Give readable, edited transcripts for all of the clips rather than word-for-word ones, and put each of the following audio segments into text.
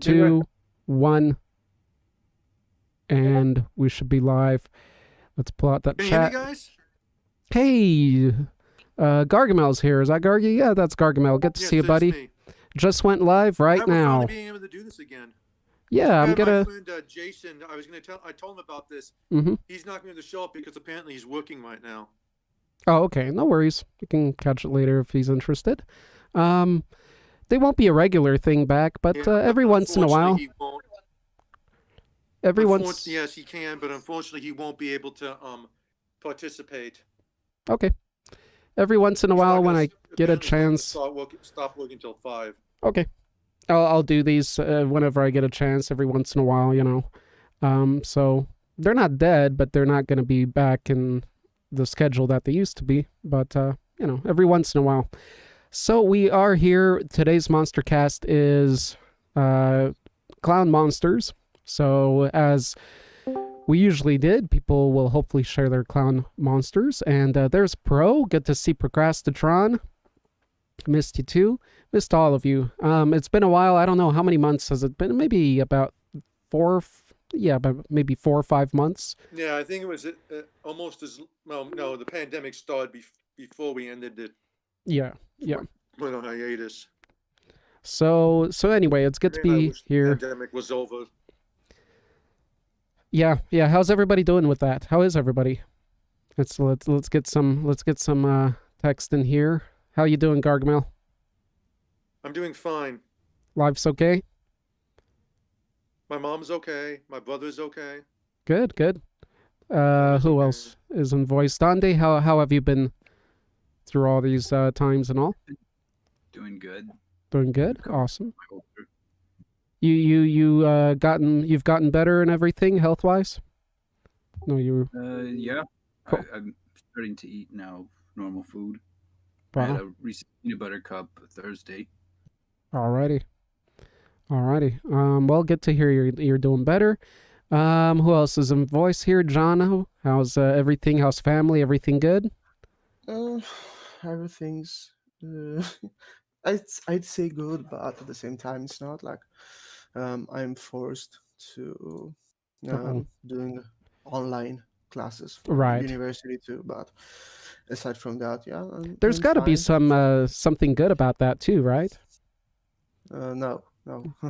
2, 1, and we should be live. Let's pull out that Can you chat. hear me, guys? Hey, Gargamel's here. Is that Gargy? Yeah, that's Gargamel. Good to see you, buddy. Me. Just went live right now. Finally being able to do this again. Yeah, I'm gonna. My friend Jason, I told him about this. Mm-hmm. He's not going to show up because apparently he's working right now. Oh, okay. No worries. We can catch it later if he's interested. They won't be a regular thing back, but every once in a while. He won't. Yes, he can, but unfortunately, he won't be able to participate. Okay. Every once in a while, when I get a chance. Stop working until 5. Okay. I'll do these whenever I get a chance. Every once in a while, you know. So they're not dead, but they're not going to be back in the schedule that they used to be. But you know, every once in a while. So we are here. Today's Monstercast is Clown Monsters. So as we usually did, people will hopefully share their clown monsters. And there's Pro. Good to see Procrastitron. Missed you too. Missed all of you. It's been a while. I don't know how many months has it been. Maybe about maybe 4 or 5 months. Yeah, I think it was almost as well. No, the pandemic started before we ended it. Yeah. Went on hiatus. So anyway, it's good to be here. The pandemic was over. Yeah. How's everybody doing with that? How is everybody? Let's get some text in here. How you doing, Gargamel? I'm doing fine. Life's okay? My mom's okay. My brother's okay. Good. Who else is in voice? Dande, how have you been through all these times and all? Doing good. Doing good. Awesome. You've gotten better and everything health wise? No, you. Yeah. Cool. I'm starting to eat now normal food. I had a recent peanut butter cup Thursday. Alrighty. Well, good to hear you're doing better. Who else is in voice here? John, how's everything? How's family? Everything good? Everything's I'd say good, but at the same time, it's not like I'm forced to doing online classes for university too. But aside from that, yeah, there's got to be some something good about that too, right? No.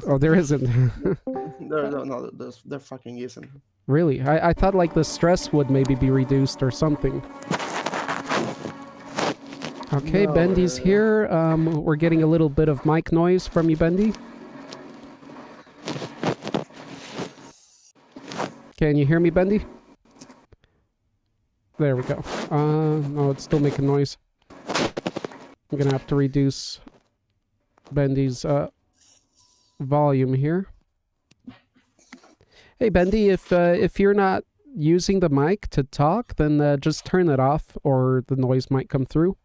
Oh, there isn't. No, there fucking isn't. Really? I thought like the stress would maybe be reduced or something. Okay, no, Bendy's here. We're getting a little bit of mic noise from you, Bendy. Can you hear me, Bendy? There we go. No, it's still making noise. I'm gonna have to reduce Bendy's volume here. Hey, Bendy, if you're not using the mic to talk, then just turn it off, or the noise might come through.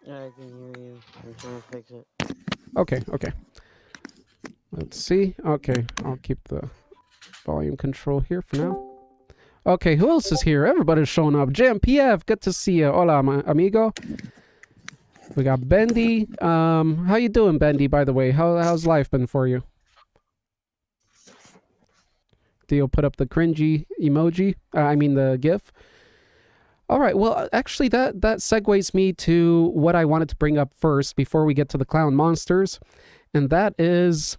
Yeah, I can hear you. I'm trying to fix it. Okay. Let's see. Okay, I'll keep the volume control here for now. Okay, who else is here? Everybody's showing up. JMPF, good to see you. Hola, amigo. We got Bendy. How you doing, Bendy, by the way? How's life been for you? Dio put up the cringy emoji. I mean the GIF. All right, well, actually, that segues me to what I wanted to bring up first before we get to the clown monsters, and that is,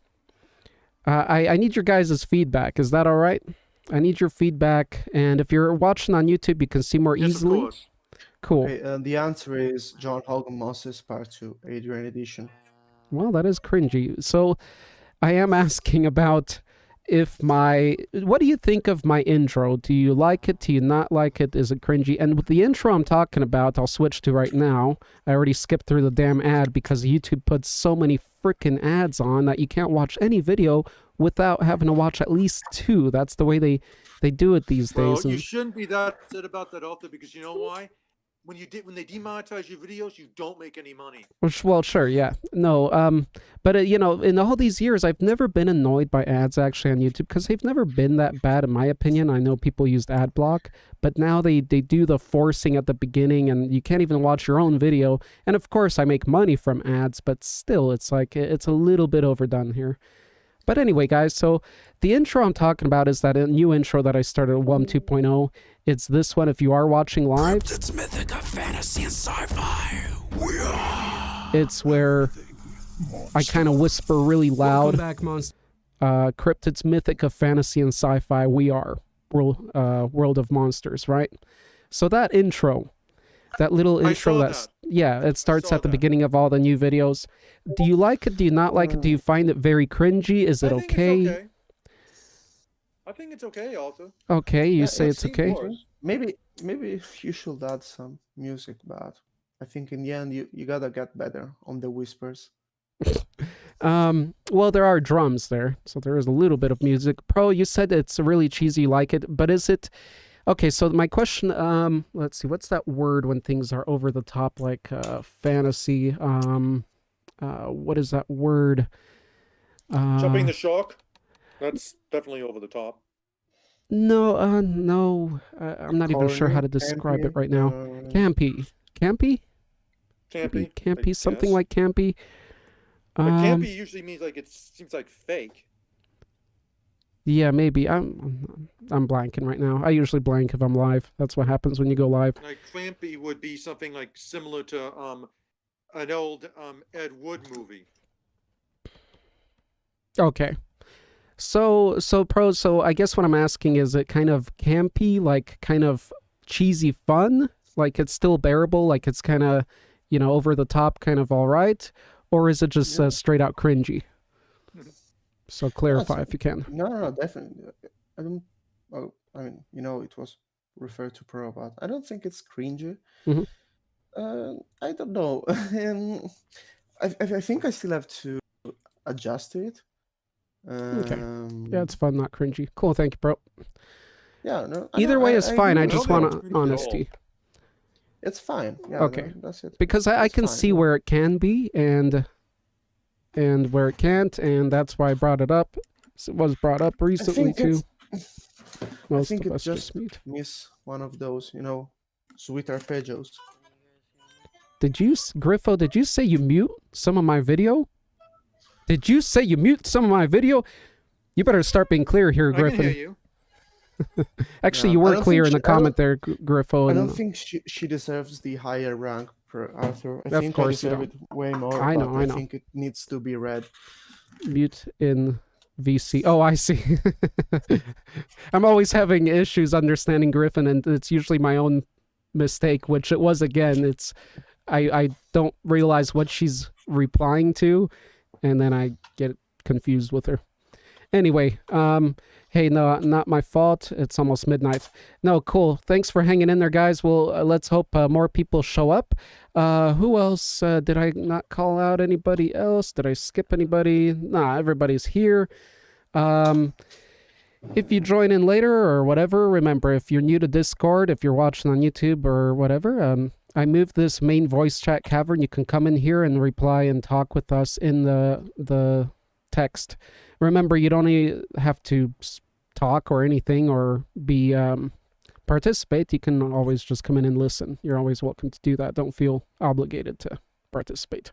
I need your guys' feedback. Is that all right? I need your feedback, and if you're watching on YouTube, you can see more easily. Of course. Cool. Okay, the answer is John Hogan Monsters Part 2, Adrian Edition. Well, that is cringy. So, I am asking about what do you think of my intro? Do you like it? Do you not like it? Is it cringy? And with the intro I'm talking about, I'll switch to right now. I already skipped through the damn ad because YouTube puts so many freaking ads on that you can't watch any video without having to watch at least 2. That's the way they do it these days. Well, you shouldn't be that upset about that, Arthur, because you know why? When they demonetize your videos, you don't make any money. Well, sure, yeah. No, but you know, in all these years, I've never been annoyed by ads actually on YouTube because they've never been that bad in my opinion. I know people used ad block, but now they do the forcing at the beginning and you can't even watch your own video. And of course, I make money from ads, but still, it's like, it's a little bit overdone here. But anyway, guys, so the intro I'm talking about is that a new intro that I started at WUM 2.0. It's this one if you are watching live. It's mythic, fantasy, and sci-fi. We are. It's where I kind of whisper really loud. Welcome back, Monster. Cryptids, mythic of fantasy and sci-fi. We are world of monsters, right? So that intro, that little intro, yeah, it starts at the beginning of all the new videos. Do you like it? Do you not like it? Do you find it very cringy? Is it okay? I think it's okay, also. Okay, you say it's okay. Maybe you should add some music, but I think in the end you gotta get better on the whispers. Well, there are drums there, so there is a little bit of music. Pro, you said it's really cheesy, you like it, but is it... Okay, so my question, let's see, what's that word when things are over the top, like fantasy? What is that word? Jumping the shark? That's definitely over the top. No, no, I'm not even sure how to describe it right now. Campy. Campy? Campy, something like campy. But campy usually means like it seems like fake. Yeah, maybe. I'm blanking right now. I usually blank if I'm live. That's what happens when you go live. Like clampy would be something like similar to an old Ed Wood movie. Okay. So Pro, so I guess what I'm asking is it kind of campy, like kind of cheesy fun? Like it's still bearable, like it's kind of, you know, over the top, kind of all right? Or is it just straight out cringy? So clarify if you can. No, definitely. I don't. Well, I mean, you know, it was referred to Pro, but I don't think it's cringy. I don't know. I think I still have to adjust to it. Okay. Yeah, it's fun, not cringy. Cool, thank you, bro. Yeah, no. Either way is fine. I just want honesty. It's fine. Yeah, okay. No, that's it. Because I can see where it can be and where it can't, and that's why I brought it up. It was brought up recently too. I think it's just miss one of those, you know, sweet arpeggios. Did you, Griffo? Did you say you mute some of my video? Did you say you mute some of my video? You better start being clear here, Griffin. I can hear you. Actually, you were clear in the comment there, Griffo. I don't think she deserves the higher rank per Arthur. I think I deserve it way more. I know. I think it needs to be read. Mute in VC. Oh, I see. I'm always having issues understanding Griffin, and it's usually my own mistake, which it was again. It's I don't realize what she's replying to, and then I get confused with her. Anyway, hey, no, not my fault. It's almost midnight. No, cool. Thanks for hanging in there, guys. Well, let's hope more people show up. Who else? Did I not call out anybody else? Did I skip anybody? Nah, everybody's here. If you join in later or whatever, remember, if you're new to Discord, if you're watching on YouTube or whatever, I moved this main voice chat cavern. You can come in here and reply and talk with us in the text. Remember, you don't have to talk or anything or be participate. You can always just come in and listen. You're always welcome to do that. Don't feel obligated to participate.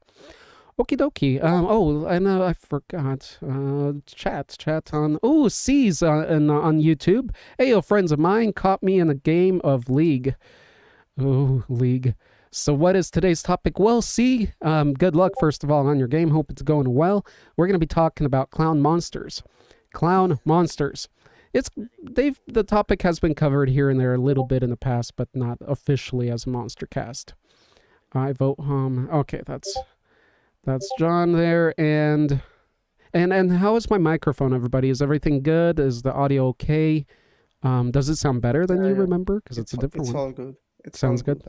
Okie dokie. Oh, and I forgot. Chat on. Oh, C's on YouTube. Hey, friends of mine caught me in a game of League. Oh, League. So what is today's topic? Well, C, good luck, first of all, on your game. Hope it's going well. We're going to be talking about Clown Monsters. Clown Monsters. The topic has been covered here and there a little bit in the past, but not officially as a Monstercast. I vote okay, that's John there, and how is my microphone, everybody? Is everything good? Is the audio okay? Does it sound better than you remember? Because it's a different one. It's all good. It sounds good?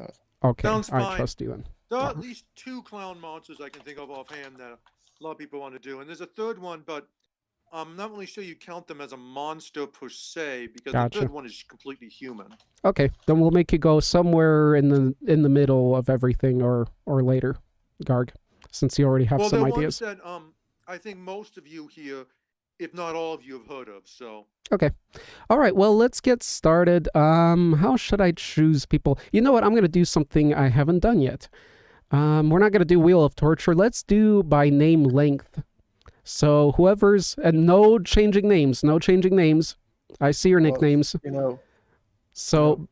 Okay, Sounds fine. I trust you then. There are at least 2 clown monsters I can think of offhand that a lot of people want to do. And there's a third one, but I'm not really sure you count them as a monster per se, because the third one is completely human. Okay, then we'll make you go somewhere in the middle of everything or later, Garg, since you already have some ideas. Well, that I think most of you here, if not all of you, have heard of, so... Okay. All right, well, let's get started. How should I choose people? You know what? I'm going to do something I haven't done yet. We're not going to do Wheel of Torture. Let's do by name length. So whoever's, and no changing names. I see your nicknames. So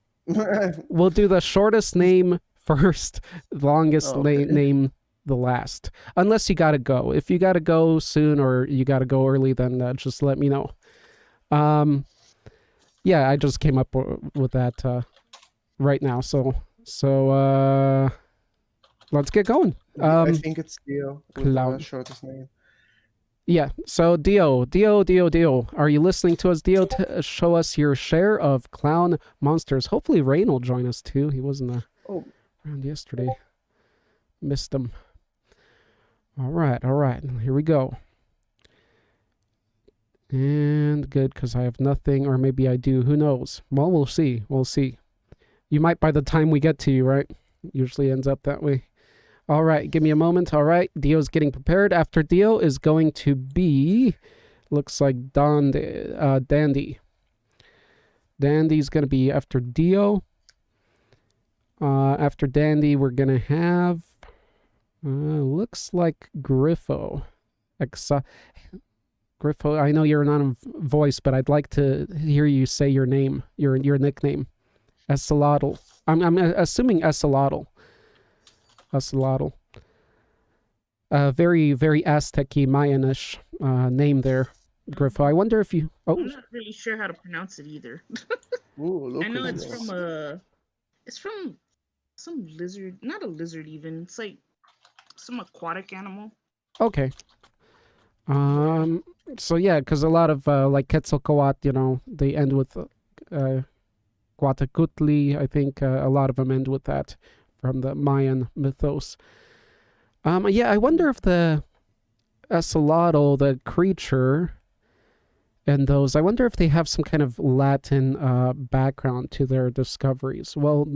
we'll do the shortest name first, longest name the last. Unless you gotta go. If you gotta go soon or you gotta go early, then just let me know. Yeah, I just came up with that right now. So let's get going. I think it's Dio with the shortest name. Yeah, so Dio, are you listening to us? Dio, show us your share of Clown Monsters. Hopefully Rain will join us too. He wasn't around yesterday. Missed him. All right, here we go. And good, because I have nothing, or maybe I do. Who knows? Well, we'll see. You might by the time we get to you, right? Usually ends up that way. All right, give me a moment. All right, Dio's getting prepared. After Dio is going to be, looks like Dandy. Dandy's going to be after Dio. After Dandy, we're going to have, looks like Griffo. Griffo, I know you're not a voice, but I'd like to hear you say your name, your nickname. Esselotl. I'm assuming Esselotl. Very, very Aztec-y, Mayan-ish name there, Griffo. I wonder if you... Oh. I'm not really sure how to pronounce it either. Ooh, I know it's from some lizard, not a lizard even. It's like some aquatic animal. Okay. So yeah, because a lot of like Quetzalcoatl, they end with Guatacutli. I think a lot of them end with that from the Mayan mythos. Yeah, I wonder if the Axolotl, the creature, and those, I wonder if they have some kind of Latin background to their discoveries. Well,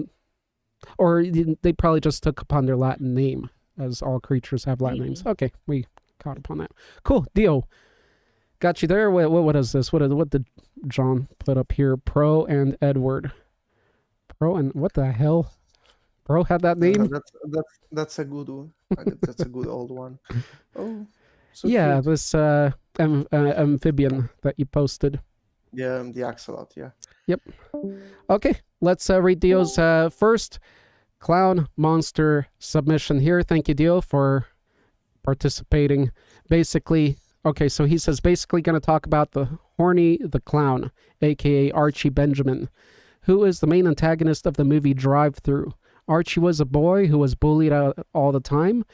or they probably just took upon their Latin name, as all creatures have Latin names. Okay, we caught upon that. Cool, Dio. Got you there. What is this? What did John put up here? Pro and Edward. Pro and what the hell? Pro had that name? That's a good one. That's a good old one. Oh, so yeah, cute. This amphibian that you posted. Yeah, the axolot. Yeah. Yep. Okay, let's read Dio's first clown monster submission here. Thank you, Dio, for participating. Basically, okay, so he says basically going to talk about the Horny the Clown, aka Archie Benjamin, who is the main antagonist of the movie Drive-Thru. Archie was a boy who was bullied all the time,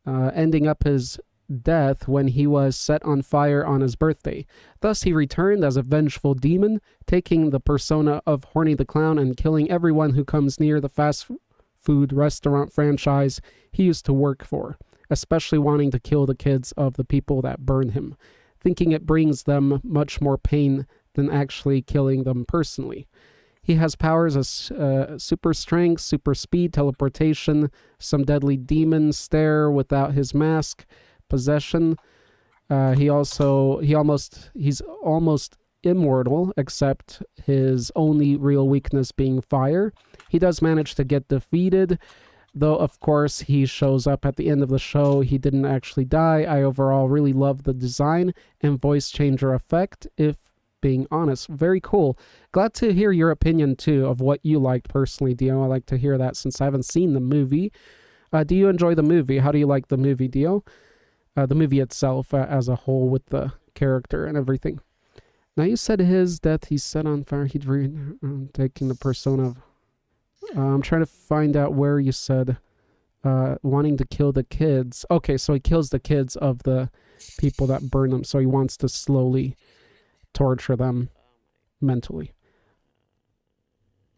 ending up his death when he was set on fire on his birthday. Thus, he returned as a vengeful demon, taking the persona of Horny the Clown and killing everyone who comes near the fast food restaurant franchise he used to work for, especially wanting to kill the kids of the people that burn him, thinking it brings them much more pain than actually killing them personally. He has powers as super strength, super speed, teleportation, some deadly demon stare without his mask, possession. He's almost immortal, except his only real weakness being fire. He does manage to get defeated, though of course he shows up at the end of the show. He didn't actually die. I overall really love the design and voice changer effect, if being honest. Very cool. Glad to hear your opinion too of what you liked personally, Dio. I like to hear that since I haven't seen the movie. Do you enjoy the movie? How do you like the movie, Dio? The movie itself as a whole, with the character and everything. Now you said his death, he's set on fire. He'd taking the persona of... I'm trying to find out where you said wanting to kill the kids. Okay, so he kills the kids of the people that burn them. So he wants to slowly torture them mentally.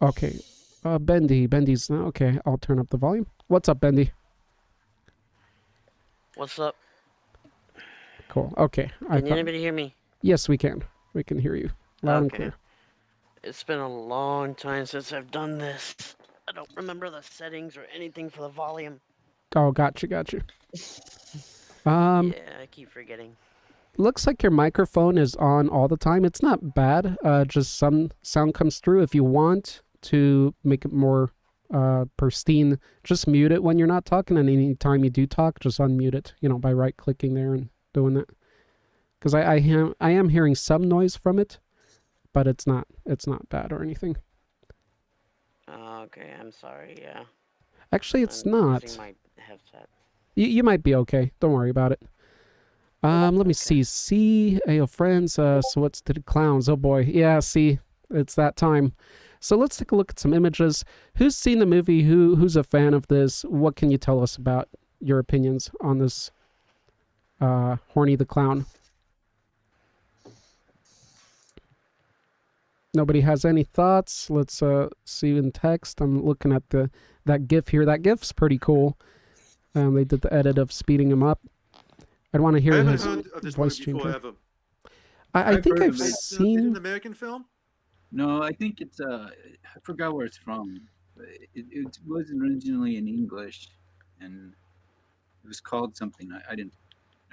Okay. Bendy's... Okay, I'll turn up the volume. What's up, Bendy? What's up? Cool. Okay. Can anybody hear me? Yes, we can. We can hear you loud and clear. It's been a long time since I've done this. I don't remember the settings or anything for the volume. Oh, gotcha. Yeah, I keep forgetting. Looks like your microphone is on all the time. It's not bad. Just some sound comes through. If you want to make it more pristine, just mute it when you're not talking, and any time you do talk, just unmute it, by right-clicking there and doing that. Because I am hearing some noise from it, but it's not bad or anything. Okay, I'm sorry. Yeah. Actually, it's I'm not. using my headset. You might be okay. Don't worry about it. Let me see. See, hey, yo, friends. So what's the clowns? Oh boy, yeah. See, it's that time. So let's take a look at some images. Who's seen the movie? Who's a fan of this? What can you tell us about your opinions on this? Horny the Clown. Nobody has any thoughts. Let's see in text. I'm looking at that GIF here. That GIF's pretty cool. They did the edit of speeding him up. I'd want to hear his voice change. I think I've seen. Is it an American film? No, I think it's I forgot where it's from. It was originally in English, and it was called something. I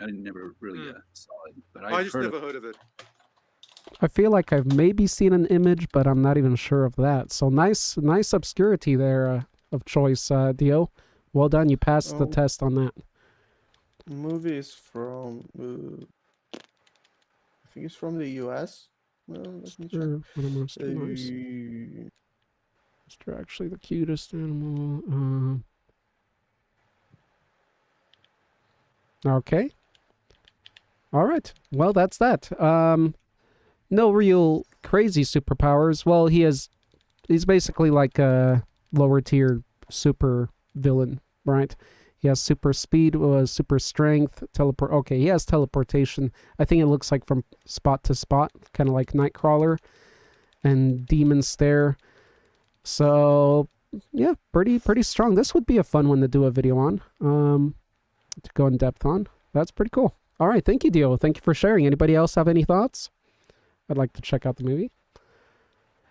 never really saw it, but I just never heard of it. I feel like I've maybe seen an image, but I'm not even sure of that. So nice obscurity there of choice, Dio. Well done. You passed the test on that. Movie is from, I think it's from the U.S. Well, let me check. Mr. Actually the cutest animal. Okay. All right. Well, that's that. No real crazy superpowers. Well, he's basically like a lower tier super villain, right? He has super speed, super strength, teleport. Okay, he has teleportation. I think it looks like from spot to spot, kind of like Nightcrawler and Demon Stare. So yeah, pretty strong. This would be a fun one to do a video on, to go in depth on. That's pretty cool. All right, thank you, Dio. Thank you for sharing. Anybody else have any thoughts? I'd like to check out the movie.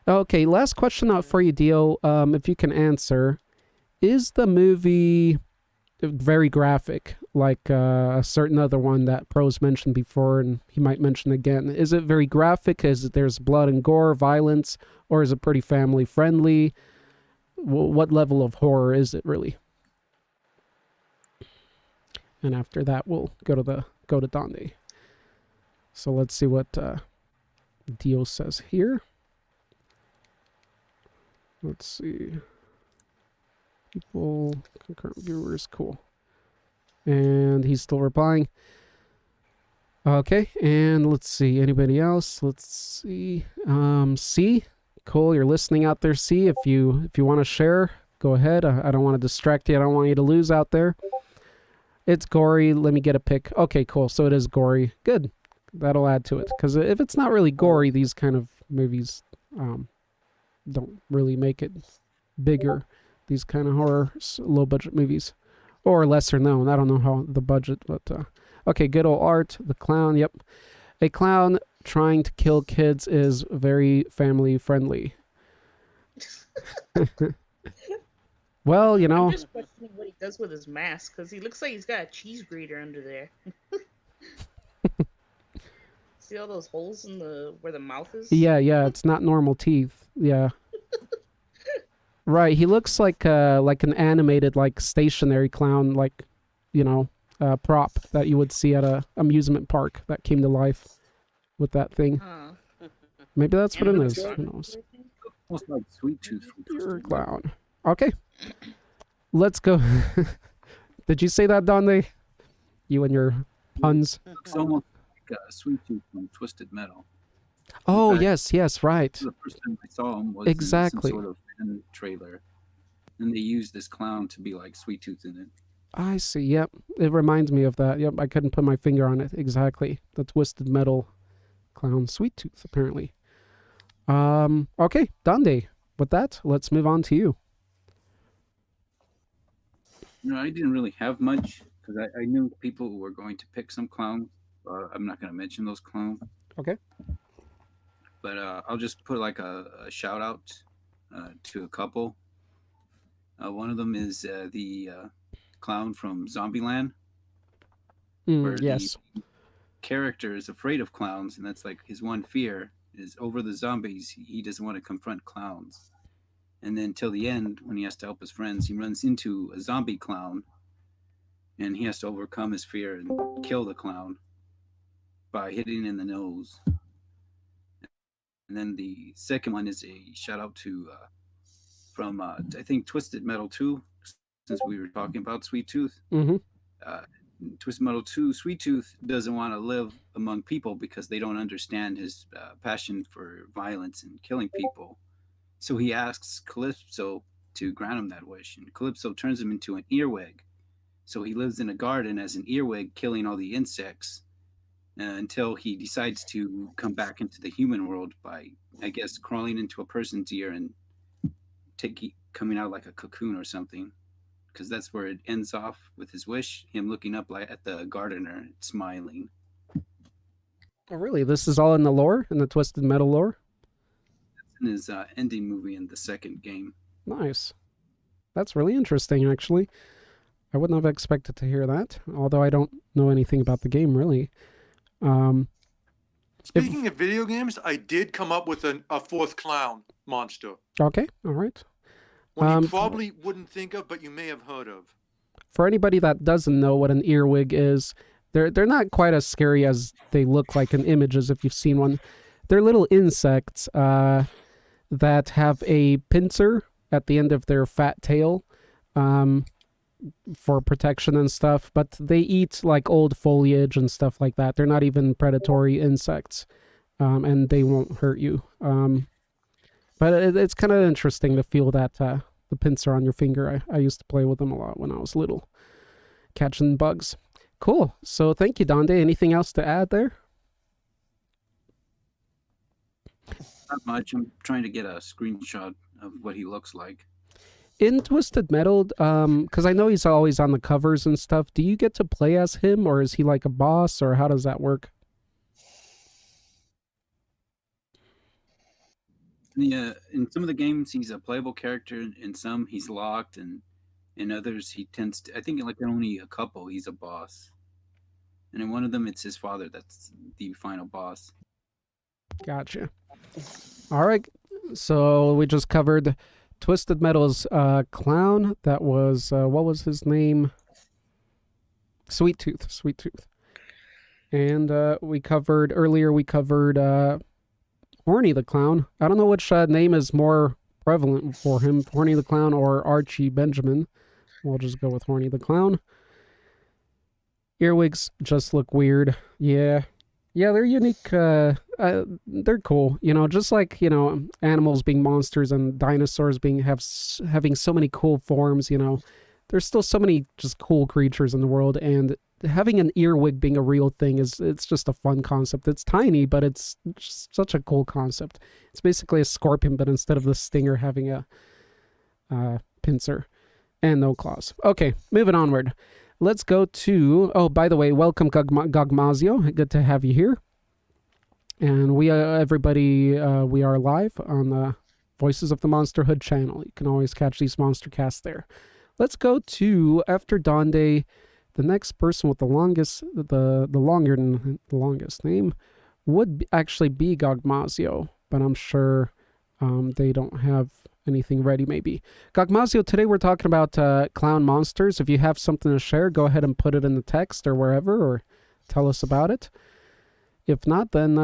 Okay, last question out for you, Dio. If you can answer, is the movie very graphic, like a certain other one that Pros mentioned before, and he might mention again? Is it very graphic? There's blood and gore, violence, or is it pretty family friendly? What level of horror is it really? And after that, we'll go to Donde. So let's see what Dio says here. Let's see. People, concurrent viewers, cool. And he's still replying. Okay, and let's see. Anybody else? Let's see. C, cool. You're listening out there. C, if you want to share, go ahead. I don't want to distract you. I don't want you to lose out there. It's gory. Let me get a pick. Okay, cool. So it is gory. Good. That'll add to it. Because if it's not really gory, these kind of movies don't really make it bigger. These kind of horror, low-budget movies. Or lesser known. I don't know how the budget, but... Okay, good old art. The clown, yep. A clown trying to kill kids is very family-friendly. Well, you know... I'm just questioning what he does with his mask, because he looks like he's got a cheese grater under there. See all those holes in where the mouth is? Yeah, it's not normal teeth. Yeah. Right, he looks like an animated, like, stationary clown, like, you know, prop that you would see at a amusement park that came to life with that thing. Maybe that's what it is. Who knows? Almost like Sweet Tooth. You're a clown. Okay. Let's go. Did you say that, Donde? You and your puns? It's almost like Sweet Tooth from Twisted Metal. Oh, fact, yes, right. The first time I saw him was exactly in some sort of fan trailer. And they used this clown to be like Sweet Tooth in it. I see, yep. It reminds me of that. Yep, I couldn't put my finger on it. Exactly. The Twisted Metal clown Sweet Tooth, apparently. Okay, Donde. With that, let's move on to you. You know, I didn't really have much, because I knew people who were going to pick some clowns. I'm not going to mention those clowns. Okay. But I'll just put like a shout out to a couple. One of them is the clown from Zombieland. Where yes. The character is afraid of clowns, and that's like his one fear is over the zombies. He doesn't want to confront clowns. And then till the end, when he has to help his friends, he runs into a zombie clown, and he has to overcome his fear and kill the clown. by hitting in the nose. And then the second one is a shout out to from I think Twisted Metal 2, since we were talking about Sweet Tooth. Mm-hmm. Twisted Metal 2, Sweet Tooth doesn't want to live among people because they don't understand his passion for violence and killing people. So he asks Calypso to grant him that wish, and Calypso turns him into an earwig. So he lives in a garden as an earwig, killing all the insects until he decides to come back into the human world by, I guess, crawling into a person's ear and coming out like a cocoon or something. Because that's where it ends off with his wish, him looking up at the gardener and smiling. Oh, really? This is all in the lore, in the Twisted Metal lore? That's in his ending movie in the second game. Nice. That's really interesting, actually. I wouldn't have expected to hear that, although I don't know anything about the game, really. Speaking of video games, I did come up with a fourth clown monster. Okay, all right. One you probably wouldn't think of, but you may have heard of. For anybody that doesn't know what an earwig is, they're not quite as scary as they look like in images if you've seen one. They're little insects that have a pincer at the end of their fat tail for protection and stuff, but they eat like old foliage and stuff like that. They're not even predatory insects, and they won't hurt you. But it's kind of interesting to feel that the pincer on your finger. I used to play with them a lot when I was little, catching bugs. Cool. So thank you, Donde. Anything else to add there? Not much. I'm trying to get a screenshot of what he looks like. In Twisted Metal, because I know he's always on the covers and stuff, do you get to play as him, or is he like a boss, or how does that work? Yeah, in some of the games, he's a playable character. In some, he's locked, and in others, he tends to. I think like in only a couple, he's a boss. And in one of them, it's his father that's the final boss. Gotcha. All right, so we just covered Twisted Metal's clown. That was what was his name? Sweet Tooth. And we covered Horny the Clown. I don't know which name is more prevalent for him, Horny the Clown or Archie Benjamin. We'll just go with Horny the Clown. Earwigs just look weird. Yeah, they're unique. They're cool. You know, just like, you know, animals being monsters and dinosaurs having so many cool forms, you know, there's still so many just cool creatures in the world, and having an earwig being a real thing it's just a fun concept. It's tiny, but it's just such a cool concept. It's basically a scorpion, but instead of the stinger having a pincer and no claws. Okay, moving onward. Let's go to, oh, by the way, welcome Gogmazio. Good to have you here. And we everybody, we are live on the Voices of the Monsterhood channel. You can always catch these Monstercasts there. Let's go to, after Donde, the next person with the longest name would actually be Gogmazio, but I'm sure they don't have anything ready maybe. Gogmazio, today we're talking about clown monsters. If you have something to share, go ahead and put it in the text or wherever, or tell us about it. If not, then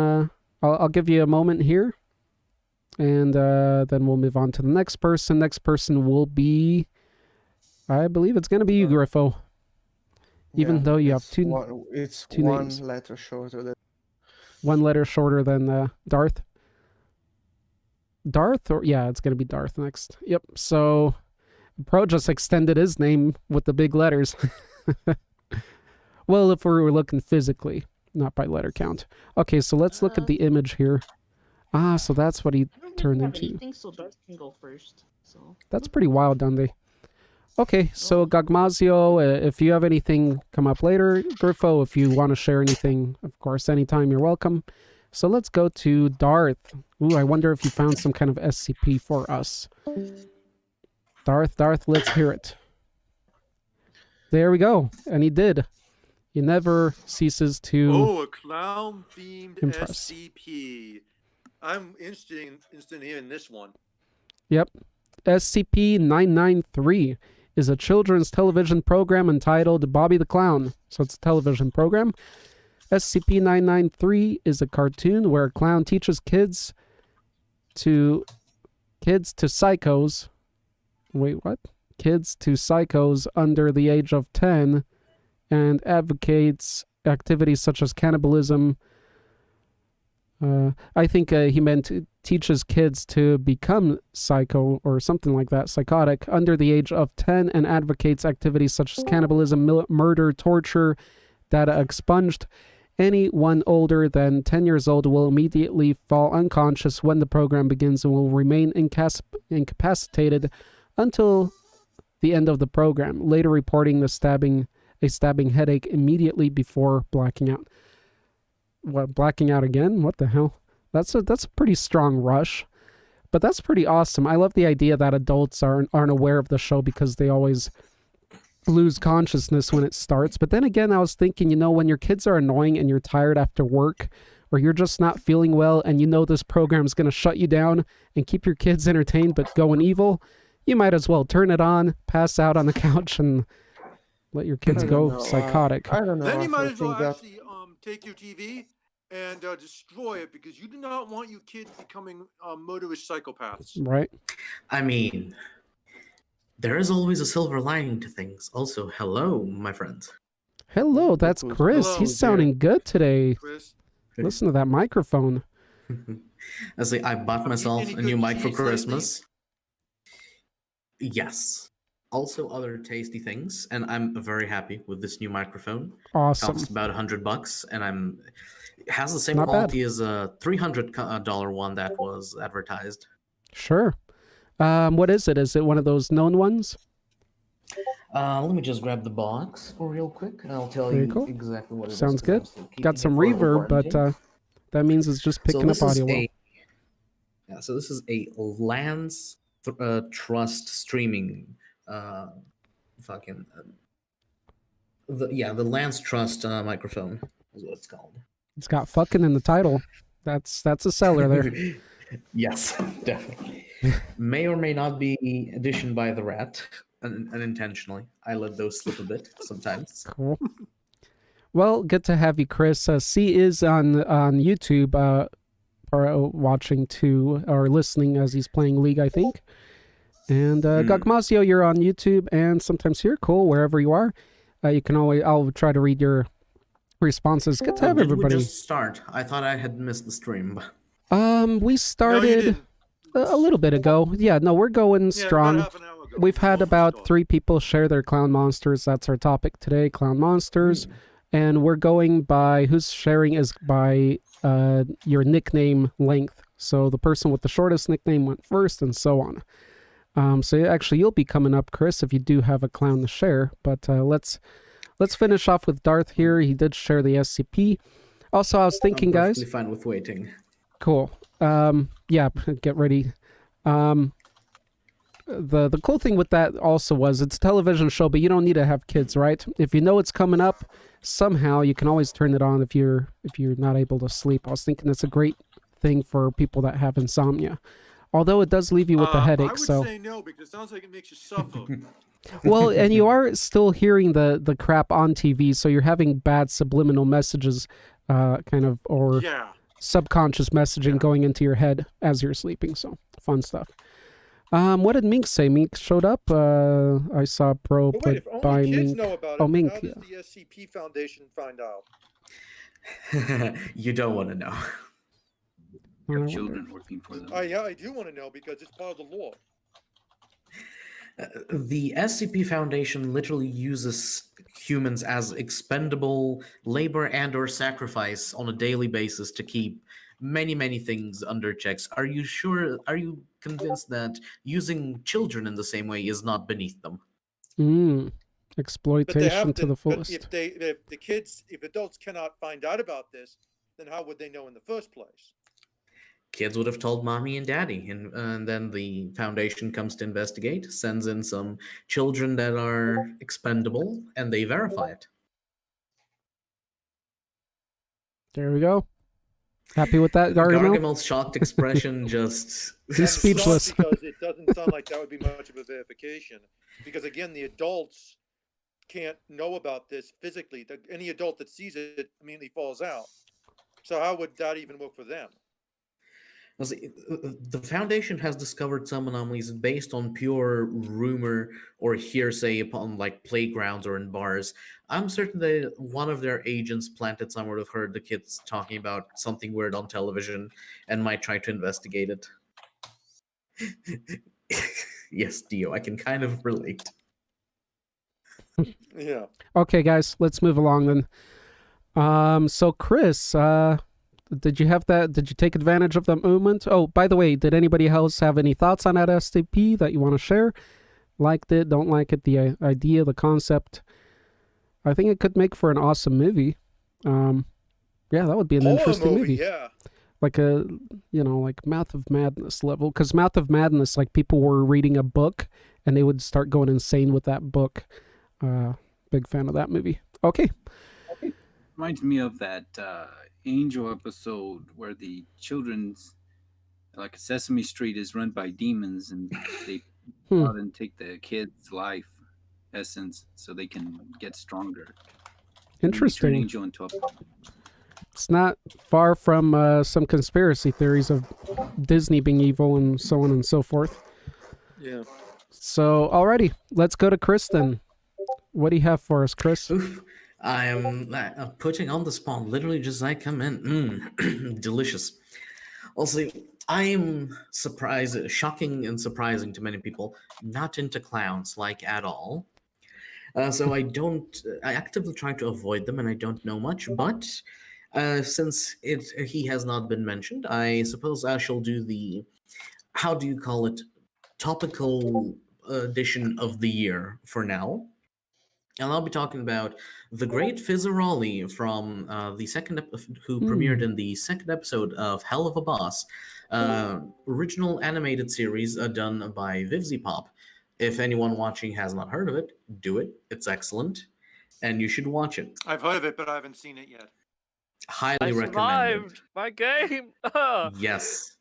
I'll give you a moment here, and then we'll move on to the next person. Next person will be, I believe it's going to be you, Griffo. Even though you have two names. Letter shorter than... One letter shorter than Darth. Darth, or yeah, it's going to be Darth next. Yep. So Pro just extended his name with the big letters. Well, if we were looking physically, not by letter count. Okay, so let's look at the image here. Ah, so that's what he turned into. Anything, so Darth can go first. So that's pretty wild, Dundee. Okay, so Gogmazio, if you have anything come up later, Griffo, if you want to share anything, of course, anytime you're welcome. So let's go to Darth. Ooh, I wonder if you found some kind of SCP for us. Darth, let's hear it. There we go, and he did. He never ceases to a clown-themed impress. SCP. I'm interested in hearing this one. Yep. SCP-993 is a children's television program entitled Bobby the Clown. So it's a television program. SCP-993 is a cartoon where a clown teaches kids to psychos. Wait, what? Kids to psychos under the age of 10 and advocates activities such as cannibalism. I think he meant teaches kids to become psycho or something like that, psychotic, under the age of 10 and advocates activities such as cannibalism, murder, torture, data expunged. Anyone older than 10 years old will immediately fall unconscious when the program begins and will remain incapacitated until the end of the program, later reporting a stabbing headache immediately before blacking out. What, blacking out again? What the hell? That's a pretty strong rush, but that's pretty awesome. I love the idea that adults aren't aware of the show because they always lose consciousness when it starts. But then again, I was thinking, when your kids are annoying and you're tired after work, or you're just not feeling well, and this program's going to shut you down and keep your kids entertained but going evil, you might as well turn it on, pass out on the couch, and let your kids go psychotic. I don't know. Then you might as well actually take your TV and destroy it, because you do not want your kids becoming murderous psychopaths. Right. I mean, there is always a silver lining to things. Also, hello, my friends. Hello, that's Chris. Hello, He's sounding good today. Chris. Listen to that microphone. I bought myself a new mic for Christmas. Yes. Also, other tasty things, and I'm very happy with this new microphone. Awesome. Costs about $100, and it has the same Not quality as a $300 one that was advertised. Sure. What is it? Is it one of those known ones? Let me just grab the box real quick, and I'll tell Very you cool. exactly what it is. Sounds 'cause I'm good. still keeping Got some it for reverb, but warranty. that means it's just picking up audio well. So this is a Lance Trust streaming the Lance Trust microphone is what it's called. It's got fucking in the title. That's a seller there. Yes, definitely. May or may not be addition by the rat, unintentionally. I let those slip a bit sometimes. Cool. Well, good to have you, Chris. C is on YouTube, watching too, or listening as he's playing League, I think. And Gagmasio, you're on YouTube and sometimes here. Cool, wherever you are. You can always. I'll try to read your responses. Good to have everybody. Did we just start? I thought I had missed the stream. We started a little bit ago. Yeah, no, we're going strong. About half an hour ago. We've had about 3 people share their clown monsters. That's our topic today, clown monsters. And we're going by who's sharing is by your nickname length. So the person with the shortest nickname went first, and so on. So actually, you'll be coming up, Chris, if you do have a clown to share. But let's finish off with Darth here. He did share the SCP. Also, I was thinking, I'm guys. fine with waiting. Cool. Yeah, get ready. The cool thing with that also was it's a television show, but you don't need to have kids, right? If you know it's coming up, somehow you can always turn it on if you're not able to sleep. I was thinking it's a great thing for people that have insomnia. Although it does leave you with a headache. I would say no, because it sounds like it makes you suffer. Well, and you are still hearing the crap on TV, so you're having bad subliminal messages, or subconscious messaging going into your head as you're sleeping. So fun stuff. What did Mink say? Mink showed up. I saw Pro But wait, put if by only kids Mink. know about Oh, it, Mink. how does the SCP Foundation find out? You don't want to know. You have children working for them. Yeah, I do want to know, because it's part of the law. The SCP Foundation literally uses humans as expendable labor and or sacrifice on a daily basis to keep many things under checks. Are you convinced that using children in the same way is not beneath them? Exploitation to the fullest. If adults cannot find out about this, then how would they know in the first place? Kids would have told mommy and daddy, and then the foundation comes to investigate, sends in some children that are expendable, and they verify it. There we go. Happy with that, Gargamel? Gargamel's shocked expression just... He's speechless. Because it doesn't sound like that would be much of a verification. Because again, the adults can't know about this physically. Any adult that sees it immediately falls out. So how would that even work for them? The Foundation has discovered some anomalies based on pure rumor or hearsay upon like playgrounds or in bars. I'm certain that one of their agents planted some would have heard the kids talking about something weird on television and might try to investigate it. Yes, Dio, I can kind of relate. Yeah. Okay, guys, let's move along then. So Chris, did you have that? Did you take advantage of that moment? Oh, by the way, did anybody else have any thoughts on that STP that you want to share? Liked it, don't like it, the idea, the concept? I think it could make for an awesome movie. Yeah, that would be an Horror interesting movie. Yeah. Like a, like Mouth of Madness level. Because Mouth of Madness, like people were reading a book and they would start going insane with that book. Big fan of that movie. Okay. Reminds me of that Angel episode where the children's, like Sesame Street, is run by demons and they out and take the kid's life essence so they can get stronger. Interesting. Turn Angel into a... It's not far from some conspiracy theories of Disney being evil and so on and so forth. Yeah. So, alrighty, let's go to Chris then. What do you have for us, Chris? Oof. I am putting on the spot literally just as I come in. Delicious. Also, I am surprised, shocking and surprising to many people, not into clowns, like at all. So I actively try to avoid them and I don't know much, but since he has not been mentioned, I suppose I shall do the, how do you call it, topical edition of the year for now. And I'll be talking about the great Fizzaroli from the second who premiered in the second episode of Hell of a Boss, original animated series done by Vivzipop. If anyone watching has not heard of it, do it. It's excellent, and you should watch it. I've heard of it, but I haven't seen it yet. Highly recommended. Survived my game. Yes.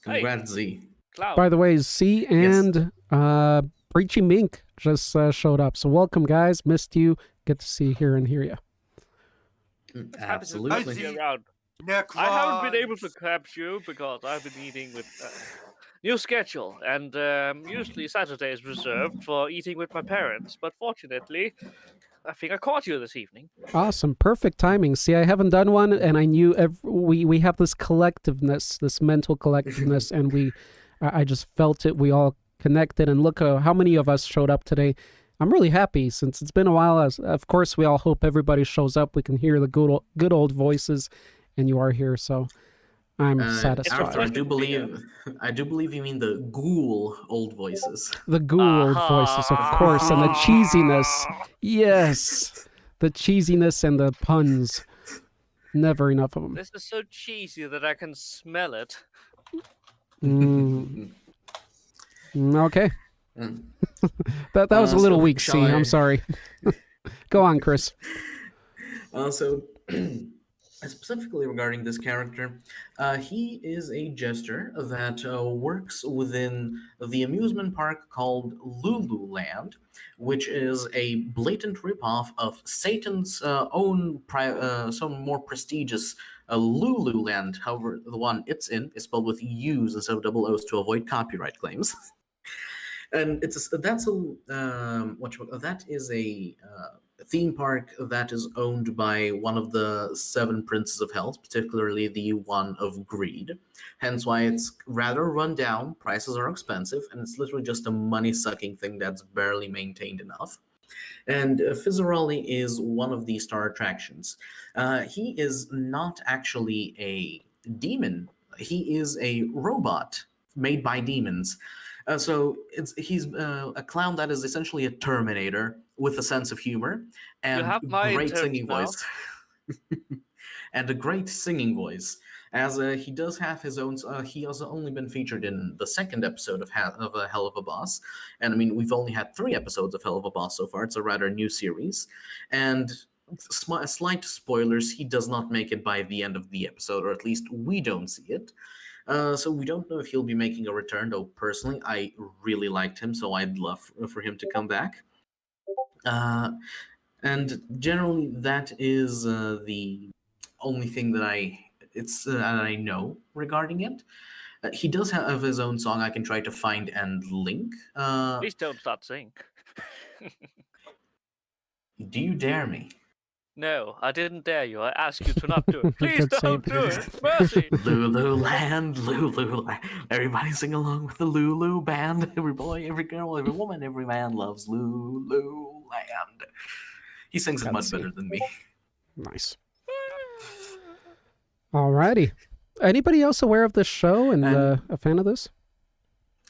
Congrats, Z. Cloud. By the way, Z and Breachy Mink just showed up. So welcome, guys. Missed you. Good to see you here and hear you. Absolutely. I haven't been able to catch you because I've been eating with new schedule, and usually Saturday is reserved for eating with my parents. But fortunately, I think I caught you this evening. Awesome. Perfect timing. See, I haven't done one, and I knew we have this collectiveness, this mental collectiveness, and I just felt it. We all connected, and look how many of us showed up today. I'm really happy since it's been a while. Of course, we all hope everybody shows up. We can hear the good old voices, and you are here, so I'm satisfied. I do believe you mean the ghoul old voices. The ghoul old voices, of course, and the cheesiness. Yes, the cheesiness and the puns. Never enough of them. This is so cheesy that I can smell it. Okay. that was a little weak, C. I'm sorry. Go on, Chris. So, specifically regarding this character, he is a jester that works within the amusement park called Lululand, which is a blatant ripoff of Satan's own, some more prestigious Lululand. However, the one it's in is spelled with U's instead of double O's to avoid copyright claims. And that is a theme park that is owned by one of the 7 princes of hell, particularly the one of greed. Hence why it's rather run down, prices are expensive, and it's literally just a money-sucking thing that's barely maintained enough. And Fizzaroli is one of the star attractions. He is not actually a demon. He is a robot made by demons. So he's a clown that is essentially a Terminator with a sense of humor and great singing voice. And a great singing voice. As he does have his own, he has only been featured in the second episode of Hell of a Boss. And I mean, we've only had 3 episodes of Hell of a Boss so far. It's a rather new series. And slight spoilers, he does not make it by the end of the episode, or at least we don't see it. So we don't know if he'll be making a return, though personally I really liked him, so I'd love for him to come back. And generally, that is the only thing that I know regarding it. He does have his own song I can try to find and link. Please don't start singing. Do you dare me? No, I didn't dare you. I asked you to not do it. Please Good don't save. do it. Mercy. Lululand, Lululand. Everybody sing along with the Lulu band. Every boy, every girl, every woman, every man loves Lululand. He sings it much better than me. Nice. Alrighty. Anybody else aware of this show and a fan of this?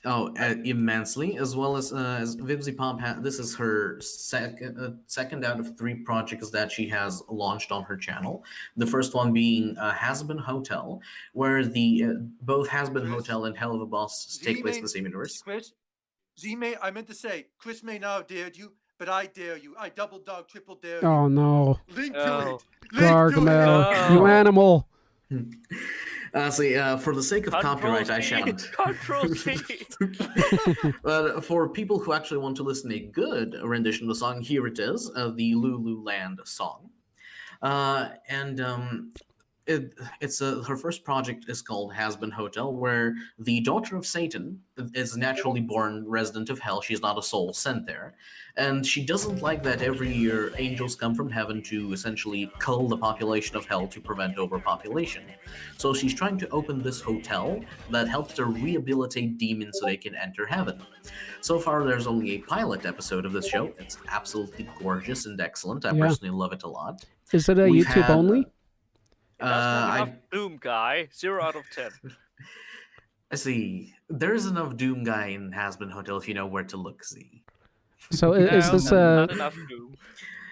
Oh, immensely, as well as Vibsy Pomp. This is her second out of 3 projects that she has launched on her channel. The first one being Has-Been Hotel, where the both Has-Been Hotel and Hell of a Boss take place in the same universe. Chris, I meant to say, Chris may not have dared you, but I dare you. I double dog, triple dare you. Oh no. Link to it. Gargamel, you animal. For the sake of copyright, I shan't. Control-C. But for people who actually want to listen to a good rendition of the song, here it is, the Lululand song. Her first project is called Has-Been Hotel, where the daughter of Satan is a naturally born resident of hell. She's not a soul sent there. And she doesn't like that every year angels come from heaven to essentially cull the population of hell to prevent overpopulation. So she's trying to open this hotel that helps to rehabilitate demons so they can enter heaven. So far, there's only a pilot episode of this show. It's absolutely gorgeous and excellent. I personally love it a lot. Is it a YouTube only? Doom guy, 0 out of 10. I see. There's enough Doom guy in Has-Been Hotel if you know where to look. See. So is this not enough Doom.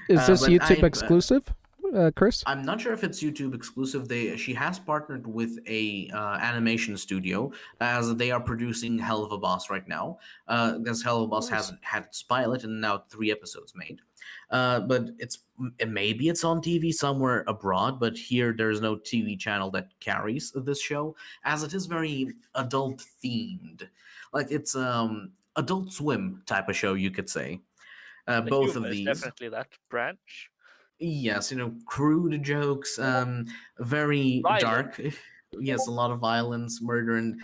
Is this YouTube exclusive, Chris? I'm not sure if it's YouTube exclusive. She has partnered with a animation studio as they are producing Hell of a Boss right now. Because Hell of a Boss hasn't had its pilot and now 3 episodes made. But maybe it's on TV somewhere abroad, but here there's no TV channel that carries this show, as it is very adult themed. Like it's Adult Swim type of show, you could say. Both of these definitely that branch. Yes, crude jokes, very dark. Yes, a lot of violence, murder, and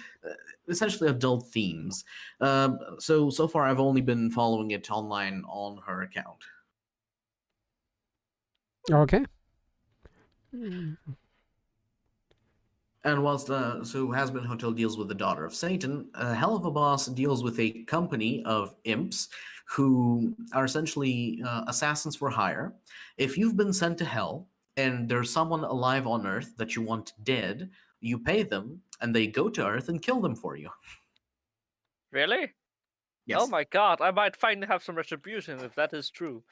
essentially adult themes. So far, I've only been following it online on her account. Okay. And whilst Has-Been Hotel deals with the daughter of Satan, Hell of a Boss deals with a company of imps who are essentially assassins for hire. If you've been sent to hell and there's someone alive on Earth that you want dead, you pay them and they go to Earth and kill them for you. Really? Yes. Oh my god, I might finally have some retribution if that is true.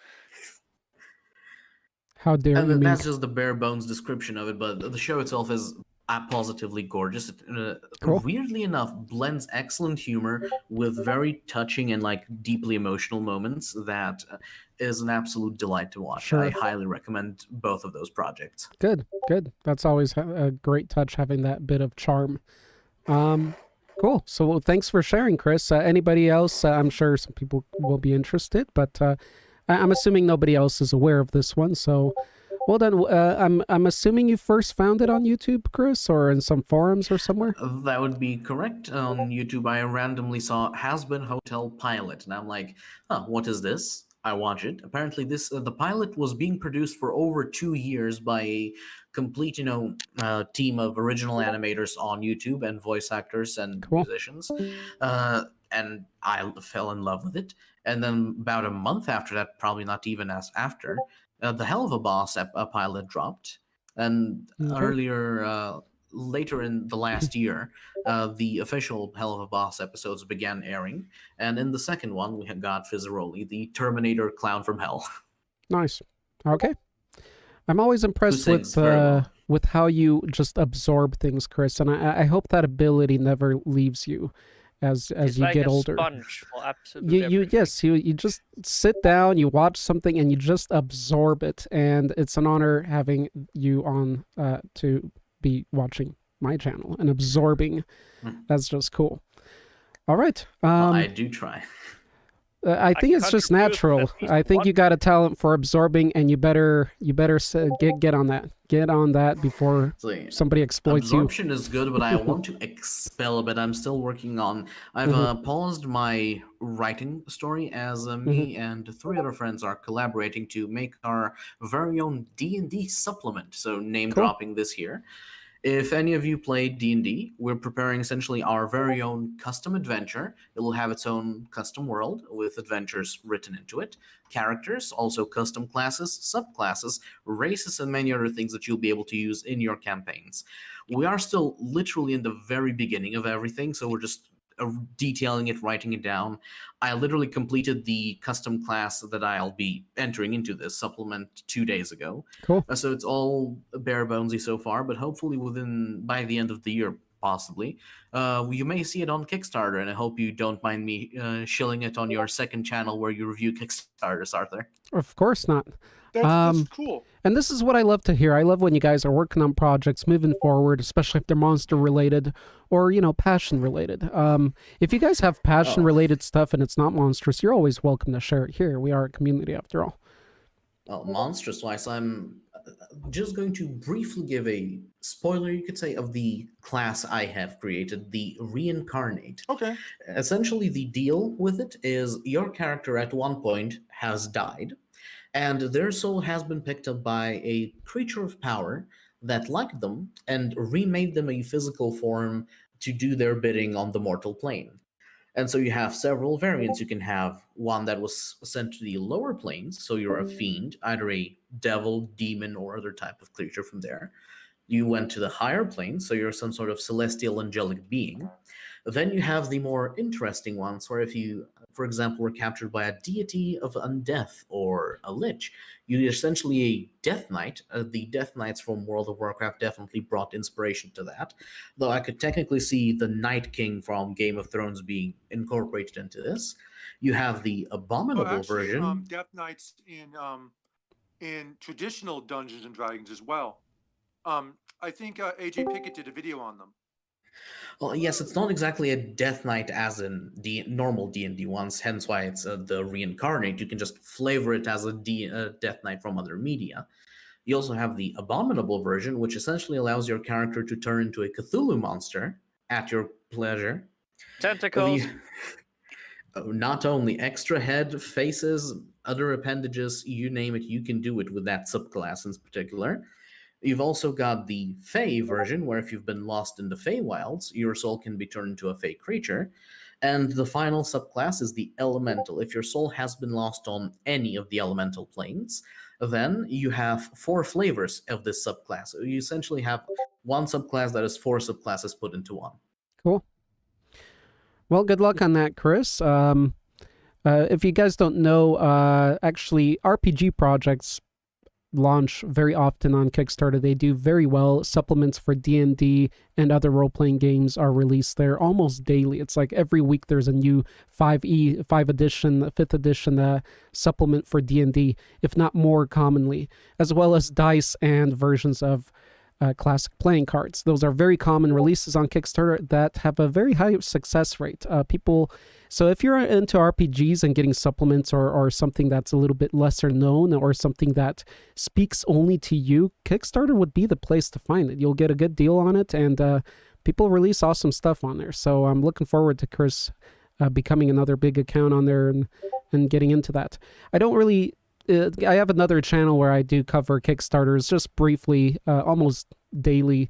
How dare you? That's just the bare bones description of it, but the show itself is positively gorgeous. Cool. Weirdly enough, blends excellent humor with very touching and deeply emotional moments that is an absolute delight to watch. Sure. I highly recommend both of those projects. Good. That's always a great touch, having that bit of charm. Cool. So thanks for sharing, Chris. Anybody else? I'm sure some people will be interested, but I'm assuming nobody else is aware of this one. So well done. I'm assuming you first found it on YouTube, Chris, or in some forums or somewhere? That would be correct. On YouTube, I randomly saw Has-Been Hotel pilot, and I'm like, what is this? I watch it. Apparently, the pilot was being produced for over 2 years by a complete, team of original animators on YouTube and voice actors and musicians. And I fell in love with it. And then about a month after that, probably not even as after, the Hell of a Boss pilot dropped. And later in the last year, the official Hell of a Boss episodes began airing. And in the second one, we have got Fizzaroli, the Terminator clown from hell. Nice. Okay. I'm always impressed with how you just absorb things, Chris. And I hope that ability never leaves you as you get older. Sponge for absolutely you just sit down, you watch something, and you just absorb it. And it's an honor having you on to be watching my channel and absorbing. That's just cool. All right. I do try. I think it's just natural. I think you got a talent for absorbing, and you better get on that. Get on that before somebody exploits you. Absorption is good, but I want to expel a bit. I'm still working on. I've paused my writing story as me and 3 other friends are collaborating to make our very own D&D supplement. So name dropping this here. If any of you play D&D, we're preparing essentially our very own custom adventure. It will have its own custom world with adventures written into it, characters, also custom classes, subclasses, races, and many other things that you'll be able to use in your campaigns. We are still literally in the very beginning of everything, so we're just detailing it, writing it down. I literally completed the custom class that I'll be entering into this supplement 2 days ago. Cool. So it's all bare bonesy so far, but hopefully by the end of the year, possibly, you may see it on Kickstarter, and I hope you don't mind me shilling it on your second channel where you review Kickstarters, Arthur. Of course not. That's cool. And this is what I love to hear. I love when you guys are working on projects moving forward, especially if they're monster related or, passion related. If you guys have passion related stuff and it's not monstrous, you're always welcome to share it here. We are a community after all. Well, monstrous wise, I'm just going to briefly give a spoiler, you could say, of the class I have created, the Reincarnate. Okay. Essentially, the deal with it is your character at one point has died, and their soul has been picked up by a creature of power that liked them and remade them a physical form to do their bidding on the mortal plane. And so you have several variants. You can have one that was sent to the lower planes, so you're a fiend, either a devil, demon, or other type of creature from there. You went to the higher planes, so you're some sort of celestial angelic being. Then you have the more interesting ones, where if you, for example, were captured by a deity of undeath or a lich, you're essentially a Death Knight. The Death Knights from World of Warcraft definitely brought inspiration to that, though I could technically see the Night King from Game of Thrones being incorporated into this. You have the Abominable version. Death Knights in traditional Dungeons and Dragons as well. I think AJ Pickett did a video on them. Well, yes, it's not exactly a Death Knight as in the normal D&D ones, hence why it's the Reincarnate. You can just flavor it as a Death Knight from other media. You also have the Abominable version, which essentially allows your character to turn into a Cthulhu monster at your pleasure. Tentacles. Not only extra head, faces, other appendages, you name it, you can do it with that subclass in particular. You've also got the Fey version, where if you've been lost in the Feywilds, your soul can be turned into a Fey creature. And the final subclass is the Elemental. If your soul has been lost on any of the elemental planes, then you have 4 flavors of this subclass. So you essentially have one subclass that is 4 subclasses put into one. Cool. Well, good luck on that, Chris. If you guys don't know, actually, RPG projects launch very often on Kickstarter. They do very well. Supplements for D&D and other role-playing games are released there almost daily. It's like every week there's a new 5th edition supplement for D&D, if not more commonly, as well as dice and versions of classic playing cards. Those are very common releases on Kickstarter that have a very high success rate. So if you're into RPGs and getting supplements or something that's a little bit lesser known or something that speaks only to you, Kickstarter would be the place to find it. You'll get a good deal on it, and people release awesome stuff on there. So I'm looking forward to Chris becoming another big account on there and getting into that. I have another channel where I do cover Kickstarters just briefly, almost daily,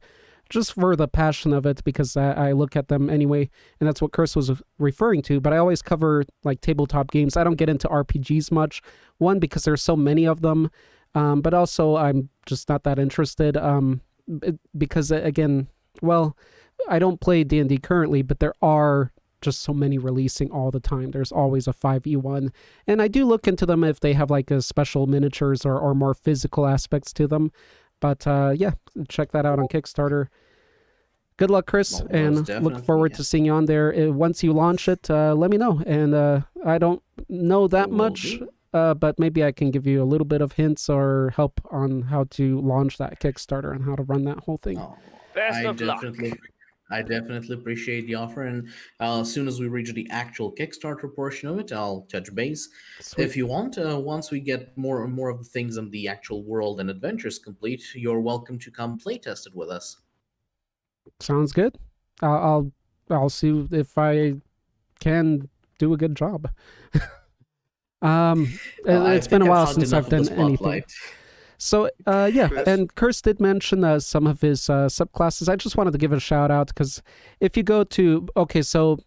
just for the passion of it, because I look at them anyway, and that's what Chris was referring to. But I always cover like tabletop games. I don't get into RPGs much, one, because there's so many of them, but also I'm just not that interested, because again, well, I don't play D&D currently, but there are just so many releasing all the time. There's always a 5e1, and I do look into them if they have like a special miniatures or more physical aspects to them. But yeah, check that out on Kickstarter. Good luck, Chris, and look forward to seeing you on there. Once you launch it, let me know. And I don't know that much, but maybe I can give you a little bit of hints or help on how to launch that Kickstarter and how to run that whole thing. Best of luck. I definitely appreciate the offer, and as soon as we reach the actual Kickstarter portion of it, I'll touch base. Sweet. If you want, once we get more and more of the things in the actual world and adventures complete, you're welcome to come playtest it with us. Sounds good. I'll see if I can do a good job. It's been a while since I've done anything. So, yeah, and Curse did mention some of his subclasses. I just wanted to give a shout out because if you go to, so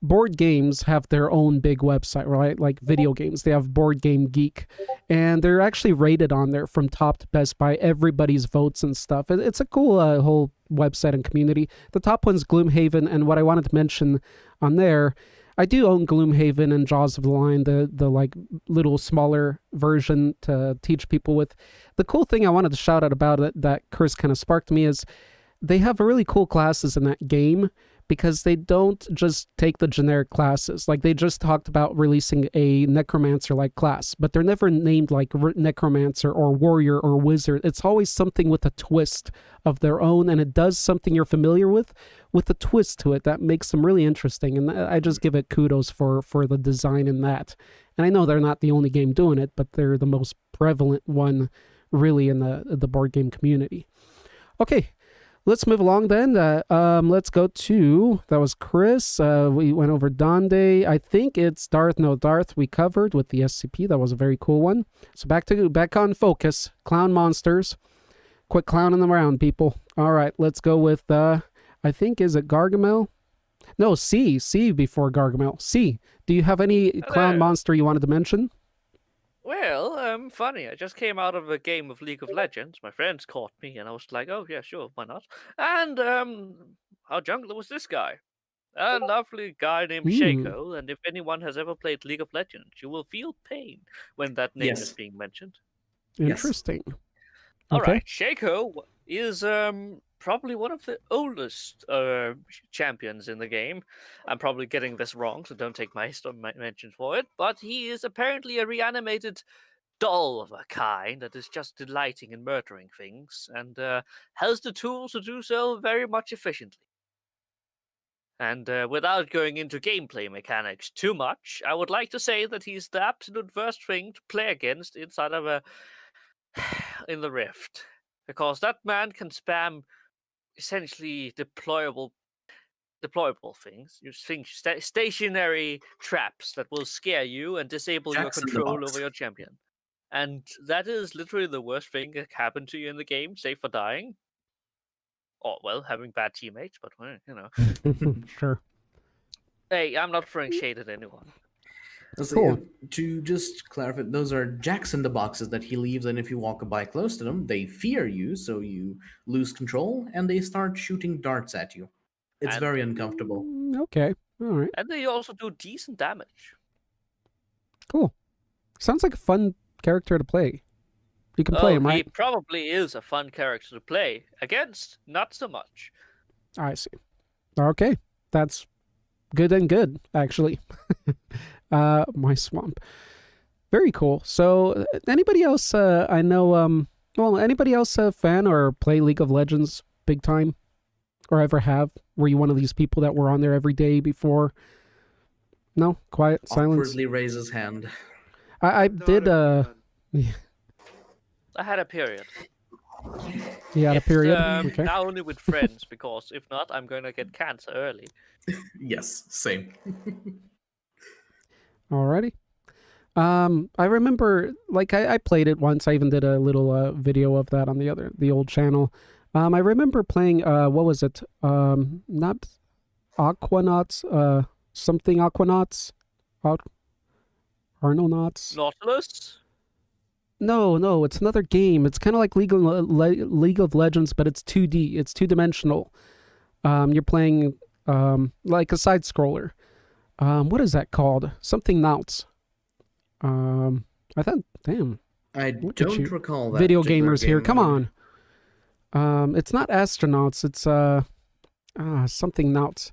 board games have their own big website, right? Like video games, they have Board Game Geek, and they're actually rated on there from top to best by everybody's votes and stuff. It's a cool whole website and community. The top one's Gloomhaven, and what I wanted to mention on there, I do own Gloomhaven and Jaws of the Lion, the like little smaller version to teach people with. The cool thing I wanted to shout out about it that Curse kind of sparked me is they have really cool classes in that game because they don't just take the generic classes. Like they just talked about releasing a necromancer-like class, but they're never named like necromancer or warrior or wizard. It's always something with a twist of their own, and it does something you're familiar with a twist to it that makes them really interesting. And I just give it kudos for the design in that. And I know they're not the only game doing it, but they're the most prevalent one really in the board game community. Okay. Let's move along then. Let's go to, that was Chris. We went over Donde. I think it's Darth. No, Darth we covered with the SCP. That was a very cool one. So back on focus. Clown monsters. Quit clowning them around, people. All right, let's go with, I think, is it Gargamel? No, C before Gargamel. C. Do you have any clown monster you wanted to mention? Well, funny. I just came out of a game of League of Legends. My friends caught me, and I was like, "Oh yeah, sure, why not?" And our jungler was this guy, a lovely guy named Shaco. And if anyone has ever played League of Legends, you will feel pain when that name is being mentioned. Interesting. Yes. All right, Shaco is probably one of the oldest champions in the game. I'm probably getting this wrong, so don't take my mention for it. But he is apparently a reanimated doll of a kind that is just delighting in murdering things, and has the tools to do so very much efficiently. And without going into gameplay mechanics too much, I would like to say that he's the absolute worst thing to play against inside of in the Rift, because that man can spam essentially deployable things. You think stationary traps that will scare you and disable your control over your champion. And that is literally the worst thing that happened to you in the game, save for dying. Or, well, having bad teammates, but, well, you know. Sure. Hey, I'm not throwing shade at anyone. Cool. To just clarify, those are jacks in the boxes that he leaves, and if you walk by close to them, they fear you, so you lose control, and they start shooting darts at you. It's very uncomfortable. Okay, all right. And they also do decent damage. Cool. Sounds like a fun character to play. You can play him, right? He probably is a fun character to play. Against, not so much. I see. Okay, that's good and good, actually. My swamp. Very cool. So, anybody else I know, anybody else a fan or play League of Legends big time? Or ever have? Were you one of these people that were on there every day before? No? Quiet silence? Awkwardly raise his hand. I did, I had a period. You had a period? Okay. Now only with friends, because if not, I'm going to get cancer early. Yes, same. Alrighty. I remember, like, I played it once. I even did a little video of that on the old channel. I remember playing, what was it? Not Aquanauts, something Aquanauts? Arnonauts? Nautilus? No, it's another game. It's kind of like League of Legends, but it's 2D. It's two-dimensional. You're playing like a side-scroller. What is that called? Something Nauts. I thought, damn. I don't recall that. Video gamers here, come on. It's not Astronauts. It's something Nauts.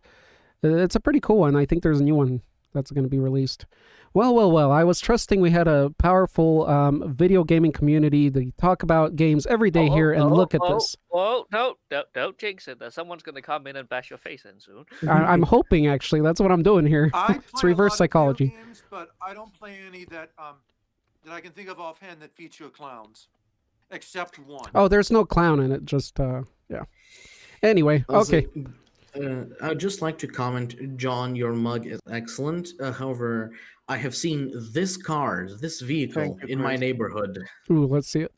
It's a pretty cool one. I think there's a new one that's going to be released. Well. I was trusting we had a powerful video gaming community. They talk about games every day here, and look at this. Oh, don't jinx it. Someone's going to come in and bash your face in soon. I'm hoping, actually. That's what I'm doing here. It's reverse psychology. Games, but I don't play any that I can think of offhand that feature clowns, except one. Oh, there's no clown in it. Just yeah. Anyway, okay. I'd just like to comment, John, your mug is excellent. However, I have seen this vehicle in my neighborhood. Ooh, let's see it.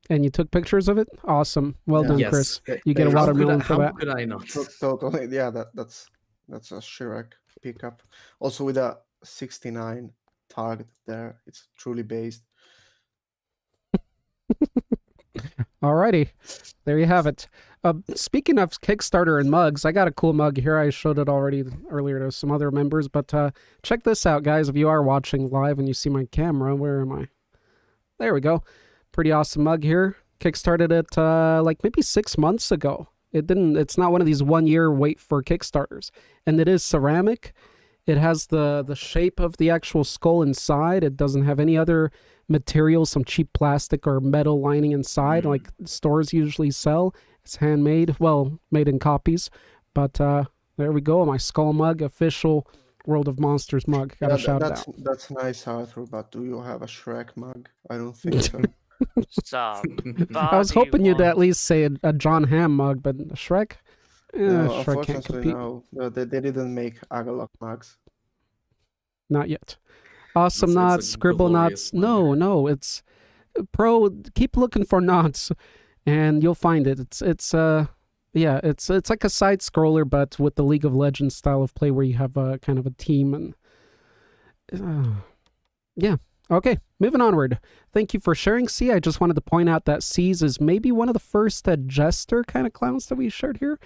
And you took pictures of it? Awesome. Well done, yes. Chris. You get a watermelon for that. How could I not? Totally. Yeah, that's a Shrek pickup. Also with a 69 target there. It's truly based. Alrighty, there you have it. Speaking of Kickstarter and mugs, I got a cool mug here. I showed it already earlier to some other members, but check this out, guys. If you are watching live and you see my camera, where am I? There we go. Pretty awesome mug here. Kickstarted it like maybe 6 months ago. It's not one of these 1 year wait for Kickstarters, and it is ceramic. It has the shape of the actual skull inside. It doesn't have any other material, some cheap plastic or metal lining inside like stores usually sell. It's handmade, well, made in copies. But there we go, my skull mug, official World of Monsters mug. Gotta shout it out. That's nice, Arthur, but do you have a Shrek mug? I don't think so. I was hoping you'd at least say a John Hamm mug, but Shrek? No, Shrek can't compete. no. They didn't make Agalok mugs. Not yet. Awesome knots, scribble knots. No, it's pro. Keep looking for knots, and you'll find it. It's like a side scroller, but with the League of Legends style of play, where you have a kind of a team and yeah. Okay, moving onward. Thank you for sharing, C. I just wanted to point out that C's is maybe one of the first jester kind of clowns that we shared here.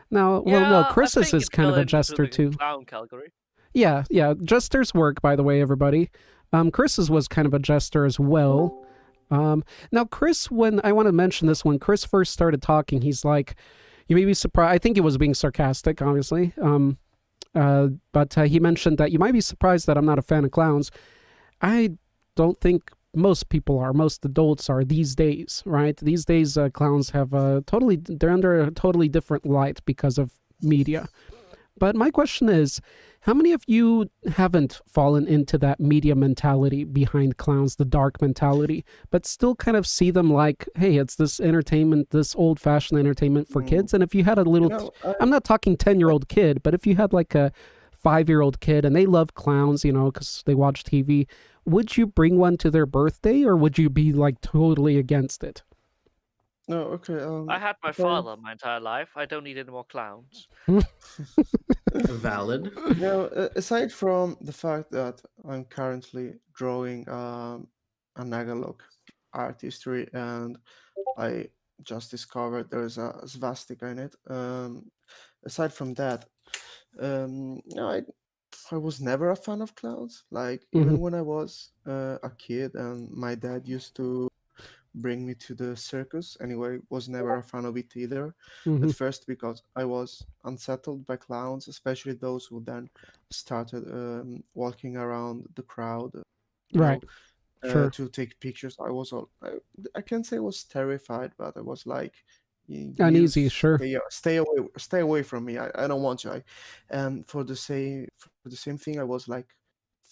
Now, no, Chris's is kind of a jester too. Clown category. Yeah, jesters work, by the way, everybody. Chris's was kind of a jester as well. Now, Chris, I want to mention this, when Chris first started talking, he's like, you may be surprised. I think he was being sarcastic, obviously. But he mentioned that you might be surprised that I'm not a fan of clowns. I don't think most people are. Most adults are these days, right? These days, clowns have they're under a totally different light because of media. But my question is, how many of you haven't fallen into that media mentality behind clowns, the dark mentality, but still kind of see them like, hey, it's this entertainment, this old-fashioned entertainment for kids? And if you had a little, I'm not talking 10-year-old kid, but if you had like a 5-year-old kid and they love clowns, because they watch TV, would you bring one to their birthday, or would you be like totally against it? No, okay. I had my father my entire life. I don't need any more clowns. Valid. Aside from the fact that I'm currently drawing an Agalok art history, and I just discovered there's a swastika in it. Aside from that, I was never a fan of clowns. Like, even when I was a kid, and my dad used to bring me to the circus, anyway, was never a fan of it either. At first, because I was unsettled by clowns, especially those who then started walking around the crowd, right? Sure. To take pictures. I can't say I was terrified, but I was like, uneasy. Sure. Stay away from me. I don't want you. And for the same thing, I was like,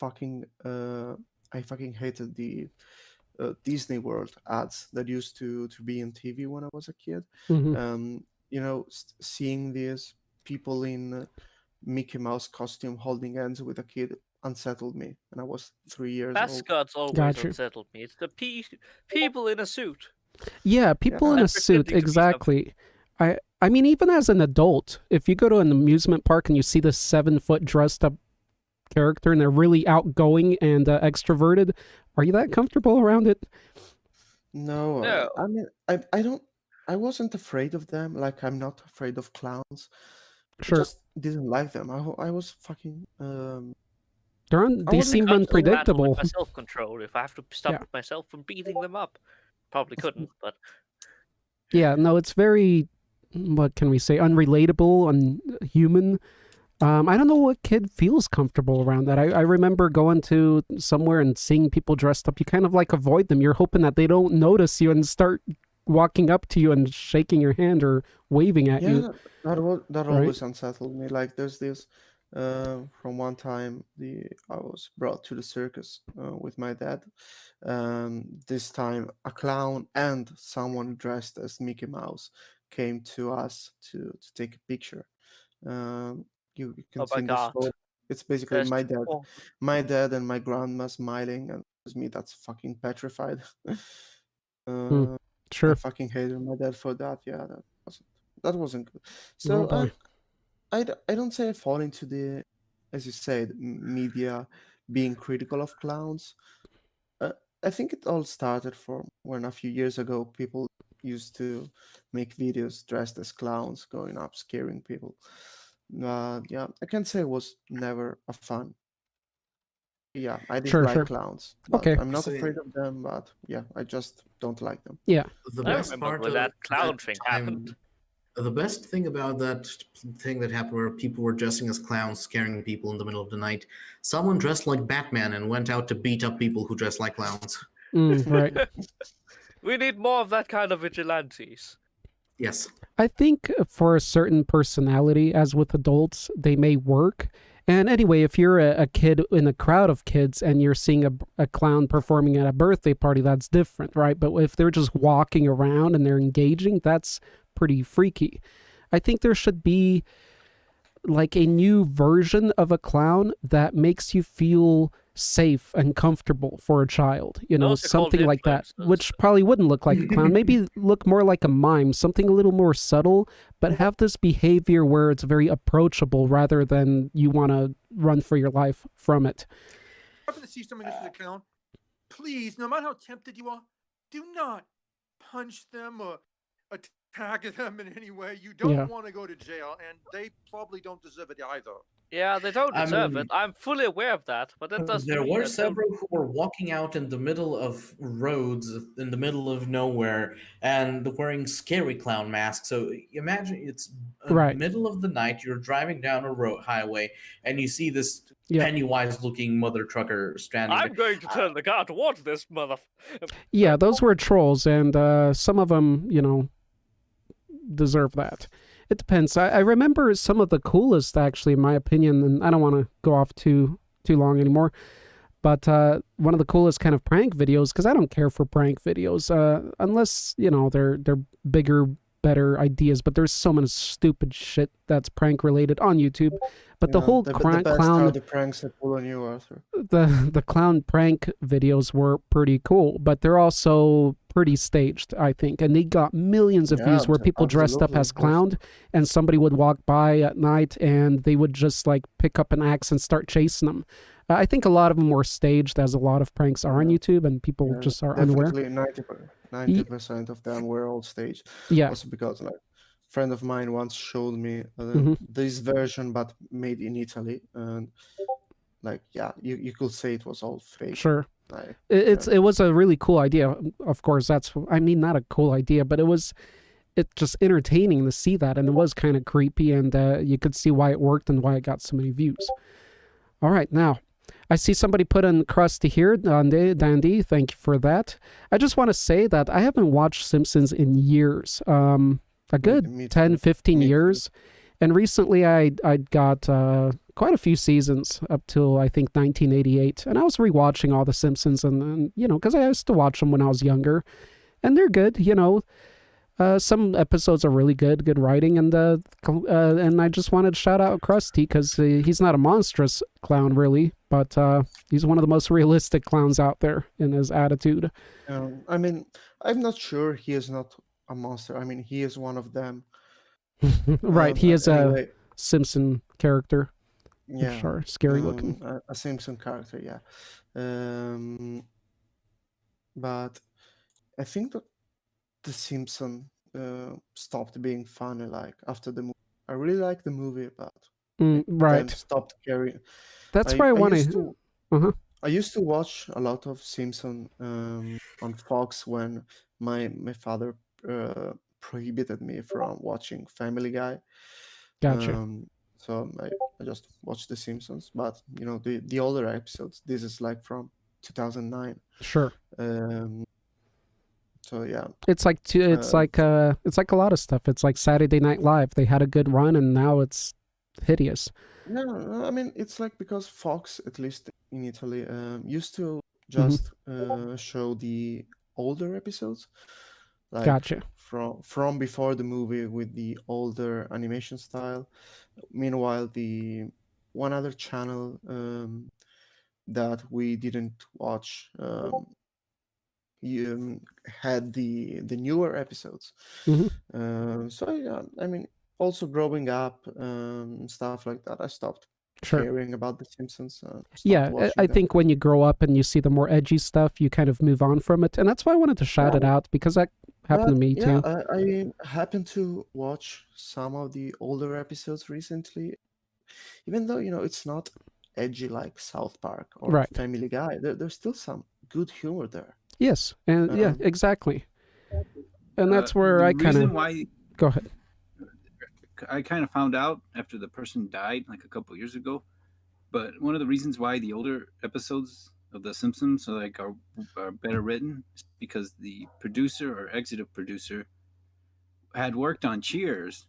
I fucking hated the Disney World ads that used to be in TV when I was a kid. Seeing these people in Mickey Mouse costume holding hands with a kid unsettled me, and I was 3 years old. Mascots always unsettled me. It's the people in a suit. Yeah, people in a suit, exactly. I mean, even as an adult, if you go to an amusement park and you see this 7-foot dressed up character and they're really outgoing and extroverted, are you that comfortable around it? No. I mean, I wasn't afraid of them. Like, I'm not afraid of clowns. Sure. I just didn't like them. I was fucking they seem unpredictable. My self-control. If I have to stop myself from beating them up, probably couldn't. But yeah, no, it's very, what can we say, unrelatable, unhuman. I don't know what kid feels comfortable around that. I remember going to somewhere and seeing people dressed up. You kind of like avoid them. You're hoping that they don't notice you and start walking up to you and shaking your hand or waving at you. That right? always unsettled me. Like there's this from one time I was brought to the circus with my dad. This time a clown and someone dressed as Mickey Mouse came to us to take a picture. You can Oh see my in this god. photo. It's basically There's my dad and my grandma smiling, and it was me that's fucking petrified. Hmm. I Sure. fucking hated my dad for that. Yeah, that wasn't good. Oh So boy. I don't say I fall into as you said, media being critical of clowns. Uh, I think it all started from when a few years ago people used to make videos dressed as clowns, going up scaring people. Yeah, I can't say it was never a fun. Yeah, I Sure, dislike sure. clowns, but Okay. I'm not So afraid of them. But yeah, I just don't like them. Yeah. the I best remember part when of that clown that thing time, happened. the best thing about that thing that happened where people were dressing as clowns, scaring people in the middle of the night, someone dressed like Batman and went out to beat up people who dress like clowns. Right. We need more of that kind of vigilantes. Yes. I think for a certain personality, as with adults, they may work. And anyway, if you're a kid in a crowd of kids and you're seeing a clown performing at a birthday party, that's different, right? But if they're just walking around and they're engaging, that's pretty freaky. I think there should be like a new version of a clown that makes you feel safe and comfortable for a child, Those are called something like that, influencers. which probably wouldn't look like a clown. Maybe look more like a mime, something a little more subtle, but have this behavior where it's very approachable rather than you want to run for your life from it. Happen to see someone goes to the clown, please, no matter how tempted you are, do not punch them or attack them in any way. You don't Yeah. want to go to jail, and they probably don't deserve it either. Yeah, they don't I deserve mean, it. I'm fully aware of that, but that doesn't there mean were that they'll- several who were walking out in the middle of roads, in the middle of nowhere, and wearing scary clown masks. So imagine it's Right. middle of the night. You're driving down a road highway, and you see this Yeah. Pennywise-looking mother trucker standing I'm going to turn the car towards this mother. Yeah, those were trolls, and some of them, deserve that. It depends. I remember some of the coolest, actually, in my opinion, and I don't want to go off too long anymore, but one of the coolest kind of prank videos, because I don't care for prank videos, unless, they're bigger, better ideas, but there's so much stupid shit that's prank related on YouTube. But the whole the clown... best are the pranks that pull on you, Arthur. The clown prank videos were pretty cool, but they're also pretty staged, I think, and they got millions of views where people dressed up as clown and somebody would walk by at night and they would just like pick up an axe and start chasing them. I think a lot of them were staged, as a lot of pranks are on YouTube, and people just are unaware. Definitely 90% of them were all staged. Yeah. Also because like a friend of mine once showed me this version but made in Italy, and like you could say it was all fake. Sure. Like, it was a really cool idea. Of course, not a cool idea, but it's just entertaining to see that, and it was kind of creepy, and you could see why it worked and why it got so many views. All right, now I see somebody put in Krusty here, Dandy. Thank you for that. I just want to say that I haven't watched Simpsons in years, a good 10, 15 years. And recently I got quite a few seasons up till I think 1988. And I was rewatching all the Simpsons and because I used to watch them when I was younger. And they're good, some episodes are really good writing, and I just wanted to shout out Krusty because he's not a monstrous clown really, but he's one of the most realistic clowns out there in his attitude. I mean, I'm not sure he is not a monster. I mean, he is one of them. Right, he is anyway, a Simpson character. Yeah, sure, scary looking. A Simpson character, yeah. But I think that The Simpson stopped being funny like after the movie. I really like the movie, but right, stopped carrying. That's why I want to. I used to watch a lot of Simpson on Fox when my father prohibited me from watching Family Guy. Gotcha. so I just watched The Simpsons, but the older episodes. This is like from 2009. Sure. So yeah, it's like it's like a lot of stuff. It's like Saturday Night Live. They had a good run, and now it's hideous. No, I mean it's like because Fox, at least in Italy, used to just show the older episodes, like Gotcha. from before the movie with the older animation style. Meanwhile, the one other channel that we didn't watch had the newer episodes. So yeah, I mean, also growing up, stuff like that, I stopped caring about The Simpsons. Yeah, I think when you grow up and you see the more edgy stuff, you kind of move on from it, and that's why I wanted to shout it out, because that happened to me too. I happened to watch some of the older episodes recently, even though it's not edgy like South Park or Family Guy. There's still some good humor there. Yes, and yeah, exactly. And that's where I kind of go ahead. I kind of found out after the person died like a couple years ago, but one of the reasons why the older episodes of The Simpsons are better written is because the producer or executive producer had worked on Cheers.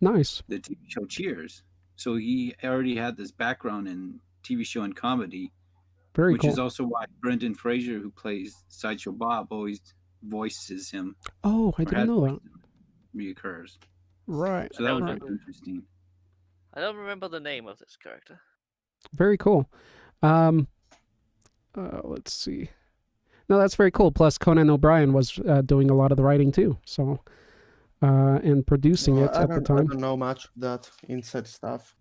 Nice. The TV show Cheers. So he already had this background in TV show and comedy. Very cool. Which is also why Brendan Fraser, who plays Sideshow Bob, always voices him. Oh, I didn't know that. Reoccurs. Right. So that was interesting. I don't remember the name of this character. Very cool. Let's see. No, that's very cool. Plus, Conan O'Brien was doing a lot of the writing too. So, and producing it at the time. I don't know much of that inside stuff.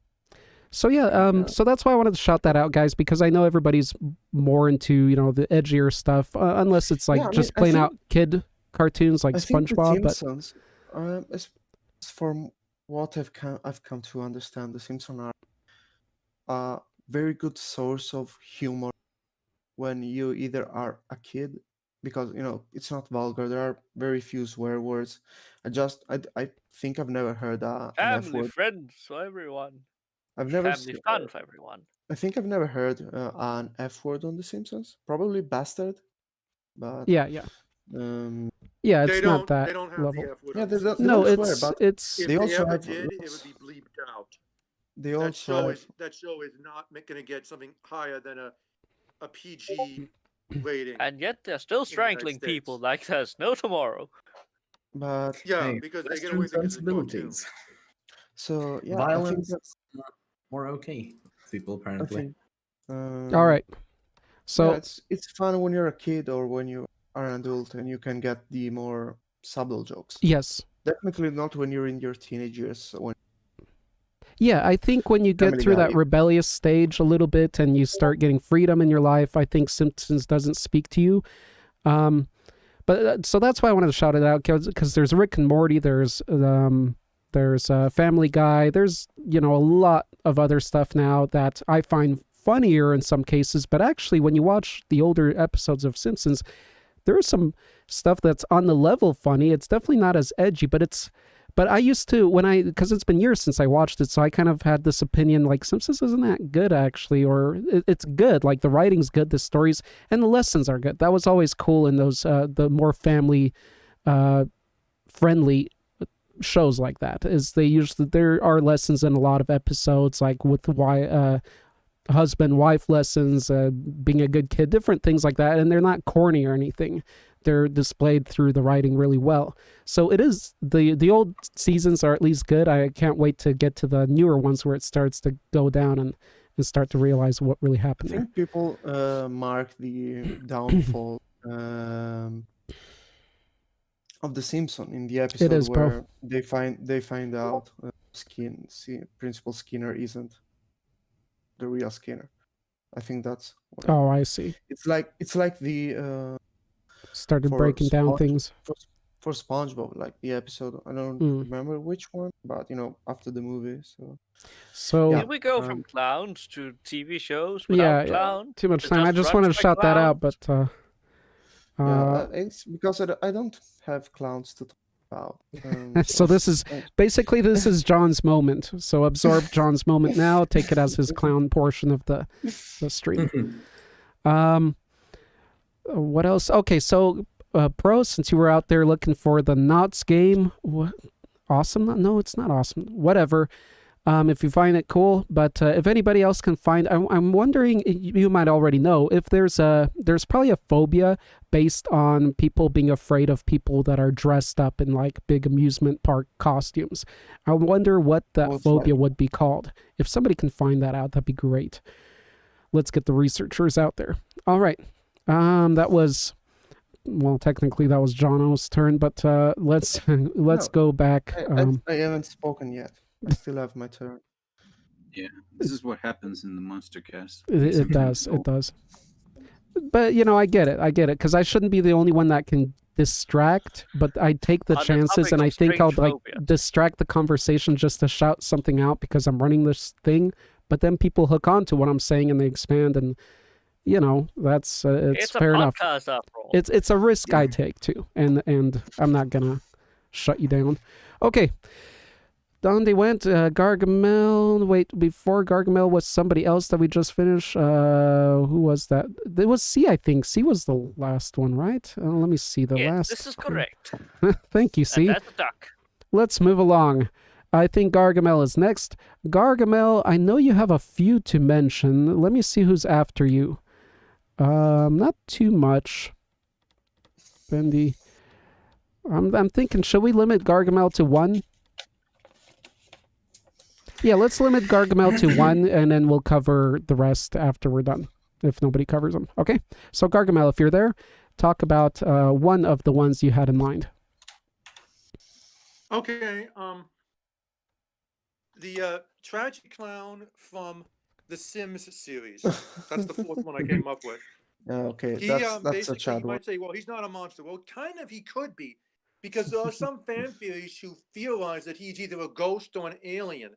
So yeah, so that's why I wanted to shout that out, guys, because I know everybody's more into the edgier stuff, unless it's like just plain out kid cartoons like SpongeBob. The Simpsons, from what I've come to understand, The Simpsons are a very good source of humor when you either are a kid, because it's not vulgar. There are very few swear words. I think I've never heard an F Family word. friends for everyone. I've never Family fun for everyone. I think I've never heard an F word on The Simpsons. Probably bastard, but yeah, yeah, it's not that they don't have level. The F word. Yeah, they don't it's swear, but it's. If they also ever have did, it would be bleeped out. They that also show is not going to get something higher than a PG rating. And yet they're still strangling people like there's no tomorrow. But yeah, because they get away with sensibilities. So yeah, violence is more okay. People apparently. All right. So yeah, it's fun when you're a kid or when you are an adult and you can get the more subtle jokes. Yes. Definitely not when you're in your teenage years. Yeah, I think when you get through that rebellious stage a little bit and you start getting freedom in your life, I think Simpsons doesn't speak to you. But so that's why I wanted to shout it out, because there's Rick and Morty, there's Family Guy, there's a lot of other stuff now that I find funnier in some cases. But actually, when you watch the older episodes of Simpsons, there is some stuff that's on the level funny. It's definitely not as edgy, but I used to, because it's been years since I watched it, so I kind of had this opinion, like, Simpsons isn't that good, actually, or it's good, like, the writing's good, the stories, and the lessons are good. That was always cool in those, the more family-friendly shows like that, there are lessons in a lot of episodes, like with husband-wife lessons, being a good kid, different things like that, and they're not corny or anything. They're displayed through the writing really well. So it is, the old seasons are at least good. I can't wait to get to the newer ones where it starts to go down and start to realize what really happened. I think people mark the downfall of the Simpsons in the episode where they find out Principal Skinner isn't the real Skinner. I think that's what I see. It's like the started breaking down things for SpongeBob, like the episode. I don't remember which one, but after the movie. So Here we go from clowns to TV shows without clowns. Too much time. I just wanted to shout that out, but it's because I don't have clowns to talk about. So this is basically John's moment. So absorb John's moment now. Take it as his clown portion of the stream. What else? Okay, so Pro, since you were out there looking for the Knots game, awesome? No, it's not awesome. Whatever. If you find it cool, but if anybody else can find, I'm wondering, you might already know, if there's probably a phobia based on people being afraid of people that are dressed up in like big amusement park costumes. I wonder what that phobia would be called. If somebody can find that out, that'd be great. Let's get the researchers out there. All right. That was, well, technically that was Jono's turn, but let's go back. I haven't spoken yet. I still have my turn. Yeah, this is what happens in the Monstercast. It does. But, I get it, because I shouldn't be the only one that can distract, but I take the chances, and I think I'll, distract the conversation just to shout something out because I'm running this thing, but then people hook on to what I'm saying, and they expand, and, that's, it's fair enough. After all. It's a risk I take, too, and I'm not gonna shut you down. Okay. Down they went. Gargamel. Wait, before Gargamel was somebody else that we just finished. Who was that? It was C, I think. C was the last one, right? Let me see the last. This is correct. Thank you, C. And that's a duck. Let's move along. I think Gargamel is next. Gargamel, I know you have a few to mention. Let me see who's after you. Not too much. Bendy. I'm thinking, should we limit Gargamel to one? Yeah, let's limit Gargamel to one, and then we'll cover the rest after we're done, if nobody covers them. Okay? So, Gargamel, if you're there, talk about one of the ones you had in mind. Okay, the tragic clown from the Sims series. That's the fourth one I came up with. Okay, He, that's basically, a chat you one. might say, well, he's not a monster. Well, kind of he could be, because there are some fan theories who theorize that he's either a ghost or an alien.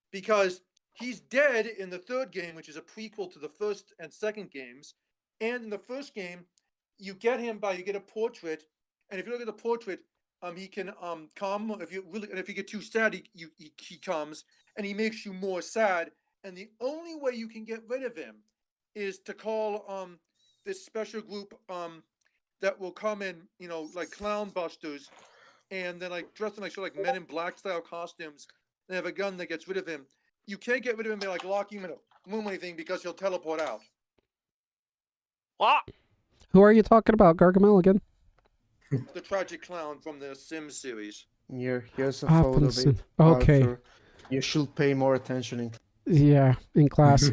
Because he's dead in the third game, which is a prequel to the first and second games. And in the first game, you get a portrait, and if you look at the portrait, he can come. If you get too sad, he comes, and he makes you more sad. And the only way you can get rid of him is to call this special group that will come in, like clown busters, and then like dressed in like sort of like Men in Black style costumes. They have a gun that gets rid of him. You can't get rid of him by like locking him in a room or anything because he'll teleport out. What? Who are you talking about, Gargamel, again? The tragic clown from the Sims series. Here's a photo of it. Okay. Arthur. You should pay more attention in class.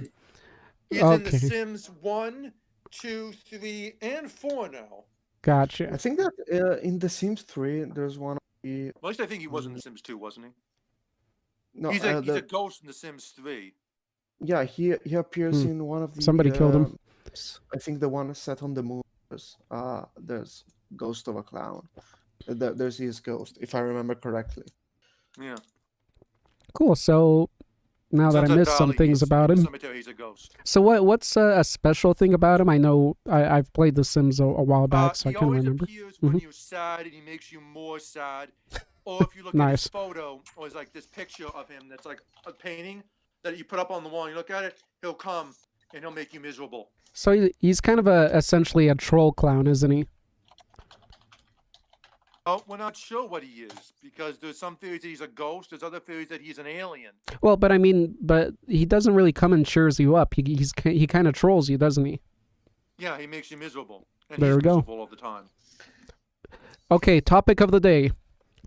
He's in The Sims 1, 2, 3, and 4 now. Gotcha. I think that in The Sims 3, there's one. At least I think he was in The Sims 2, wasn't he? No, he's a ghost in The Sims 3. Yeah, he appears in one of the. Somebody killed him. I think the one set on the moon. There's Ghost of a Clown. There's his ghost, if I remember correctly. Yeah. Cool. So now that I missed some things about him. He's a ghost. So what's a special thing about him? I know I've played The Sims a while back, so I can't remember. He always appears when you're sad, and he makes you more sad. Or if you look at his photo, or it's like this picture of him that's like a painting that you put up on the wall, and you look at it, he'll come and he'll make you miserable. So he's kind of essentially a troll clown, isn't he? Oh, we're not sure what he is, because there's some theories that he's a ghost, there's other theories that he's an alien. Well, but he doesn't really come and cheers you up. He kind of trolls you, doesn't he? Yeah, he makes you miserable. And there he's we go. Miserable all the time. Okay, topic of the day.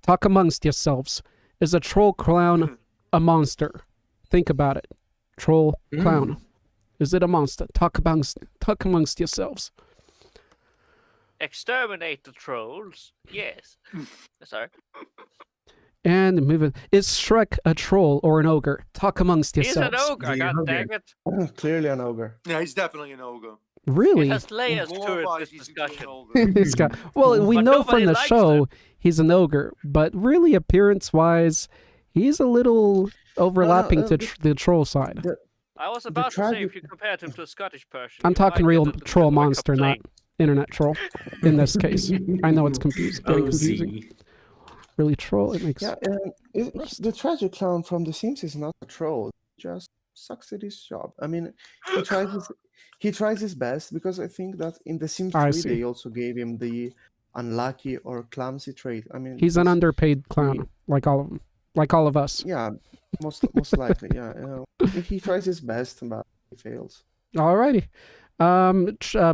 Talk amongst yourselves. Is a troll clown a monster? Think about it. Troll clown. Is it a monster? Talk amongst yourselves. Exterminate the trolls. Yes. Sorry. And moving. Is Shrek a troll or an ogre? Talk amongst yourselves. He's an ogre. God dang it. Clearly an ogre. Yeah, he's definitely an ogre. Really? It has layers to it, this discussion. Well, we know from the show them. He's an ogre, but really appearance-wise, he's a little overlapping to the troll side. I was about to say, if you compared him to a Scottish person. I'm talking real troll monster, not internet troll, in this case. I know it's confusing. Very confusing. really troll. It makes the tragic clown from The Sims is not a troll. He just sucks at his job. I mean, he tries his best, because I think that in The Sims 3 they also gave him the unlucky or clumsy trait. I mean, he's an underpaid clown, like all of them, like all of us. Yeah, most likely. Yeah, he tries his best, but he fails. Alrighty.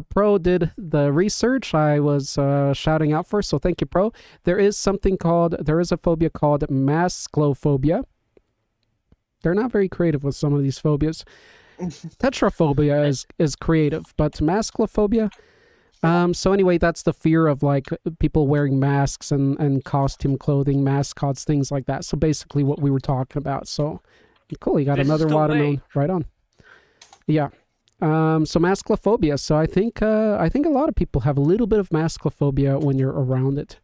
Pro did the research I was shouting out for, so thank you, Pro. There is a phobia called masclophobia. They're not very creative with some of these phobias. Tetraphobia is creative, but masclophobia. So anyway, that's the fear of like people wearing masks and costume clothing, mascots, things like that. So basically what we were talking about. So cool, you got another watermelon right on. Yeah. So masclophobia. So I think a lot of people have a little bit of masclophobia when you're around it.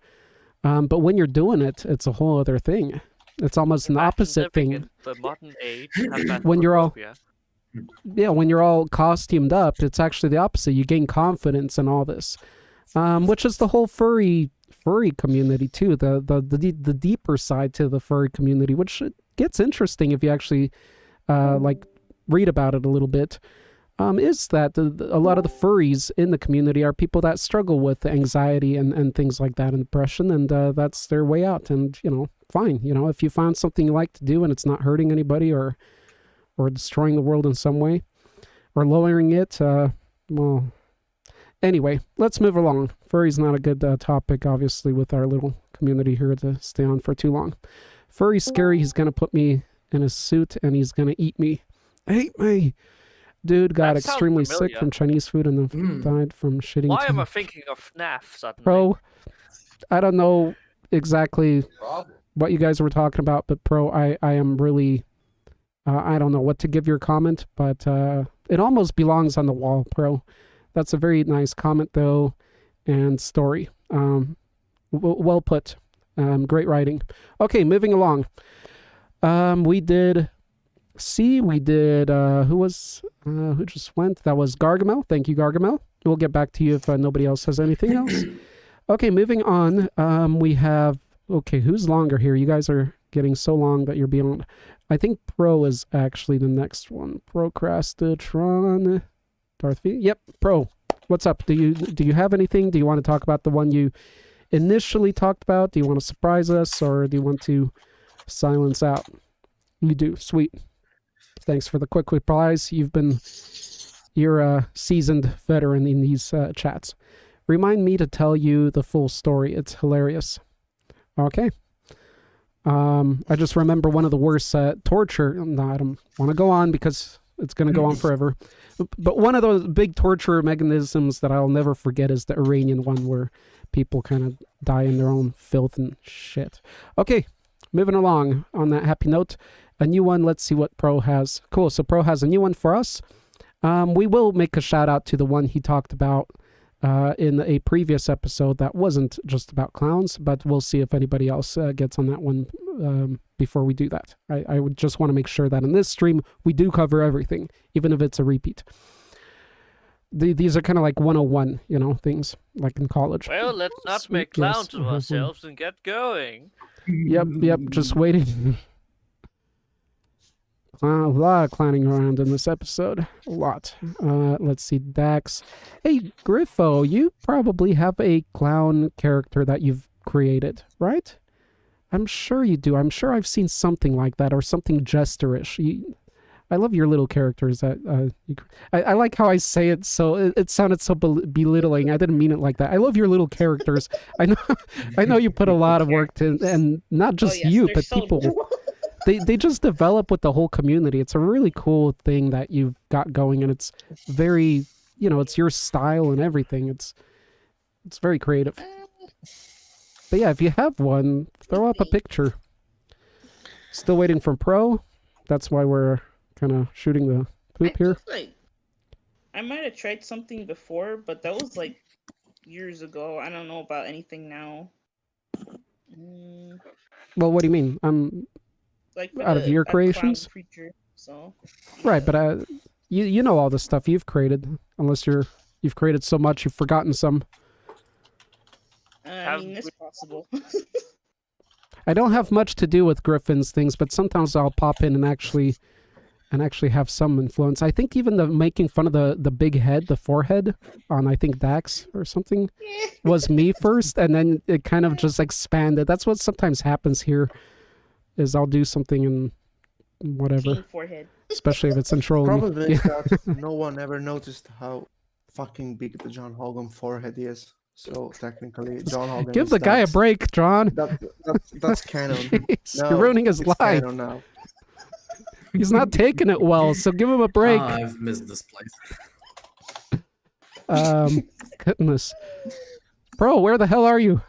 But when you're doing it, it's a whole other thing. It's almost an opposite thing. In the modern age, when you're all costumed up, it's actually the opposite. You gain confidence and all this, which is the whole furry community too. The deeper side to the furry community, which gets interesting if you actually like read about it a little bit. Is that a lot of the furries in the community are people that struggle with anxiety and things like that and depression, and that's their way out. And fine, if you find something you like to do and it's not hurting anybody or destroying the world in some way or lowering it, well, anyway, let's move along. Furry's not a good topic, obviously, with our little community here to stay on for too long. Furry's scary. He's gonna put me in a suit and he's gonna eat me. Hate me. Dude got extremely sick from Chinese food and then died from shitting. Why am I thinking of FNAF suddenly? Pro, I don't know exactly what you guys were talking about, but Pro, I am really, I don't know what to give your comment, but it almost belongs on the wall, Pro. That's a very nice comment, though, and story. Well put. Great writing. Okay, moving along. We did... who just went? That was Gargamel. Thank you, Gargamel. We'll get back to you if nobody else has anything else. Okay, moving on. We have, who's longer here? You guys are getting so long that you're beyond. I think Pro is actually the next one. Procrastitron. Darth V. Yep, Pro. What's up? Do you have anything? Do you want to talk about the one you initially talked about? Do you want to surprise us, or do you want to silence out? You do. Sweet. Thanks for the quick replies. You're a seasoned veteran in these chats. Remind me to tell you the full story. It's hilarious. Okay. I just remember one of the worst torture. No, I don't want to go on because it's going to go on forever. But one of those big torture mechanisms that I'll never forget is the Iranian one, where people kind of die in their own filth and shit. Okay, moving along on that happy note. A new one. Let's see what Pro has. Cool. So Pro has a new one for us. We will make a shout out to the one he talked about in a previous episode that wasn't just about clowns, but we'll see if anybody else gets on that one before we do that. I would just want to make sure that in this stream we do cover everything, even if it's a repeat. These are kind of like 101, things like in college. Well, let's not make clowns of ourselves and get going. Yep, just waiting. A lot of clowning around in this episode. A lot. Let's see, Dax. Hey, Griffo, you probably have a clown character that you've created, right? I'm sure you do. I'm sure I've seen something like that, or something jesterish. I love your little characters. I like how I say it, so it sounded so belittling. I didn't mean it like that. I love your little characters. I know you put a lot of work to, and not just you, but people. They just develop with the whole community. It's a really cool thing that you've got going, and it's very, it's your style and everything. It's very creative. But yeah, if you have one, throw up a picture. Still waiting for Pro. That's why we're kind of shooting the poop here. I might have tried something before, but that was like years ago. I don't know about anything now. Well, what do you mean? Like out of your creations? Creature, so. Right, but you know all the stuff you've created, unless you've created so much you've forgotten some. I mean, it's possible. I don't have much to do with Griffin's things, but sometimes I'll pop in and actually have some influence. I think even the making fun of the big head, the forehead on, I think, Dax or something was me first, and then it kind of just expanded. That's what sometimes happens here, is I'll do something and whatever. Forehead. Especially if it's in trolling. Probably that no one ever noticed how fucking big the John Hogan forehead is. So technically, John Hogan. Give the guy a break, John. That's canon. Jeez, No, you're ruining his it's life. Canon now. He's not taking it well, so give him a break. I've missed this place. Goodness. Bro, where the hell are you?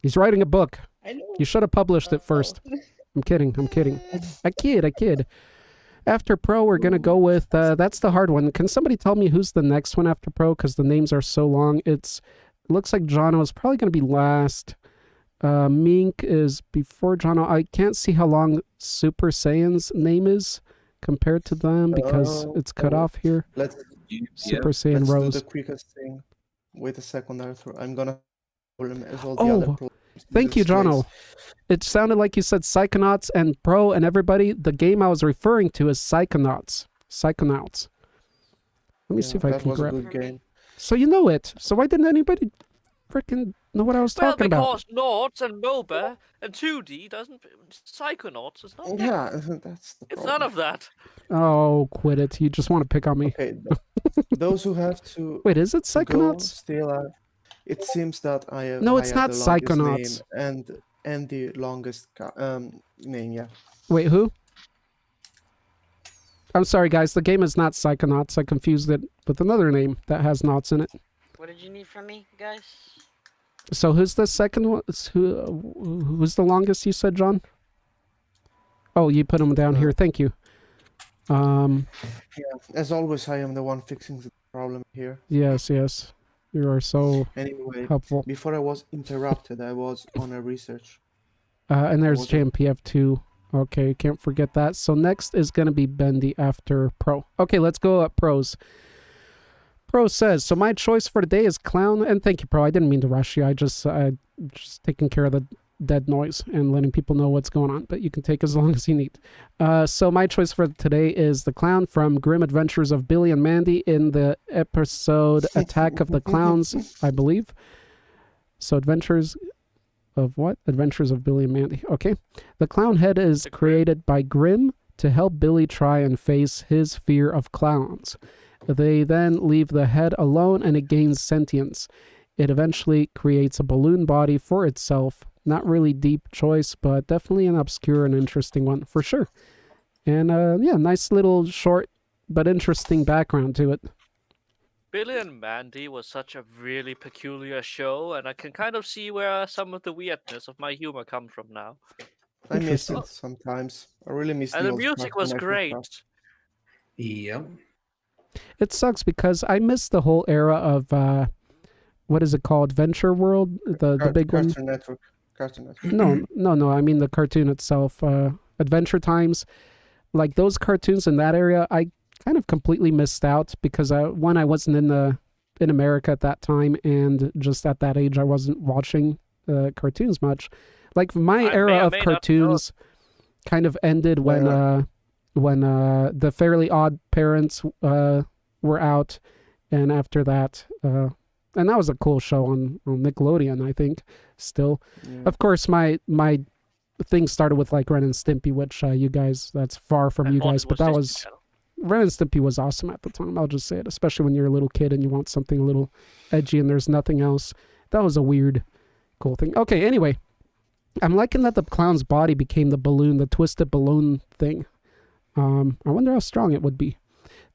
He's writing a book. I know. You should have published it first. I'm kidding. I kid. After Pro, we're going to go with, that's the hard one. Can somebody tell me who's the next one after Pro? Because the names are so long. It looks like Jono is probably going to be last. Mink is before Jono. I can't see how long Super Saiyan's name is compared to them because it's cut off here. Super Saiyan Rose. Let's do the quickest thing. Wait a second, Arthur. I'm going to problem as all the other problems. Thank you, Jono. It sounded like you said Psychonauts and Pro and everybody. The game I was referring to is Psychonauts. Psychonauts. Let me see if I can grab it. Game. So you know it. So why didn't anybody freaking know what I was talking about? Well, because Noughts and MOBA and 2D doesn't... Psychonauts is not... Yeah, that's the problem. It's none of that. Oh, quit it. You just want to pick on me. Okay, those who have to... Wait, is it Psychonauts? Still, it seems that I have... No, it's I not have the Psychonauts. Name and the longest name, yeah. Wait, who? I'm sorry, guys. The game is not Psychonauts. I confused it with another name that has knots in it. What did you need from me, guys? So who's the second one? Who's the longest you said, John? Oh, you put him down here. Thank you. Yeah, as always, I am the one fixing the problem here. Yes. You are so helpful. Before I was interrupted, I was on a research. And there's JMPF2. Okay, can't forget that. So next is going to be Bendy after Pro. Okay, let's go up Pros. Pro says, so my choice for today is Clown. And thank you, Pro. I didn't mean to rush you. I just taking care of the dead noise and letting people know what's going on. But you can take as long as you need. So my choice for today is the Clown from Grim Adventures of Billy and Mandy in the episode Attack of the Clowns, I believe. So Adventures of what? Adventures of Billy and Mandy. Okay. The clown head is created by Grim to help Billy try and face his fear of clowns. They then leave the head alone and it gains sentience. It eventually creates a balloon body for itself. Not really deep choice, but definitely an obscure and interesting one for sure. And yeah, nice little short but interesting background to it. Billy and Mandy was such a really peculiar show, and I can kind of see where some of the weirdness of my humor comes from now. I miss it sometimes. I really miss it. And the music was great. Yep. It sucks because I miss the whole era of what is it called? Venture World? The big one? Cartoon Network. No. I mean the cartoon itself. Adventure Times. Like those cartoons in that area, I kind of completely missed out because I wasn't in America at that time, and just at that age I wasn't watching cartoons much. Like my era of cartoons kind of ended when the Fairly Odd Parents were out, and after that and that was a cool show on Nickelodeon, I think. Still, of course, my thing started with like Ren and Stimpy, which you guys, that's far from you guys, but that was Ren and Stimpy was awesome at the time. I'll just say it, especially when you're a little kid and you want something a little edgy and there's nothing else. That was a weird, cool thing. Okay, anyway, I'm liking that the clown's body became the balloon, the twisted balloon thing. I wonder how strong it would be.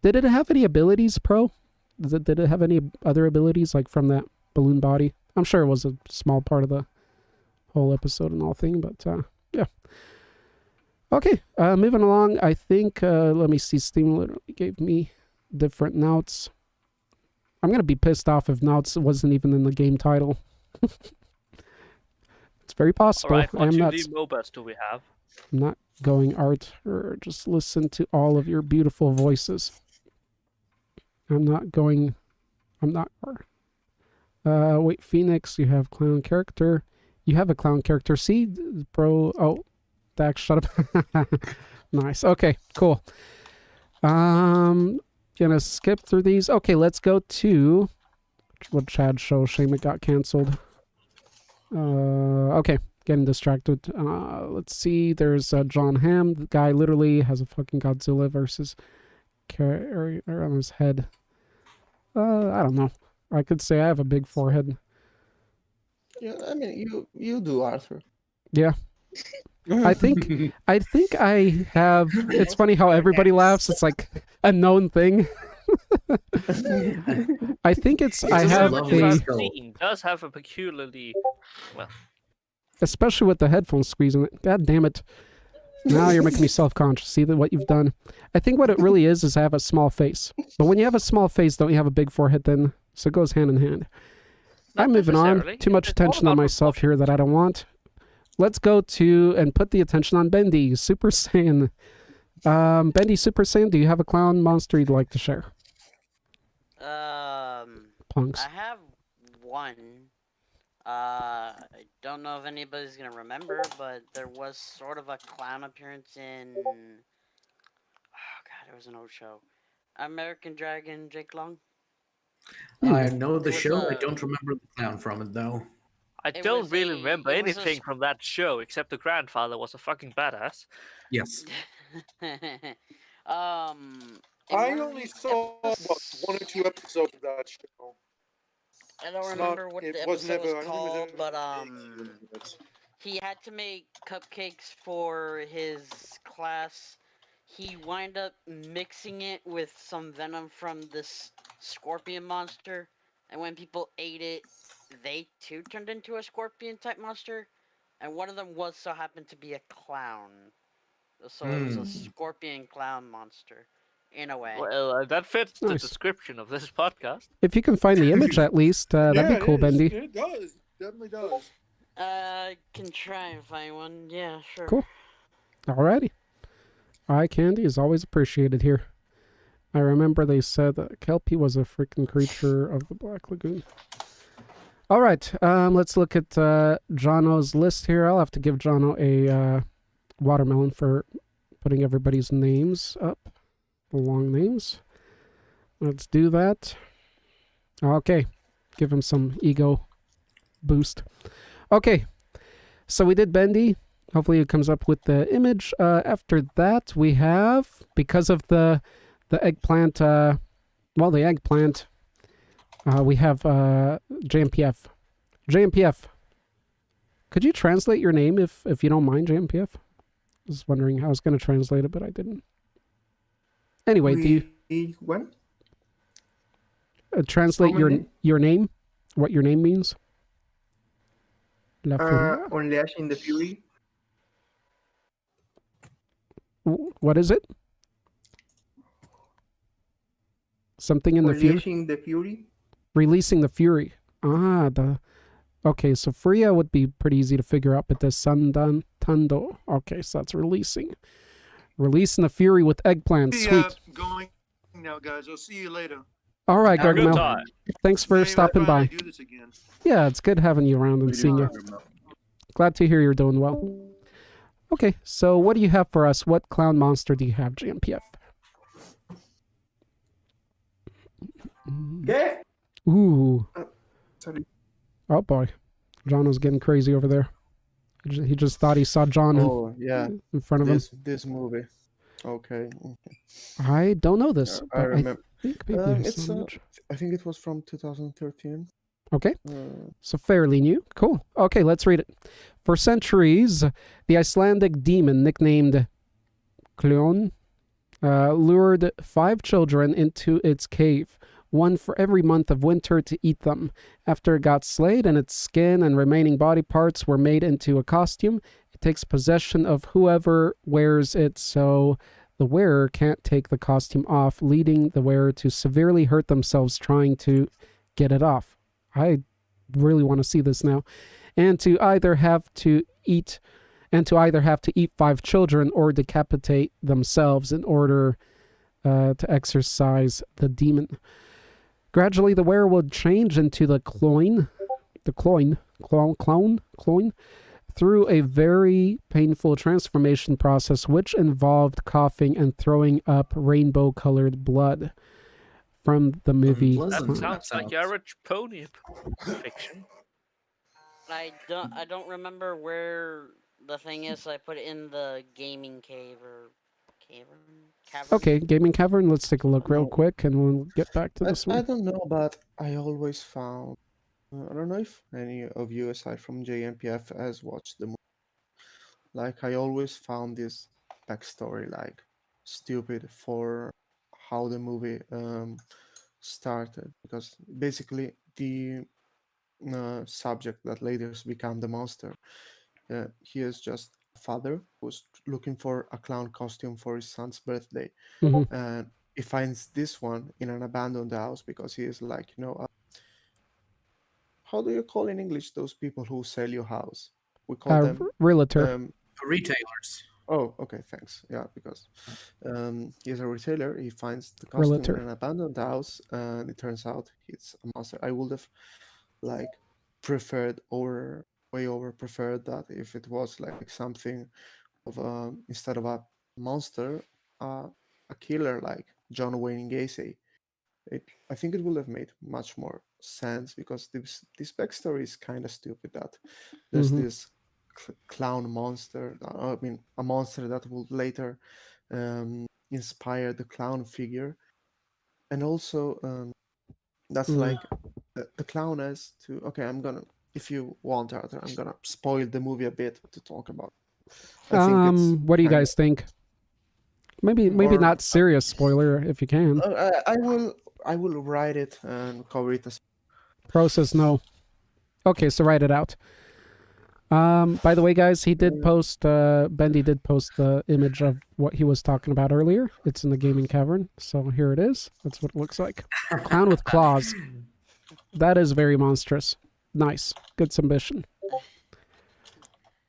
Did it have any abilities, Pro? Did it have any other abilities like from that balloon body? I'm sure it was a small part of the whole episode and all thing, but yeah. Okay, moving along, I think, let me see, Steam literally gave me different notes. I'm going to be pissed off if Nauts wasn't even in the game title. It's very possible. All right, what 2D MOBAs do we have? I'm not going art, or just listen to all of your beautiful voices. Wait, Phoenix, you have clown character. You have a clown character. See, bro. Oh, Dax, shut up. Nice. Okay, cool. Gonna skip through these. Okay, let's go to what Chad show. Shame it got canceled. Okay, getting distracted. Let's see. There's John Hamm. The guy literally has a fucking Godzilla versus carrier on his head. I don't know. I could say I have a big forehead. Yeah, I mean, you do, Arthur. Yeah. I think I have. It's funny how everybody laughs. It's like a known thing. I think I have does have a peculiarly well, especially with the headphones squeezing it. God damn it! Now you're making me self-conscious. See what you've done? I think what it really is I have a small face. But when you have a small face, don't you have a big forehead then? So it goes hand in hand. I'm moving on. Too much attention on myself here that I don't want. Let's go to and put the attention on Bendy, Super Saiyan. Bendy, Super Saiyan, do you have a clown monster you'd like to share? Punks. I have one. I don't know if anybody's gonna remember, but there was sort of a clown appearance in. Oh god, it was an old show. American Dragon, Jake Long. I know the show. I don't remember the clown from it though. I don't really remember anything from that show except the grandfather was a fucking badass. Yes. I only saw one or two episodes of that show. I don't remember what the episode was called, but he had to make cupcakes for his class. He wound up mixing it with some venom from this scorpion monster, and when people ate it, they too turned into a scorpion type monster, and one of them happened to be a clown. So it was a scorpion clown monster, in a way. Well, that fits the description of this podcast. If you can find the image at least, that'd be cool, Bendy. It does. Definitely does. I can try and find one. Yeah, sure. Cool. Alrighty. Eye candy is always appreciated here. I remember they said that Kelpie was a freaking creature of the Black Lagoon. All right, let's look at Jono's list here. I'll have to give Jono a watermelon for putting everybody's names up, the long names. Let's do that. Okay, give him some ego boost. Okay, so we did Bendy. Hopefully it comes up with the image. After that, we have, because of the eggplant, the eggplant, we have JMPF. JMPF. Could you translate your name if you don't mind, JMPF? I was wondering how I was going to translate it, but I didn't. Anyway, do you... When? Translate your name? What your name means? Unleashing the Fury. What is it? Something in the Fury? Unleashing the Fury. Releasing the Fury. Okay, so Furia would be pretty easy to figure out, but the Sandan Tando. Okay, so that's releasing. Releasing the Fury with eggplant. Sweet. Going now, guys. I'll see you later. All right, Gargamel. Thanks for stopping by. Do this again. Yeah, it's good having you around and seeing you. Glad to hear you're doing well. Okay, so what do you have for us? What clown monster do you have, JMPF? Yeah. Ooh. Sorry. Oh boy, John was getting crazy over there. He just thought he saw John in front of him. This movie. Okay. I don't know this. I remember. I think it was from 2013. Okay. So fairly new. Cool. Okay, let's read it. For centuries, the Icelandic demon nicknamed Clownish lured 5 children into its cave, one for every month of winter, to eat them. After it got slayed and its skin and remaining body parts were made into a costume, it takes possession of whoever wears it, so the wearer can't take the costume off, leading the wearer to severely hurt themselves trying to get it off. I really want to see this now. And to either have to eat 5 children or decapitate themselves in order to exorcise the demon. Gradually, the wearer would change into the cloyne, through a very painful transformation process, which involved coughing and throwing up rainbow-colored blood. From the movie. That sounds like average pony fiction. I don't remember where the thing is, so I put it in the gaming cave or cavern. Okay, gaming cavern. Let's take a look real quick, and we'll get back to this one. I don't know, but I always found. I don't know if any of you, aside from JMPF, has watched the movie. Like, I always found this backstory like stupid for how the movie started, because basically the subject that later became the monster, he is just a father who's looking for a clown costume for his son's birthday, and he finds this one in an abandoned house because he is like, how do you call in English those people who sell your house? We call them realtor. Retailers. Oh, okay, thanks. Yeah, because he's a retailer. He finds the costume in an abandoned house, and it turns out it's a monster. I would have preferred that if it was like something of instead of a monster, a killer like John Wayne Gacy. I think it would have made much more sense, because this backstory is kind of stupid. That there's this clown monster. I mean, a monster that will later inspire the clown figure, and also that's like the clown has to. Okay, if you want, Arthur, I'm gonna spoil the movie a bit to talk about. What do you guys think? Maybe not serious spoiler if you can. I will write it and cover it as process. No. Okay, so write it out. By the way, guys, he did post, Bendy did post the image of what he was talking about earlier. It's in the gaming cavern. So here it is. That's what it looks like. Clown with claws. That is very monstrous. Nice. Good submission.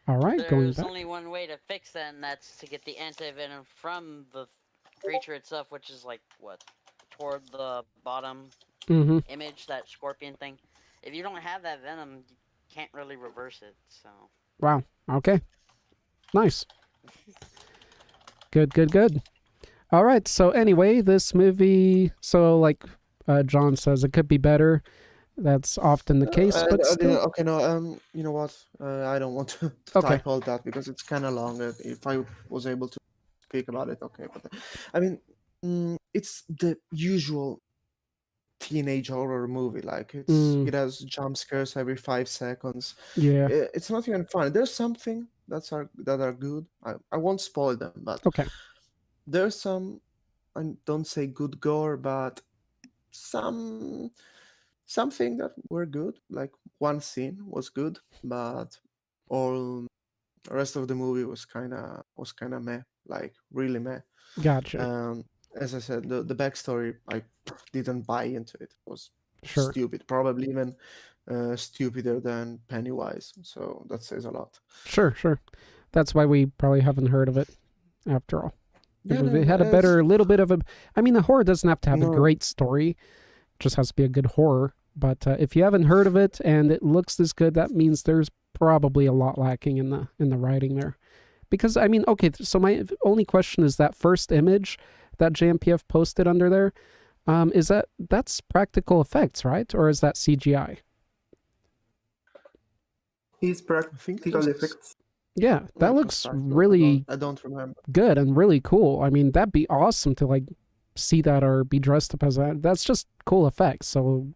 All right, going back. There's only one way to fix that, and that's to get the anti-venom from the creature itself, which is like, what, toward the bottom image, that scorpion thing. If you don't have that venom, you can't really reverse it, so. Wow, okay. Nice. Good. All right, so anyway, this movie, so like John says, it could be better. That's often the case, but still. Okay, no, you know what? I don't want to type all that because it's kind of long. If I was able to speak about it, okay. But I mean, it's the usual teenage horror movie. Like it has jump scares every 5 seconds. Yeah, it's not even fun. There's something that are good. I won't spoil them, but there's some. I don't say good gore, but something that were good. Like one scene was good, but all the rest of the movie was kind of meh, like really meh. Gotcha. As I said, the backstory, I didn't buy into it. It was stupid, probably even stupider than Pennywise. So that says a lot. Sure. That's why we probably haven't heard of it after all. It had a little bit of a. I mean, the horror doesn't have to have a great story. Just has to be a good horror. But if you haven't heard of it and it looks this good, that means there's probably a lot lacking in the writing there. Because I mean, okay, so my only question is that first image that JMPF posted under there, that's practical effects, right? Or is that CGI? It's practical effects. Yeah, that looks really I don't remember. Good and really cool. I mean, that'd be awesome to like see that or be dressed up as that. That's just cool effects. So,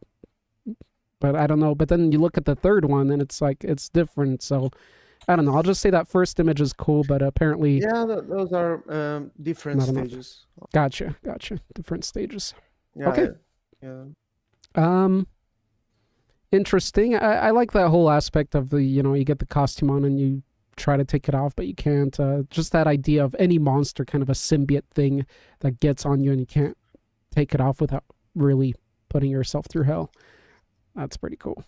but I don't know. But then you look at the third one and it's like, it's different. So I don't know. I'll just say that first image is cool, but apparently. Yeah, those are different stages. Gotcha. Different stages. Yeah, okay. Yeah. Interesting. I like that whole aspect of the, you get the costume on and you try to take it off, but you can't. Just that idea of any monster, kind of a symbiote thing that gets on you and you can't take it off without really putting yourself through hell. That's pretty cool.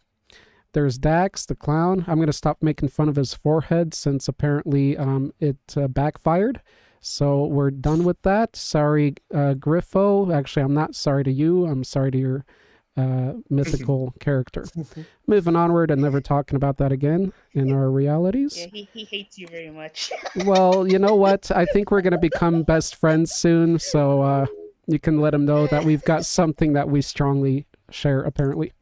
There's Dax, the clown. I'm going to stop making fun of his forehead since apparently it backfired. So we're done with that. Sorry, Griffo. Actually, I'm not sorry to you. I'm sorry to your mythical character. Moving onward and never talking about that again in our realities. Yeah, he hates you very much. Well, you know what? I think we're going to become best friends soon, so you can let him know that we've got something that we strongly share, apparently.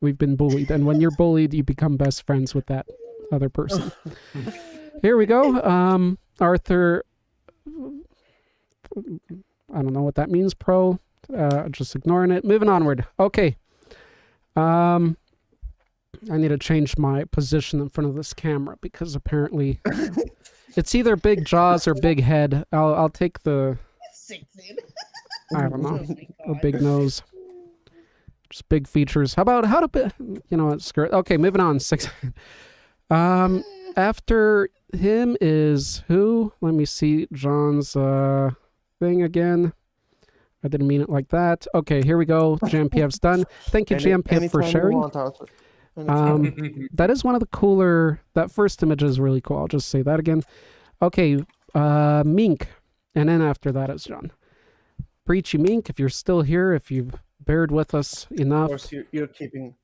We've been bullied, and when you're bullied, you become best friends with that other person. Here we go. Arthur, I don't know what that means, pro. Just ignoring it. Moving onward. Okay. I need to change my position in front of this camera because apparently it's either big jaws or big head. I'll take the I don't know, a big nose. Just big features. How to you know what, screw it. Okay, moving on. 6. After him is who? Let me see John's thing again. I didn't mean it like that. Okay, here we go. JMPF's done. Thank you, JMPF, for sharing. That is one of the cooler. That first image is really cool. I'll just say that again. Okay, Mink, and then after that is John. Preachy Mink, if you're still here, if you've bared with us enough. Of course, you're keeping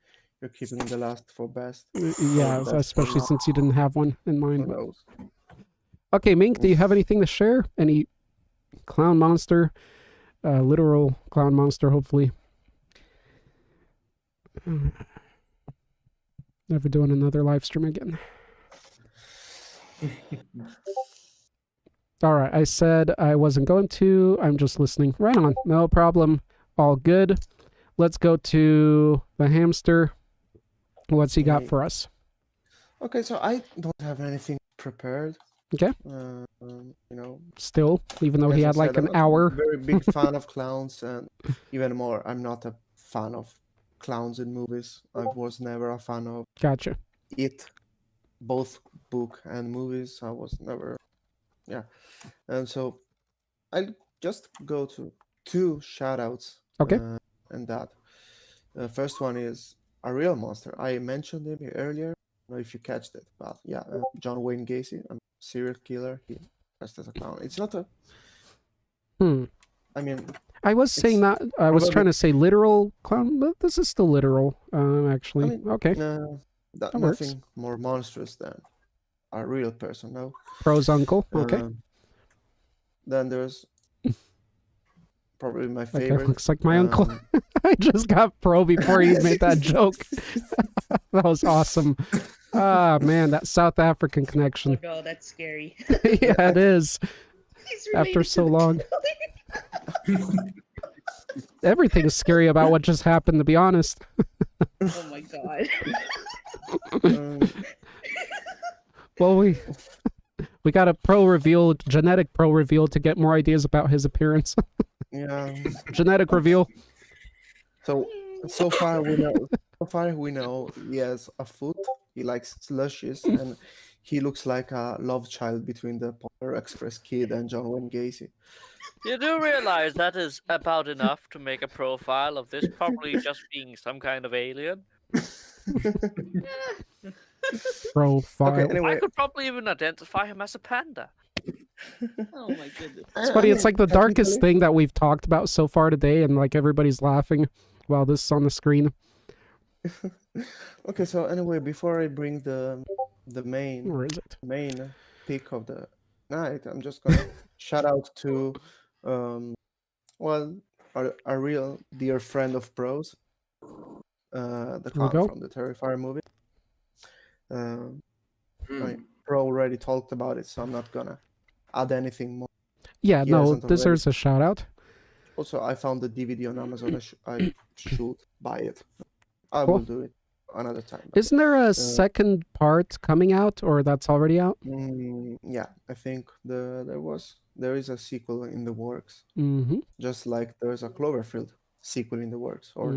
the last for best. Yeah, especially since you didn't have one in mind. Okay, Mink, do you have anything to share? Any clown monster? Literal clown monster, hopefully. Never doing another live stream again. All right, I said I wasn't going to. I'm just listening. Right on. No problem. All good. Let's go to the hamster. What's he got for us? Okay, so I don't have anything prepared. Okay. You know, still, even though he had like an hour. I'm a very big fan of clowns, and even more, I'm not a fan of clowns in movies. I was never a fan of. Gotcha. It, both book and movies. I was never. Yeah, and so I'll just go to 2 shoutouts. Okay. And that first one is a real monster. I mentioned him earlier. I don't know if you catched it, but yeah, John Wayne Gacy, a serial killer. He dressed as a clown. It's not a. I mean, I was saying that. I was trying to say literal clown, but this is still literal. Actually, I mean, okay. That works. Nothing more monstrous than a real person. No. Pro's uncle. Okay. Then there's probably my favorite. Okay, looks like my uncle. I just got Pro before he made that joke. That was awesome. Ah, man, that South African connection. Oh, that's scary. Yeah, it is. After so long. Everything is scary about what just happened, to be honest. Oh my god. Well, we got a genetic pro reveal to get more ideas about his appearance. Yeah. Genetic reveal. So far we know he has a foot. He likes slushies, and he looks like a love child between the Polar Express kid and John Wayne Gacy. You do realize that is about enough to make a profile of this probably just being some kind of alien? Profile. Okay, anyway. I could probably even identify him as a panda. Oh my goodness. It's funny, it's like the darkest thing that we've talked about so far today, and like everybody's laughing while this is on the screen. Okay, so anyway, before I bring the main Where is it? main pick of the night, I'm just gonna shout out to a real dear friend of Pro's, the clown from the Terrifier movie. Pro already talked about it, so I'm not gonna add anything more. Yeah, no, deserves a shout out. Also, I found the DVD on Amazon. I should buy it. I will do it another time. Isn't there a second part coming out, or that's already out? Yeah, I think there is a sequel in the works. Mm-hmm. Just like there's a Cloverfield sequel in the works, or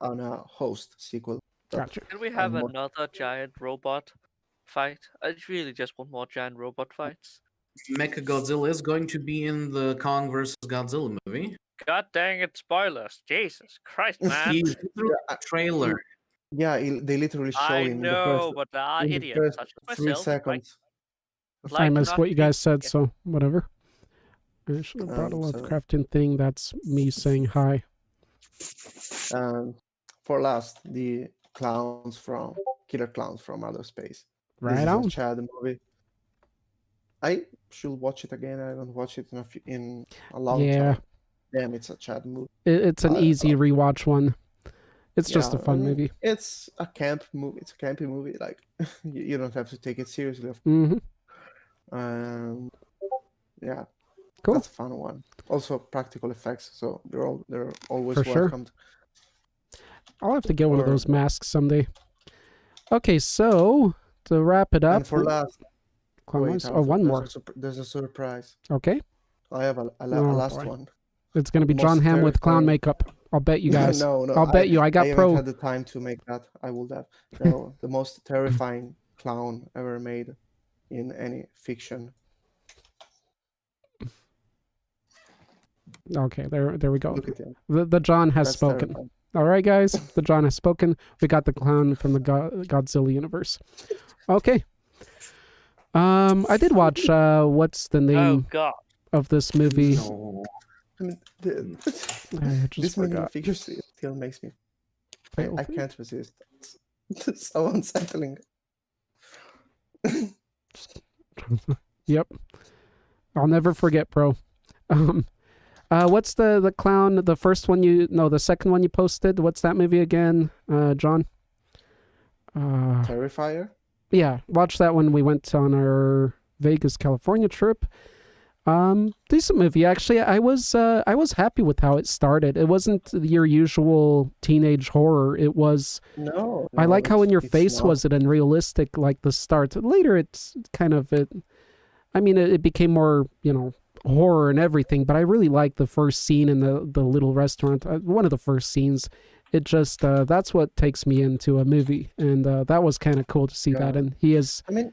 on a Host sequel. Gotcha. Can we have another giant robot fight? I really just want more giant robot fights. Mechagodzilla is going to be in the Kong vs. Godzilla movie. God dang it, spoilers. Jesus Christ, man. He's a trailer. Yeah, they literally show him. I know, but there are idiots such as 3 myself. seconds. I missed what you guys said, so whatever. I should have brought a Lovecraftian thing. That's me saying hi. for last, the clowns from Killer Clowns from Outer Space. Right this is on. a Chad movie. I should watch it again. I haven't watched it in a long time. Damn, it's a Chad movie. It's an easy rewatch one. It's just a fun movie. It's a camp movie. It's a campy movie. Like you don't have to take it seriously. Yeah, cool. That's a fun one. Also, practical effects, so they're always For welcomed. Sure. I'll have to get one of those masks someday. Okay, so to wrap it up, and for last, one more. There's a surprise. Okay. I have a last one. It's going to be John Hamm with clown makeup. I'll bet you guys. No, I'll bet you. I haven't had the time to make that. I will have. The most terrifying clown ever made in any fiction. Okay, there we go. Look at him. The John has spoken. Terrifying. All right, guys. The John has spoken. We got the clown from the Godzilla universe. Okay. I did watch. What's the name of this movie? No. I mean, this forgot. many figures still makes me. I can't resist. It's so unsettling. Yep. I'll never forget, bro. What's the clown? The first one the second one you posted. What's that movie again, John? Terrifier. Yeah, watch that when we went on our Vegas, California trip. Decent movie actually. I was happy with how it started. It wasn't your usual teenage horror. It was. No. I like how in your face was it and realistic like the start. Later, it's kind of it. I mean, it became more horror and everything. But I really like the first scene in the little restaurant. One of the first scenes. It just that's what takes me into a movie, and that was kind of cool to see that. And he is. I mean,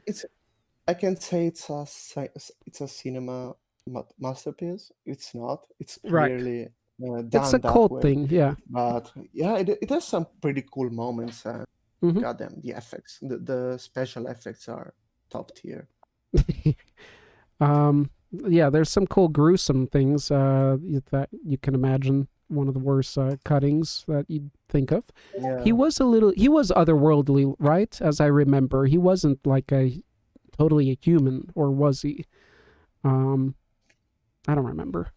I can say it's a cinema masterpiece. It's not. It's clearly done it's a that cult way. thing, yeah. But yeah, it has some pretty cool moments. Goddamn, the effects, the special effects are top tier. Yeah, there's some cool gruesome things that you can imagine. One of the worst cuttings that you'd think of. Yeah. He was otherworldly, right? As I remember, he wasn't like totally a human, or was he? I don't remember.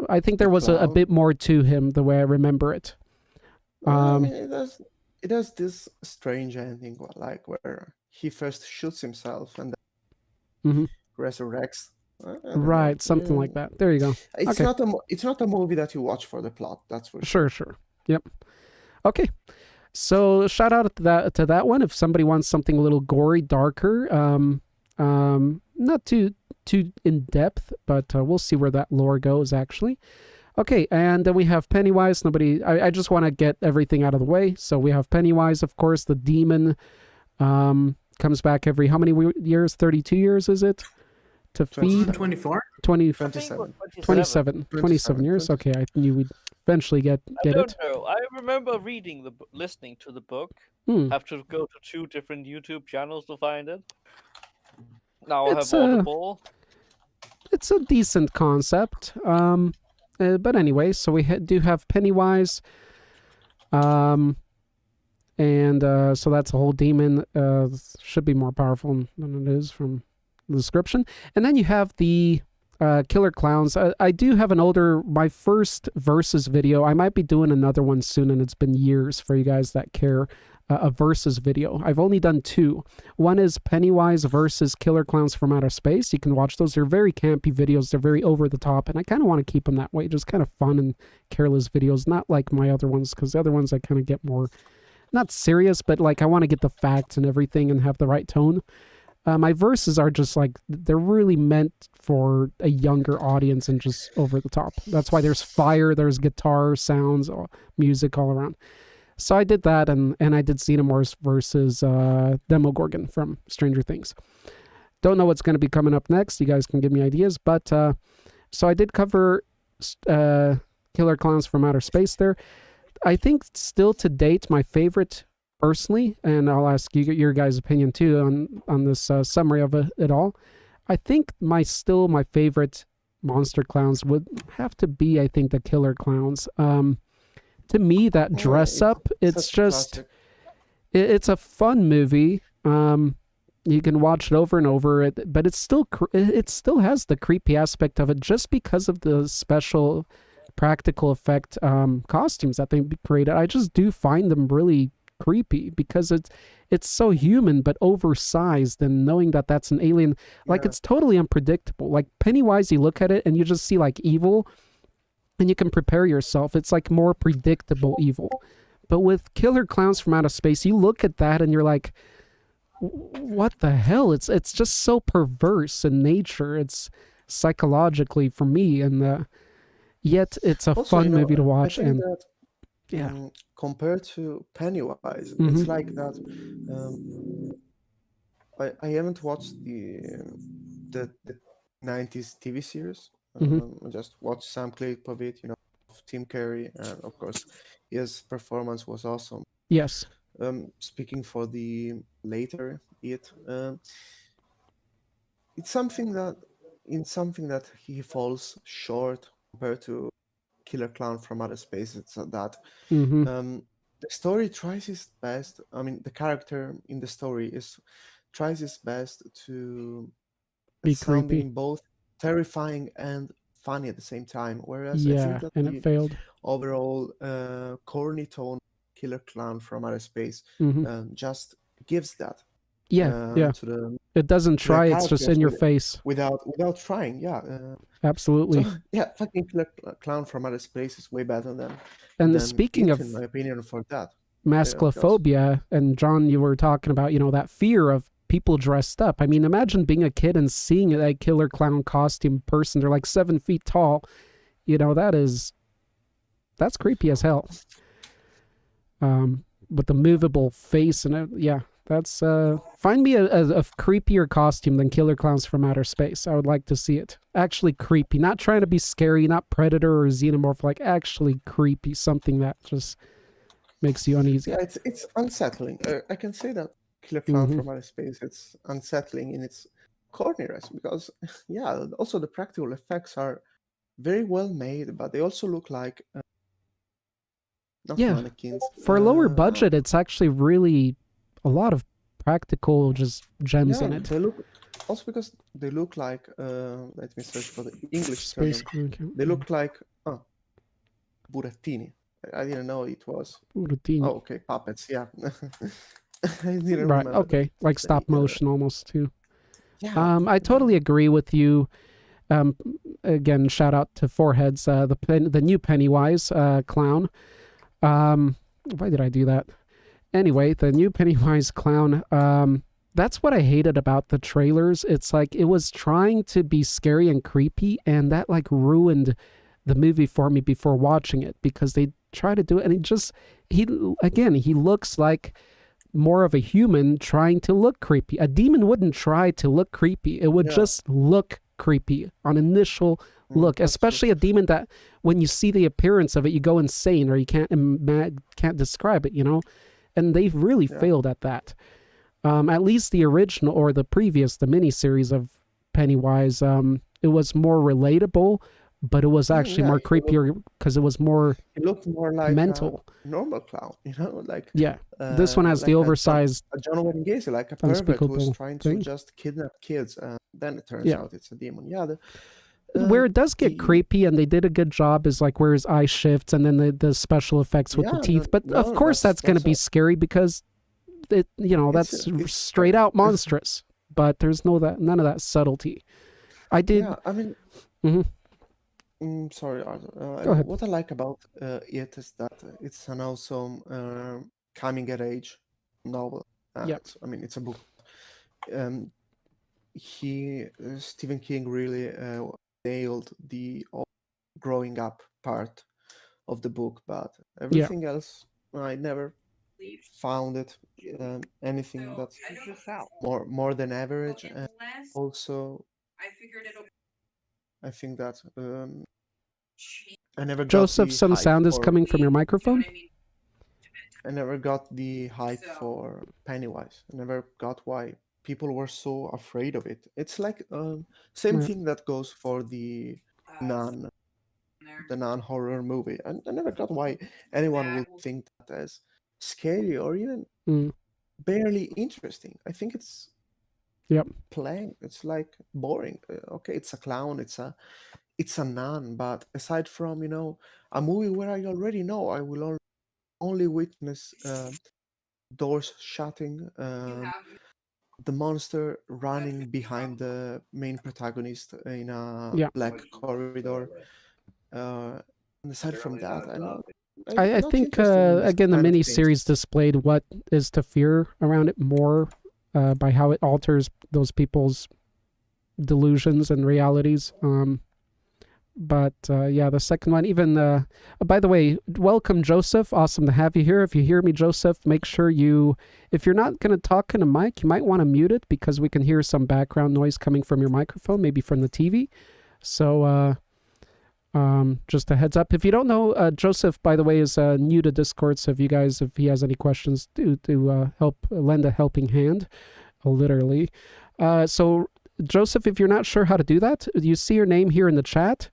I think there was a bit more to him the way I remember it. I mean, it has this strange ending, like where he first shoots himself and then resurrects. Right, something like that. There you go. It's not a movie that you watch for the plot. That's for sure. Sure. Yep. Okay. So shout out to that one. If somebody wants something a little gory, darker, not too in depth, but we'll see where that lore goes actually. Okay, and then we have Pennywise. I just want to get everything out of the way. So we have Pennywise, of course, the demon. Comes back every how many years? 32 years, is it? To feed 24? 27 years. Okay, I knew we'd eventually get it. I don't know. I remember listening to the book. Have to go to 2 different YouTube channels to find it. Now I have Audible. It's a decent concept. But anyway, so we do have Pennywise. And so that's a whole demon. Should be more powerful than it is from the description. And then you have the Killer Clowns. I do have my first versus video. I might be doing another one soon, and it's been years for you guys that care. A versus video. I've only done 2. One is Pennywise versus Killer Clowns from Outer Space. You can watch those. They're very campy videos. They're very over the top, and I kind of want to keep them that way. Just kind of fun and careless videos, not like my other ones, because the other ones I kind of get more, not serious, but like I want to get the facts and everything and have the right tone. My verses are just like, they're really meant for a younger audience and just over the top. That's why there's fire, there's guitar sounds, music all around. So I did that, and I did Xenomorphs versus Demogorgon from Stranger Things. Don't know what's going to be coming up next. You guys can give me ideas. But so I did cover Killer Clowns from Outer Space there. I think still to date, my favorite personally, and I'll ask you your guys' opinion too on this summary of it all. I think my favorite monster clowns would have to be, I think, the Killer Clowns. to me, that dress up, it's just, it's a fun movie. You can watch it over and over, but it still has the creepy aspect of it just because of the special practical effect costumes that they created. I just do find them really creepy because it's so human but oversized, and knowing that that's an alien, like it's totally unpredictable. Like Pennywise, you look at it and you just see like evil, and you can prepare yourself. It's like more predictable evil. But with Killer Clowns from Outer Space, you look at that and you're like, what the hell? It's just so perverse in nature. It's psychologically for me, and yet it's a Also, fun movie to watch. And that, compared to Pennywise, it's like that. I haven't watched the 90s TV series. I just watched some clip of it, of Tim Curry, and of course, his performance was awesome. Yes. Speaking for the later it's something that he falls short compared to Killer Clown from Outer Space. It's that the story tries its best. I mean, the character in the story tries his best to be sounding creepy, both terrifying and funny at the same time. Whereas I think that it failed. Overall corny tone Killer Clown from Outer Space just gives that. To the, it doesn't try, it's just in your face without trying. Absolutely. So, fucking Killer Clown from Outer Space is way better than speaking of, in my opinion, for that masculophobia, and John, you were talking about, that fear of people dressed up. I mean, imagine being a kid and seeing a Killer Clown costume person. They're like 7 feet tall. That's creepy as hell. With the movable face and that's find me a creepier costume than Killer Clowns from Outer Space. I would like to see it. Actually creepy, not trying to be scary, not Predator or Xenomorph, like actually creepy, something that just makes you uneasy. Yeah, it's unsettling. I can say that Killer Clown from Outer Space, it's unsettling in its corniness because also the practical effects are very well made, but they also look like mannequins. For a lower budget, it's actually really a lot of practical just gems in it. They look also because they look like let me search for the English term. They look like burattini. I didn't know it was burattini. Oh, okay, puppets. Yeah. I didn't right. remember. Okay, like stop motion almost too. I totally agree with you. Again, shout out to Foreheads, the new Pennywise clown. Why did I do that? Anyway, the new Pennywise clown, that's what I hated about the trailers. It's like it was trying to be scary and creepy, and that like ruined the movie for me before watching it, because they try to do it, and he looks like more of a human trying to look creepy. A demon wouldn't try to look creepy. It would just look creepy on initial look, especially a demon that when you see the appearance of it, you go insane, or you can't describe it, and they've really failed at that. At least the original or the miniseries of Pennywise, it was more relatable, but it was actually more creepier because it was more. It looked more like mental, a normal clown, like this one has like the oversized, a John Wayne Gacy, like a pervert who's trying to just kidnap kids, and then it turns out it's a demon. Where it does get creepy, and they did a good job, is like where his eye shifts, and then the special effects with the teeth. But of course, that's going to be scary because that's straight out monstrous. But there's none of that subtlety. I did. Yeah, I mean. Sorry, Arthur. Go ahead. What I like about it is that it's an awesome coming-of-age novel. I mean, it's a book. Stephen King really nailed the growing up part of the book, but everything else, I never found it anything that's more than average. And also, I think that I never got Joseph, some sound is coming from your microphone. I never got the hype for Pennywise. I never got why people were so afraid of it. It's like same thing that goes for the Nun. the non-horror movie. I never got why anyone would think that as scary or even barely interesting. I think it's plain. It's like boring. Okay, it's a clown. It's a nun. But aside from a movie where I already know, I will only witness doors shutting. The monster running behind the main protagonist in a black corridor. And aside from that, I think again the miniseries displayed what is to fear around it more by how it alters those people's delusions and realities. But yeah, the second one, even by the way, welcome Joseph. Awesome to have you here. If you hear me, Joseph, make sure if you're not going to talk in a mic, you might want to mute it because we can hear some background noise coming from your microphone, maybe from the TV. So just a heads up. If you don't know, Joseph, by the way, is new to Discord. So if he has any questions, do help lend a helping hand, literally. So Joseph, if you're not sure how to do that, you see your name here in the chat,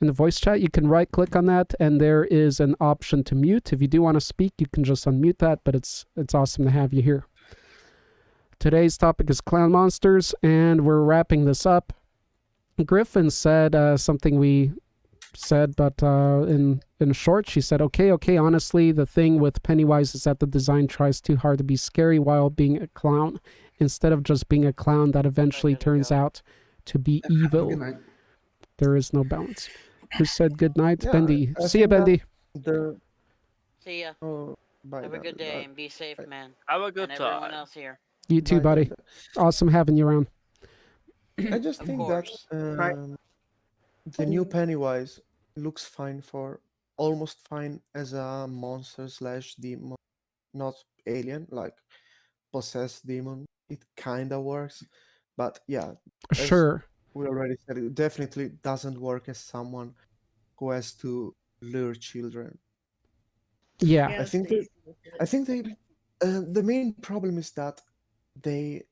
in the voice chat. You can right click on that and there is an option to mute. If you do want to speak, you can just unmute that, but it's awesome to have you here. Today's topic is Clown Monsters, and we're wrapping this up. Griffin said something we said, but in short, she said, okay, honestly, the thing with Pennywise is that the design tries too hard to be scary while being a clown, instead of just being a clown that eventually turns out to be evil. There is no balance. Who said good night? Yeah, Bendy. See ya, Bendy. See ya. Oh, bye. Have a good day and be safe, man. Have a good and time. everyone else here. You too, buddy. Awesome having you around. I just think that the new Pennywise looks fine almost fine as a monster / demon, not alien, like possessed demon. It kind of works, but yeah, sure, we already said, it definitely doesn't work as someone who has to lure children. Yeah, I think they the main problem is that they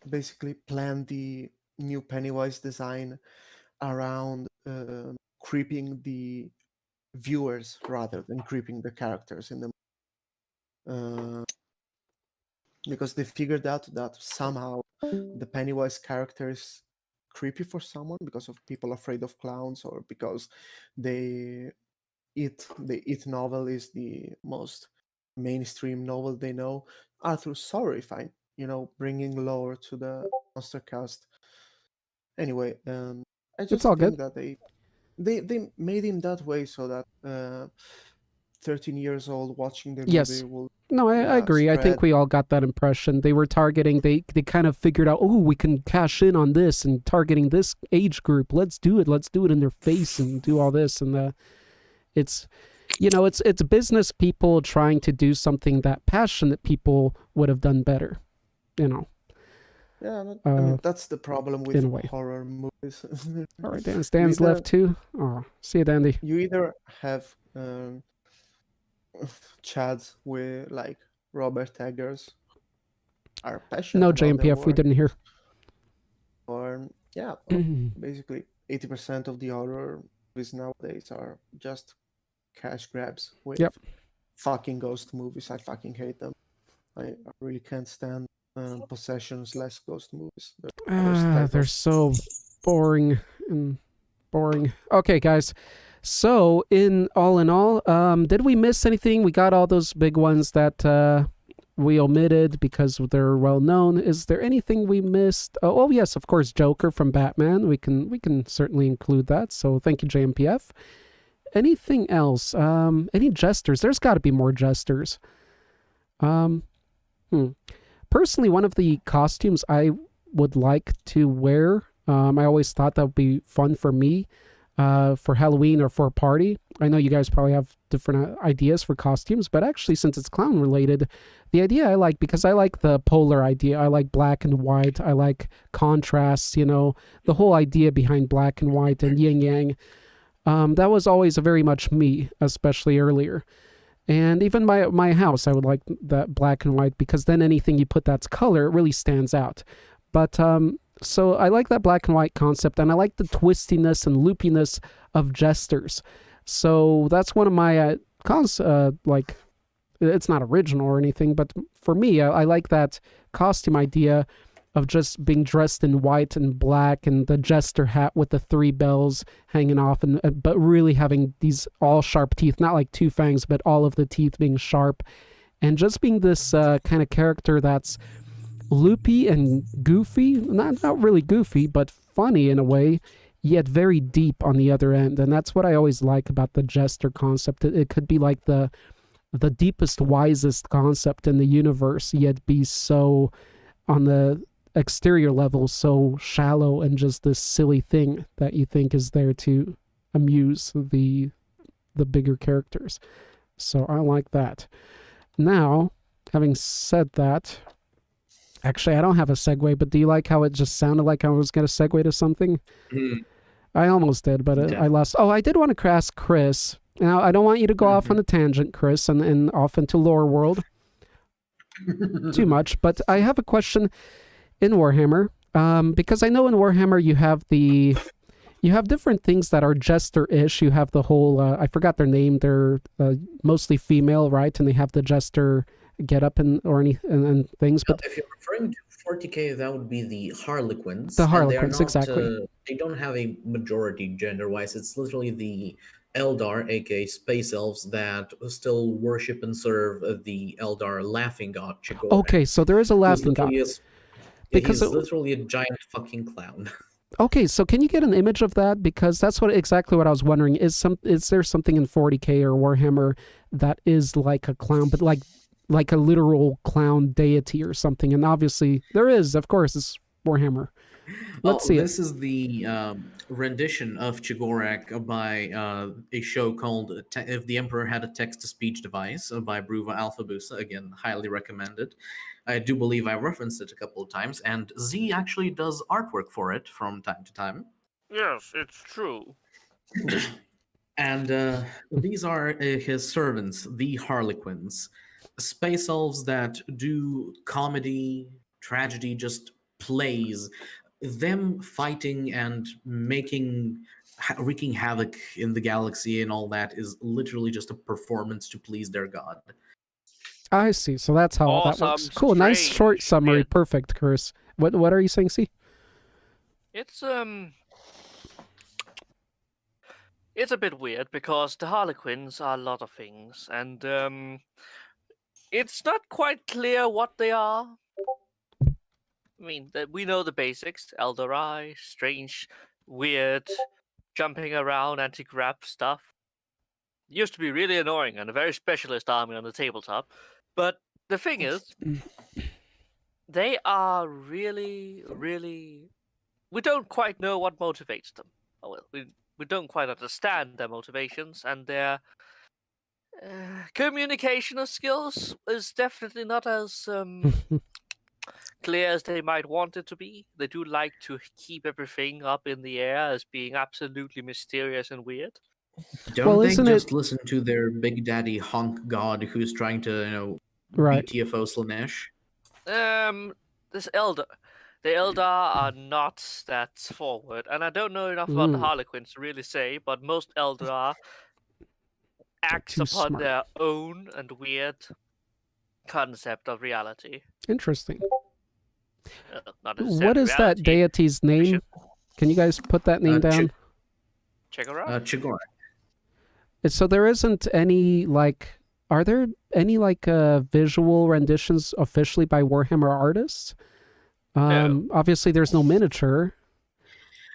basically plan the new Pennywise design around creeping the viewers rather than creeping the characters in the because they figured out that somehow the Pennywise character is creepy for someone because of people afraid of clowns, or because the It novel is the most mainstream novel they know. Arthur, sorry if I'm bringing lore to the Monstercast. Anyway, I just think that they made him that way so that 13 years old watching the movie will. No, I agree. Spread. I think we all got that impression. They were targeting, they kind of figured out, we can cash in on this and targeting this age group. Let's do it in their face and do all this. And it's business people trying to do something that passionate people would have done better, Yeah, I mean, that's the problem with horror movies. All right, Dan's left too. Oh, see you, Dandy. You either have Chads with like Robert Eggers are passionate. No JMPF, we didn't hear. Or basically 80% of the horror movies nowadays are just cash grabs with fucking ghost movies. I fucking hate them. I really can't stand possessions / ghost movies. They're so boring. Okay, guys. So, all in all, did we miss anything? We got all those big ones that we omitted because they're well known. Is there anything we missed? Oh, yes, of course, Joker from Batman. We can certainly include that. So, thank you, JMPF. Anything else? Any jesters? There's got to be more jesters. Personally, one of the costumes I would like to wear, I always thought that would be fun for me. For Halloween or for a party. I know you guys probably have different ideas for costumes, but actually, since it's clown related, the idea I like, because I like the polar idea. I like black and white. I like contrasts, the whole idea behind black and white and yin yang. That was always very much me, especially earlier. And even my house, I would like that black and white, because then anything you put that's color, it really stands out. But so I like that black and white concept, and I like the twistiness and loopiness of jesters. So that's one of my like, it's not original or anything, but for me, I like that costume idea of just being dressed in white and black and the jester hat with the 3 bells hanging off, and but really having these all sharp teeth, not like 2 fangs, but all of the teeth being sharp, and just being this kind of character that's loopy and goofy, not really goofy, but funny in a way, yet very deep on the other end. And that's what I always like about the jester concept. It could be like the deepest, wisest concept in the universe, yet be so on the exterior level, so shallow and just this silly thing that you think is there to amuse the bigger characters. So I like that. Now, having said that, actually, I don't have a segue, but do you like how it just sounded like I was going to segue to something? I almost did, but I lost. Oh, I did want to ask Chris. Now, I don't want you to go off on a tangent, Chris, and off into lore world too much, but I have a question in Warhammer, because I know in Warhammer you have different things that are jester-ish. You have the whole, I forgot their name, they're mostly female, right? And they have the jester get up and things. But if you're referring to 40k, that would be the Harlequins. The Harlequins, exactly. They don't have a majority gender-wise. It's literally the Eldar, aka Space Elves, that still worship and serve the Eldar laughing god Chigorh. Okay, so there is a laughing god. Because he's literally a giant fucking clown. Okay, so can you get an image of that? Because that's exactly what I was wondering. Is there something in 40k or Warhammer that is like a clown, but like a literal clown deity or something? And obviously there is, of course, it's Warhammer. Let's see. This is the rendition of Chigorh by a show called If the Emperor Had a Text-to-Speech Device by Bruva Alphabusa. Again, highly recommended. I do believe I referenced it a couple of times, and Z actually does artwork for it from time to time. Yes, it's true. And these are his servants, the Harlequins. Space elves that do comedy, tragedy, just plays. Them fighting and wreaking havoc in the galaxy and all that is literally just a performance to please their god. I see. So that's how Awesome, that works. Cool. Nice short summary. Yeah. Perfect, Chris. What are you saying, C? It's a bit weird because the Harlequins are a lot of things, and it's not quite clear what they are. I mean, we know the basics: Eldorai, strange, weird, jumping around, anti-grav stuff. Used to be really annoying and a very specialist army on the tabletop. But the thing is, they are really, really... We don't quite know what motivates them. Oh, well, we don't quite understand their motivations, and their communicational skills is definitely not as clear as they might want it to be. They do like to keep everything up in the air as being absolutely mysterious and weird. Don't they just listen to their big daddy honk god who's trying to, right. beat TFO Slanesh? The Eldar are not that forward, and I don't know enough about the Harlequins to really say, but most Eldar act upon their own and weird concept of reality. Interesting. Not what is reality. That deity's name? Can you guys put that name down? Chigorh. So there isn't any, are there any, visual renditions officially by Warhammer artists? No. Obviously there's no miniature.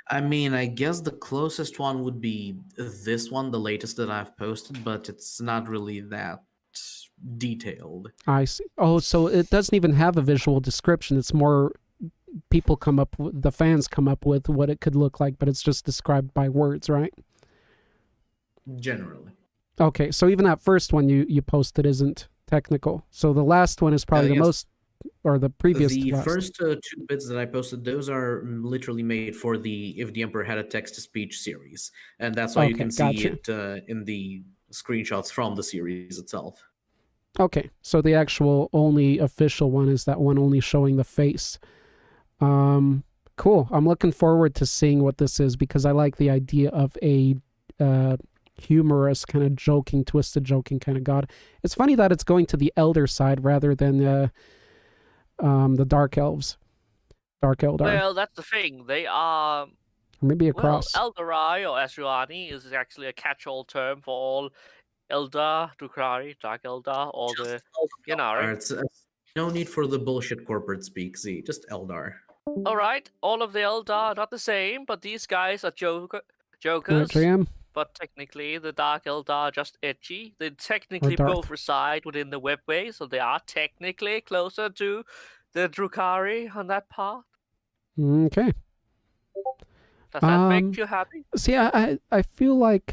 I mean, I guess the closest one would be this one, the latest that I've posted, but it's not really that detailed. I see. Oh, so it doesn't even have a visual description. It's more the fans come up with what it could look like, but it's just described by words, right? Generally. Okay, so even that first one you posted isn't technical. So the last one is probably the most, or the previous. The first 2 bits that I posted, those are literally made for the If the Emperor Had a Text-to-Speech series, and that's why you can see it in the screenshots from the series itself. Okay, so the actual only official one is that one only showing the face. Cool. I'm looking forward to seeing what this is because I like the idea of a humorous kind of joking, twisted joking kind of god. It's funny that it's going to the elder side rather than the dark elves. Dark Eldar. Well, that's the thing. They are... Or maybe a cross. Eldarai or Asuani is actually a catch-all term for all Eldar, Drukhari, Dark Eldar, or the Ynnari. No need for the bullshit corporate speak, Z. Just Eldar. Alright, all of the Eldar are not the same, but these guys are jokers. JM. But technically, the Dark Eldar are just edgy. They technically both reside within the webway, so they are technically closer to the Drukhari on that part. Okay. Does that make you happy? See, I feel like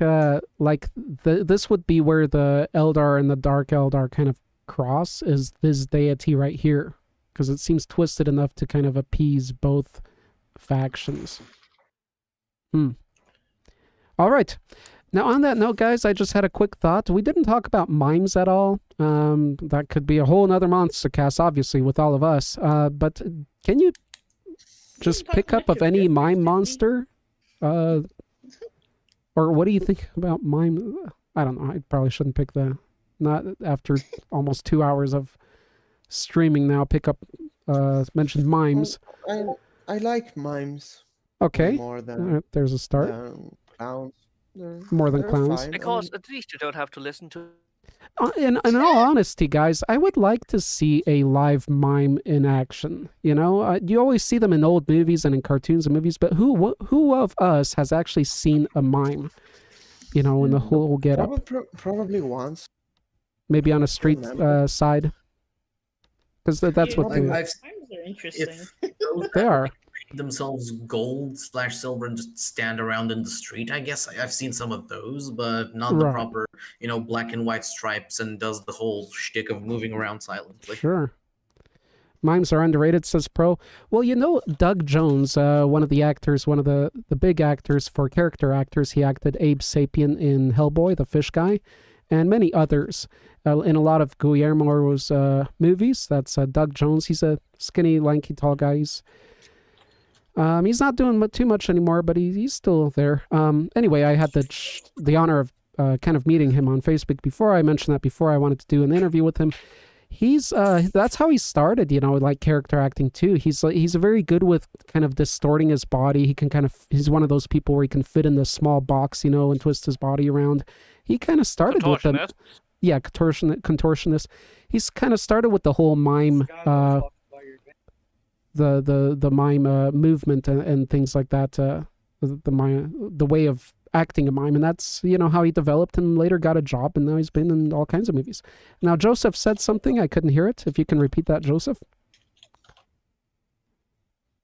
this would be where the Eldar and the Dark Eldar kind of cross, is this deity right here, because it seems twisted enough to kind of appease both factions. All right. Now, on that note, guys, I just had a quick thought. We didn't talk about mimes at all. That could be a whole nother Monstercast, obviously, with all of us. But can you just pick up of any mime monster? Or what do you think about mime? I don't know. I probably shouldn't pick not after almost 2 hours of streaming now, pick up, mentioned mimes. I like mimes. Okay. More than, there's a start. Clowns. More than clowns. Fine. Because at least you don't have to listen to... In all honesty, guys, I would like to see a live mime in action. You know, you always see them in old movies and in cartoons and movies, but who of us has actually seen a mime? You know, in the whole get-up. Probably once. Maybe on a street side. Because that's what they... Mimes are interesting. They are. Themselves gold/silver and just stand around in the street. I guess I've seen some of those, but not the proper, black and white stripes and does the whole shtick of moving around silently. Sure. Mimes are underrated, says Pro. Well, Doug Jones, one of the actors, one of the big actors for character actors, he acted Abe Sapien in Hellboy, the fish guy, and many others. In a lot of Guillermo's movies. That's Doug Jones. He's a skinny, lanky, tall guy. He's not doing too much anymore, but he's still there. Anyway, I had the honor of kind of meeting him on Facebook before. I mentioned that before. I wanted to do an interview with him. That's how he started, like character acting too. He's very good with kind of distorting his body. He's one of those people where he can fit in this small box, and twist his body around. He kind of started with them. Yeah, contortionist. He's kind of started with the whole mime, the mime movement and things like that. The way of acting a mime, and that's how he developed and later got a job, and now he's been in all kinds of movies. Now Joseph said something, I couldn't hear it. If you can repeat that, Joseph,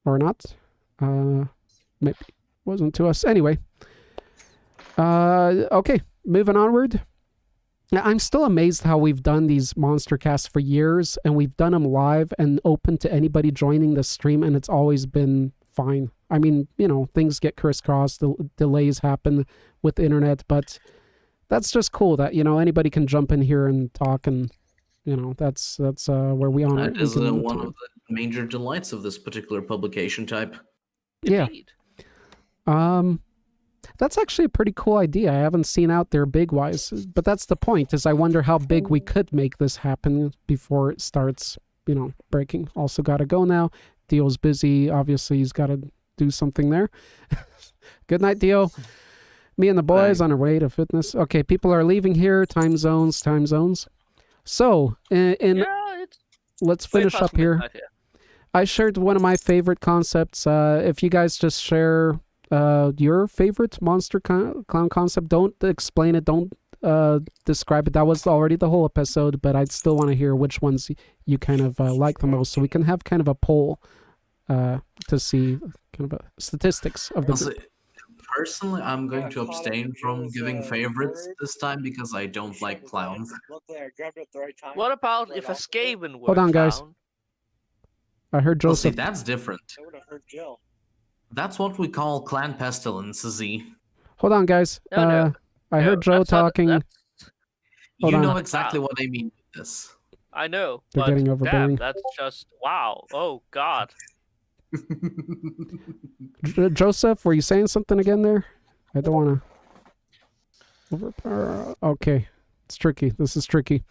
or not, maybe wasn't to us. Anyway, okay, moving onward. Now, I'm still amazed how we've done these Monstercasts for years, and we've done them live and open to anybody joining the stream, and it's always been fine. I mean, things get crisscrossed, delays happen with the internet, but that's just cool that, anybody can jump in here and talk, and, that's where we honor. That is one of the major delights of this particular publication type. Yeah. That's actually a pretty cool idea. I haven't seen out there big-wise, but that's the point, is I wonder how big we could make this happen before it starts, breaking. Also got to go now. Dio's busy. Obviously, he's got to do something there. Good night, Dio. Me and the boys on our way to fitness. Okay, people are leaving here. Time zones. So, let's finish up here. I shared one of my favorite concepts. If you guys just share your favorite monster clown concept, don't explain it, don't describe it. That was already the whole episode, but I'd still want to hear which ones you kind of like the most, so we can have kind of a poll to see kind of statistics of the Personally, I'm going to abstain from giving favorites this time because I don't like clowns. What about if a Skaven were Hold on, guys. I heard Joseph. See, that's different. That's what we call clan pestilence, Z. Hold on, guys. I heard Joe talking. You know exactly what I mean with this. I know. They're but getting overbearing. Damn, that's just wow. Oh God. Joseph, were you saying something again there? I don't want to overpower. Okay, it's tricky. This is tricky.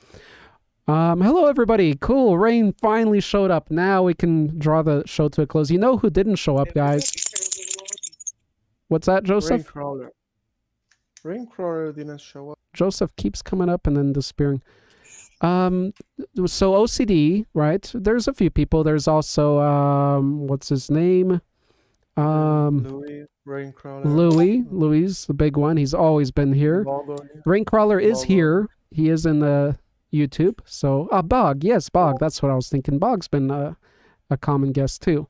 Hello everybody. Cool. Rain finally showed up. Now we can draw the show to a close. You know who didn't show up, guys? What's that, Joseph? Raincrawler didn't show up. Joseph keeps coming up and then disappearing. So OCD, right? There's a few people. There's also what's his name? Louis, Raincrawler. Louis, the big one. He's always been here. Raincrawler is here. He is in the YouTube. So Bog, yes, Bog. That's what I was thinking. Bog's been a common guest too.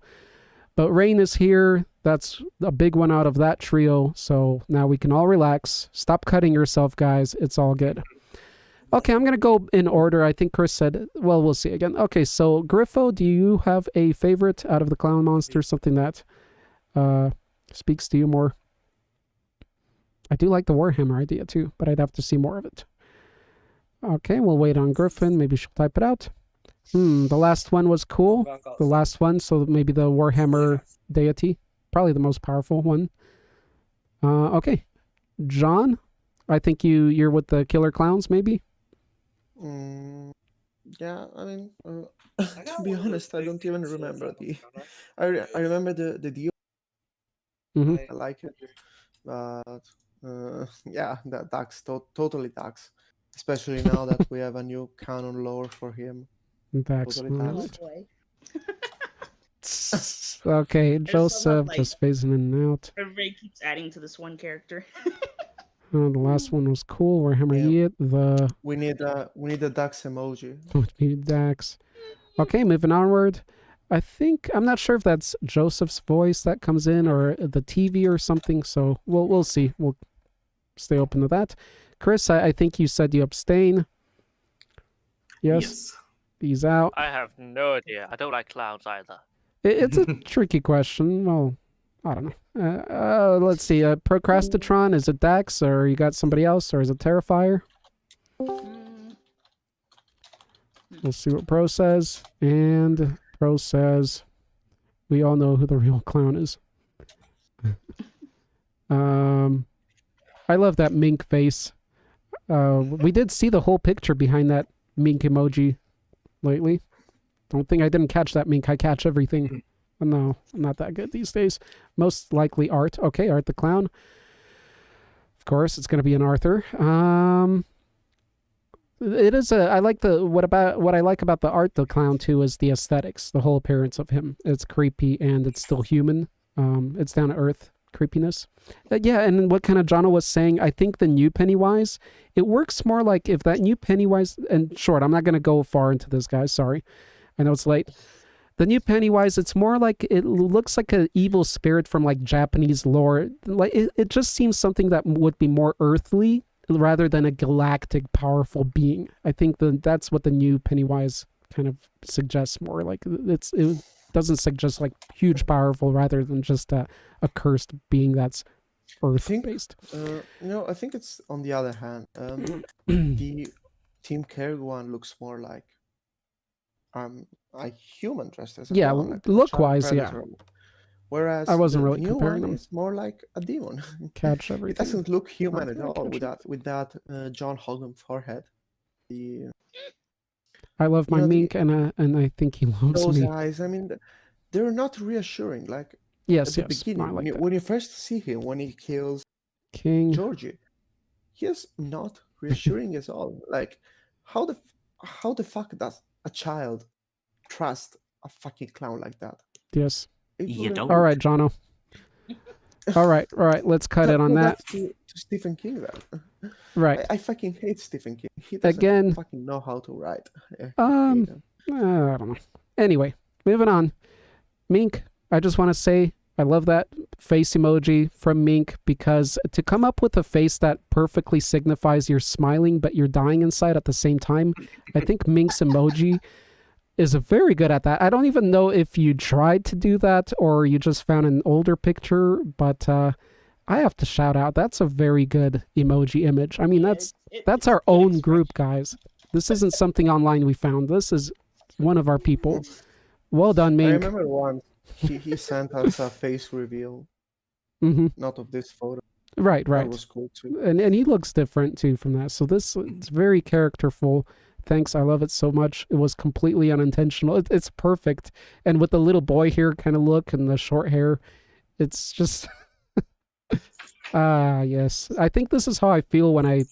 But Rain is here. That's a big one out of that trio. So now we can all relax. Stop cutting yourself, guys. It's all good. Okay, I'm going to go in order. I think Chris said, well, we'll see again. Okay, so Griffo, do you have a favorite out of the Clown Monsters? Something that speaks to you more? I do like the Warhammer idea too, but I'd have to see more of it. Okay, we'll wait on Griffin. Maybe she'll type it out. The last one was cool. The last one, so maybe the Warhammer deity. Probably the most powerful one. Okay. John, I think you're with the Killer Clowns, maybe? Yeah, I mean, to be honest, I don't even remember I remember the deal. I like it, but yeah, that Dax, totally Dax. Especially now that we have a new canon lore for him. Dax. Totally Dax. Okay, Joseph just phasing in and out. Everybody keeps adding to this one character. The last one was cool. Warhammer Yet. We need a Dax emoji. We need Dax. Okay, moving onward. I'm not sure if that's Joseph's voice that comes in or the TV or something. So we'll see. We'll stay open to that. Chris, I think you said you abstain. Yes. He's out. I have no idea. I don't like clowns either. It's a tricky question. Well, I don't know. Let's see. Procrastitron, is it Dax, or you got somebody else, or is it Terrifier? We'll see what Pro says. And Pro says, we all know who the real clown is. I love that mink face. We did see the whole picture behind that mink emoji lately. Don't think I didn't catch that mink. I catch everything. No, I'm not that good these days. Most likely Art. Okay, Art the Clown. Of course, it's going to be an Arthur. It is I like what I like about the Art the Clown too is the aesthetics, the whole appearance of him. It's creepy and it's still human. It's down to earth creepiness. Yeah, and what kind of Jono was saying, I think the new Pennywise, it works more like if that new Pennywise, and short, I'm not going to go far into this, guys, sorry. I know it's late. The new Pennywise, it's more like, it looks like an evil spirit from like Japanese lore. Like it just seems something that would be more earthly rather than a galactic powerful being. I think that's what the new Pennywise kind of suggests more. Like it doesn't suggest like huge powerful rather than just a cursed being that's earth based. I think it's on the other hand. The Team Kerg one looks more like a human dressed as a clown, like look wise, yeah. Whereas I wasn't really new comparing one them. is more like a demon. Catch everything. It doesn't look human at all with that John Hogan forehead. I love my mink, and I think he loves those me. eyes. I mean, they're not reassuring. Like yes, at the beginning, when you first see him, when he kills King Georgie, he is not reassuring at all. Like how the fuck does a child trust a fucking clown like that? Yes. You don't. All right, Jono. All right. Let's cut it on that. To Stephen King, then. Right. I fucking hate Stephen King. He doesn't fucking know how to write. I don't know. Anyway, moving on. Mink, I just want to say I love that face emoji from Mink, because to come up with a face that perfectly signifies you're smiling but you're dying inside at the same time, I think Mink's emoji is very good at that. I don't even know if you tried to do that or you just found an older picture, but I have to shout out, that's a very good emoji image. I mean, that's our own group, guys. This isn't something online we found. This is one of our people. Well done, Mink. I remember once he sent us a face reveal, not of this photo. Right. That was cool too. And he looks different too from that. So it's very characterful. Thanks, I love it so much. It was completely unintentional. It's perfect. And with the little boy here kind of look and the short hair, it's just yes. I think this is how I feel when I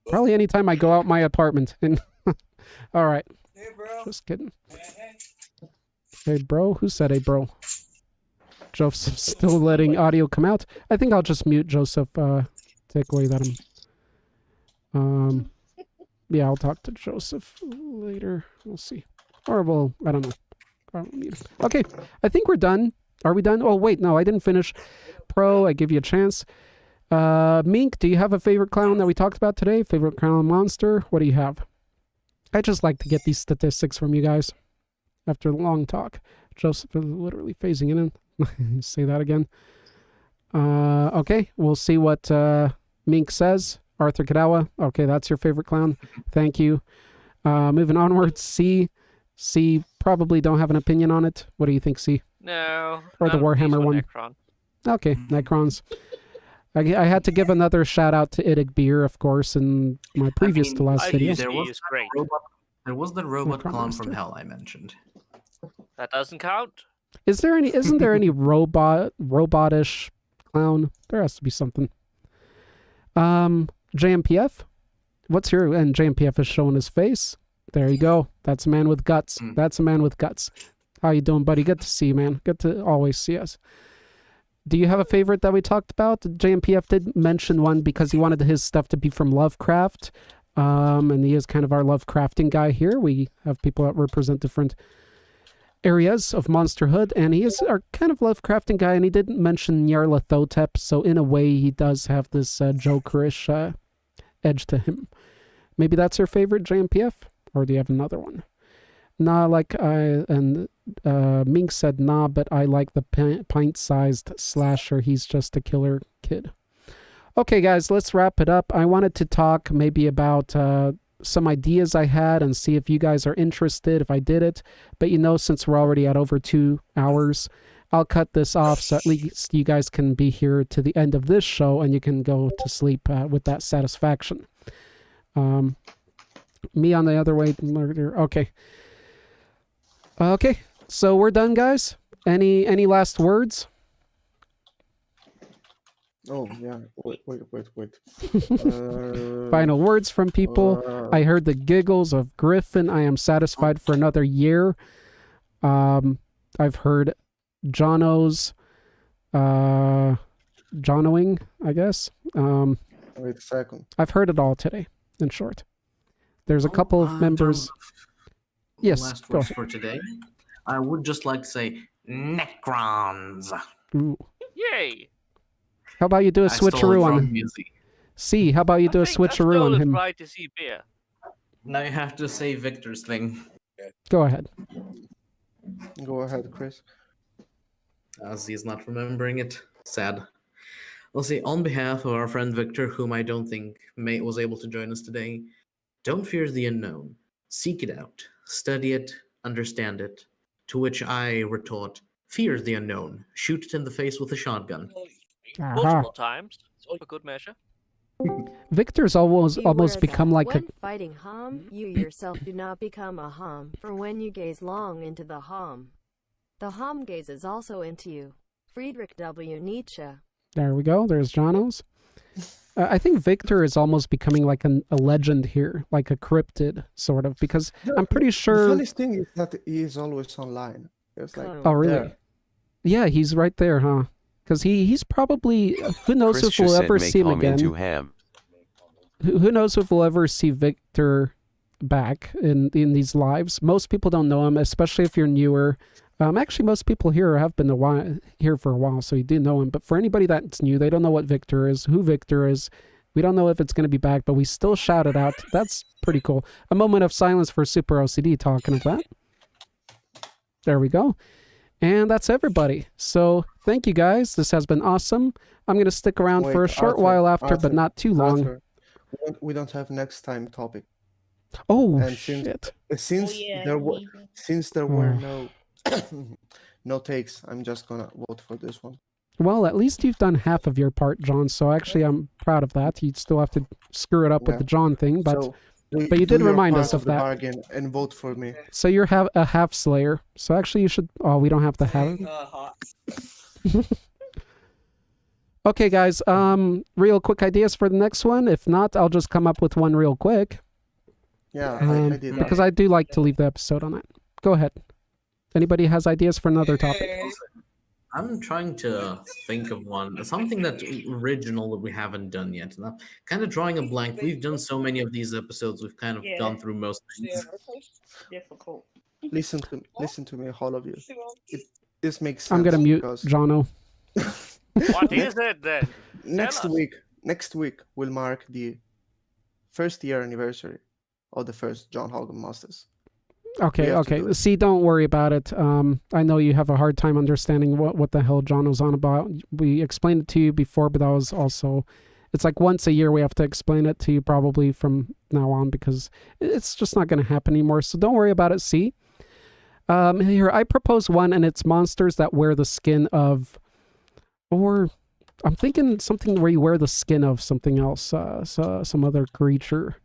probably anytime I go out my apartment. And all right. Hey, bro. Just kidding. Hey, bro. Who said hey, bro? Joseph's still letting audio come out. I think I'll just mute Joseph. Take away that yeah, I'll talk to Joseph later. We'll see. Or well, I don't know. Okay, I think we're done. Are we done? Oh wait, no, I didn't finish. Pro, I give you a chance. Mink, do you have a favorite clown that we talked about today? Favorite clown monster? What do you have? I just like to get these statistics from you guys after a long talk. Joseph is literally phasing it in. Say that again. Okay, we'll see what Mink says. Arthur Kadawa. Okay, that's your favorite clown. Thank you. Moving onwards. C probably don't have an opinion on it. What do you think, C? No. Or the Warhammer one? Necron. Okay, Necrons. I had to give another shout out to Idig Beer, of course, in my previous to last video. There was the robot clown from Hell I mentioned. That doesn't count. Isn't there any robotish clown? There has to be something. JMPF? What's your... And JMPF is showing his face. There you go. That's a man with guts. That's a man with guts. How you doing, buddy? Good to see you, man. Good to always see us. Do you have a favorite that we talked about? JMPF did mention one because he wanted his stuff to be from Lovecraft. And he is kind of our Lovecrafting guy here. We have people that represent different areas of monsterhood, and he is our kind of Lovecrafting guy, and he didn't mention Nyarlathotep, so in a way he does have this jokerish edge to him. Maybe that's your favorite, JMPF? Or do you have another one? Nah, Mink said nah, but I like the pint-sized slasher. He's just a killer kid. Okay, guys, let's wrap it up. I wanted to talk maybe about some ideas I had and see if you guys are interested if I did it. But since we're already at over 2 hours, I'll cut this off so at least you guys can be here to the end of this show and you can go to sleep with that satisfaction. Me on the other way. Okay. Okay, so we're done, guys. Any last words? Oh, yeah. Wait. Final words from people. I heard the giggles of Griffin. I am satisfied for another year. I've heard Jono's Jonoing, I guess. Wait a second. I've heard it all today, in short. There's a couple of members. Yes, last words for today. I would just like to say Necrons. Ooh. Yay! How about you do a switcheroo on him? See, how about you do a switcheroo on him? Right to see beer. Now you have to say Victor's thing. Go ahead. Go ahead, Chris. He's not remembering it. Sad. We'll see. On behalf of our friend Victor, whom I don't think was able to join us today, don't fear the unknown. Seek it out. Study it. Understand it. To which I retort, fear the unknown. Shoot it in the face with a shotgun. Multiple times, for good measure. Victor's almost become like when fighting Hom, you yourself do not become a Hom, for when you gaze long into the Hom, the Hom gazes also into you. Friedrich W. Nietzsche. There we go. There's Jono's. I think Victor is almost becoming like a legend here, like a cryptid, sort of, because I'm pretty sure... The funniest thing is that he is always online. It's like, oh, really? Yeah, he's right there, huh? Because he's probably... Who knows if we'll ever see him again. Who knows if we'll ever see Victor back in these lives. Most people don't know him, especially if you're newer. Actually, most people here have been here for a while, so you do know him. But for anybody that's new, they don't know what Victor is, who Victor is. We don't know if it's going to be back, but we still shout it out. That's pretty cool. A moment of silence for Super OCD talking of that. There we go. And that's everybody. So thank you, guys. This has been awesome. I'm going to stick around for a short while after, but not too long. We don't have next time topic. Oh, and shit. Since there were no no takes. I'm just gonna vote for this one. Well, at least you've done half of your part, John. So actually, I'm proud of that. You still have to screw it up with the John thing, but So, you did remind us of that. Bargain and vote for me. So you're a half Slayer. So actually, you should. Oh, we don't have to have it. Okay, guys. Real quick ideas for the next one. If not, I'll just come up with one real quick. Yeah, I did that. Because I do like to leave the episode on that. Go ahead. Anybody has ideas for another topic? I'm trying to think of one, something that's original that we haven't done yet. And I'm kind of drawing a blank. We've done so many of these episodes. We've kind of gone through most things. Difficult. Listen to me, all of you. This makes sense. I'm gonna mute Jono. What is it then? Next week will mark the first year anniversary of the first John Hogan Masters. Okay. See, don't worry about it. I know you have a hard time understanding what the hell John was on about. We explained it to you before, but that was also... It's like once a year we have to explain it to you probably from now on because it's just not going to happen anymore. So don't worry about it, see? Here, I propose one, and it's monsters that wear the skin of... Or I'm thinking something where you wear the skin of something else, some other creature.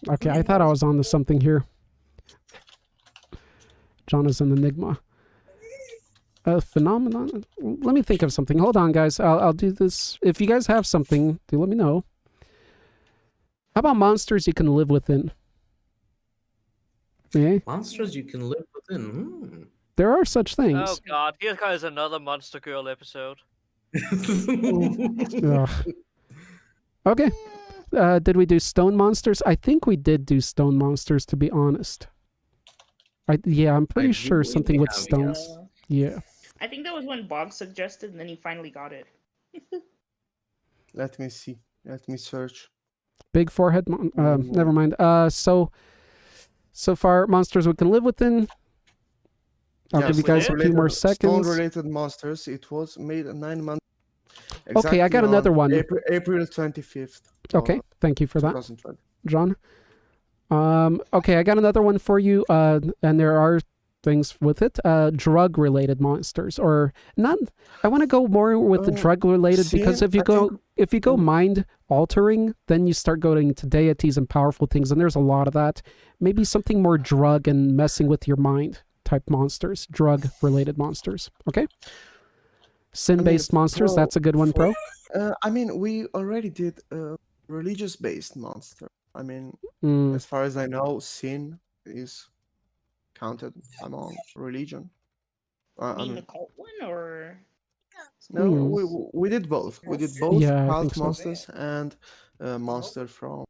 Okay, I thought I was on to something here. John is an enigma. A phenomenon? Let me think of something. Hold on, guys. I'll do this. If you guys have something, do let me know. How about monsters you can live within? Yeah? Monsters you can live within. There are such things. Oh god, here comes another Monster Girl episode. Okay. Did we do stone monsters? I think we did do stone monsters, to be honest. I'm pretty sure something with stones. Yeah. I think that was when Bog suggested, and then he finally got it. Let me see. Let me search. Big forehead. Never mind. So far, monsters we can live within. I'll give you guys a few more seconds. Stone-related monsters. It was made 9 months. Okay, I got another one. April 25th. Okay, thank you for that, John. Okay, I got another one for you. And there are things with it. Drug-related monsters, or not. I want to go more with the drug-related because if you go mind-altering, then you start going to deities and powerful things, and there's a lot of that. Maybe something more drug and messing with your mind type monsters, drug-related monsters. Okay. Sin-based monsters, that's a good one, bro. We already did a religious-based monster. As far as I know, sin is counted among religion. The cult one, or? No, we did both. We did both cult monsters and monster from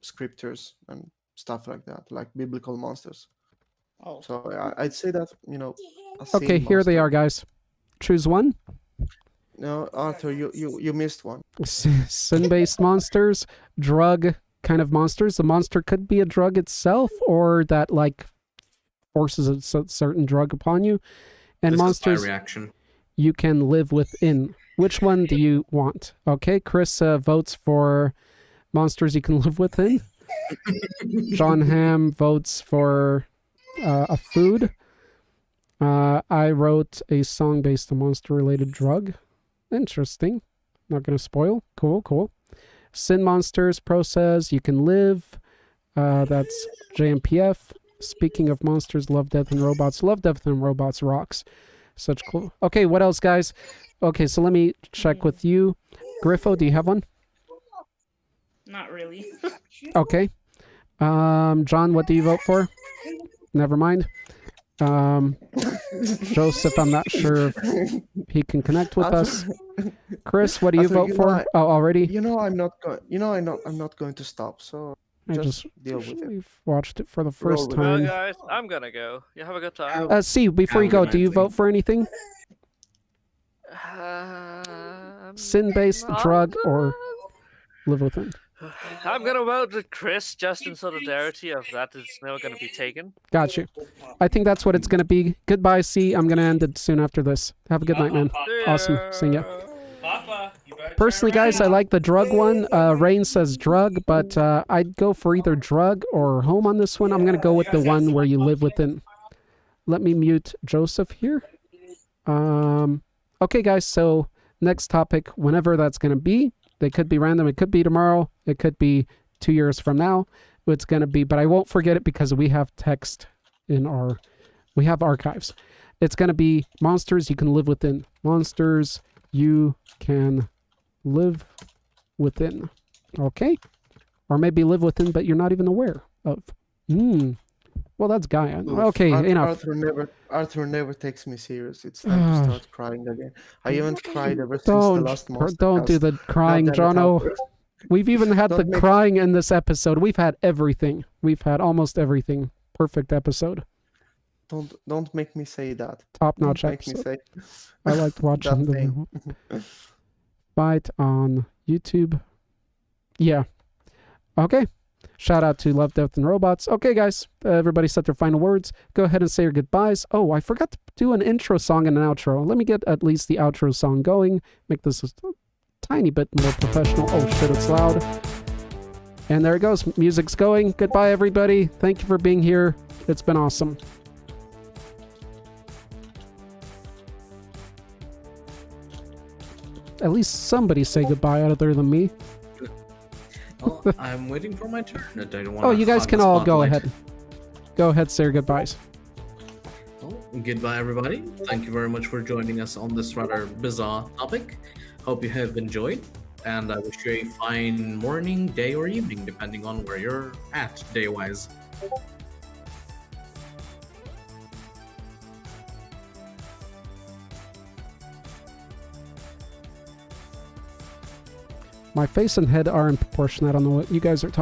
scriptures and stuff like that, like biblical monsters. Oh. So I'd say that Okay, here they are, guys. Choose one. No, Arthur, you missed one. Sin-based monsters, drug kind of monsters. The monster could be a drug itself, or that like forces a certain drug upon you. And this monsters is my reaction. You can live within. Which one do you want? Okay, Chris votes for monsters you can live within. John Ham votes for a food. I wrote a song based on monster-related drug. Interesting. Not going to spoil. Cool. Sin Monsters, Pro says you can live. That's JMPF. Speaking of monsters, Love, Death, and Robots. Love, Death, and Robots rocks. Such cool. Okay, what else, guys? Okay, so let me check with you. Griffo, do you have one? Not really. Okay. John, what do you vote for? Never mind. Joseph, I'm not sure if he can connect with us. Chris, what do you vote for? Already? I'm not going to stop. So just deal with it. We've watched it for the first time. Well, guys, I'm gonna go. You have a good time. See, before you go, do you vote for anything? Sin-based, drug, or live within? I'm gonna vote with Chris just in solidarity of that is never gonna be taken. Got you. I think that's what it's gonna be. Goodbye, C. I'm gonna end it soon after this. Have a good night, man. Awesome. Seeing ya. Personally, guys, I like the drug one. Rain says drug, but I'd go for either drug or home on this one. I'm gonna go with the one where you live within. let me mute Joseph here. Okay, guys, so next topic, whenever that's going to be, they could be random. It could be tomorrow. It could be 2 years from now. It's going to be, but I won't forget it because we have text we have archives. It's going to be monsters you can live within. Monsters you can live within. Okay? Or maybe live within, but you're not even aware of. Well, that's Gaia. Okay, enough. Arthur never takes me serious. It's time to start crying again. I haven't cried ever since the last Monstercast. Don't do the crying, Jono. We've even had the crying in this episode. We've had everything. We've had almost everything. Perfect episode. Don't make me say that. Top-notch episode. I liked watching the fight on YouTube. Yeah. Okay. Shout out to Love, Death, and Robots. Okay, guys. Everybody said their final words. Go ahead and say your goodbyes. Oh, I forgot to do an intro song and an outro. Let me get at least the outro song going. Make this a tiny bit more professional. Oh, shit, it's loud. And there it goes. Music's going. Goodbye, everybody. Thank you for being here. It's been awesome. At least somebody say goodbye other than me. Well, I'm waiting for my turn. I don't want you guys can all go ahead. Go ahead, say your goodbyes. Well, goodbye, everybody. Thank you very much for joining us on this rather bizarre topic. Hope you have enjoyed, and I wish you a fine morning, day, or evening, depending on where you're at day-wise. My face and head are in proportion. I don't know what you guys are talking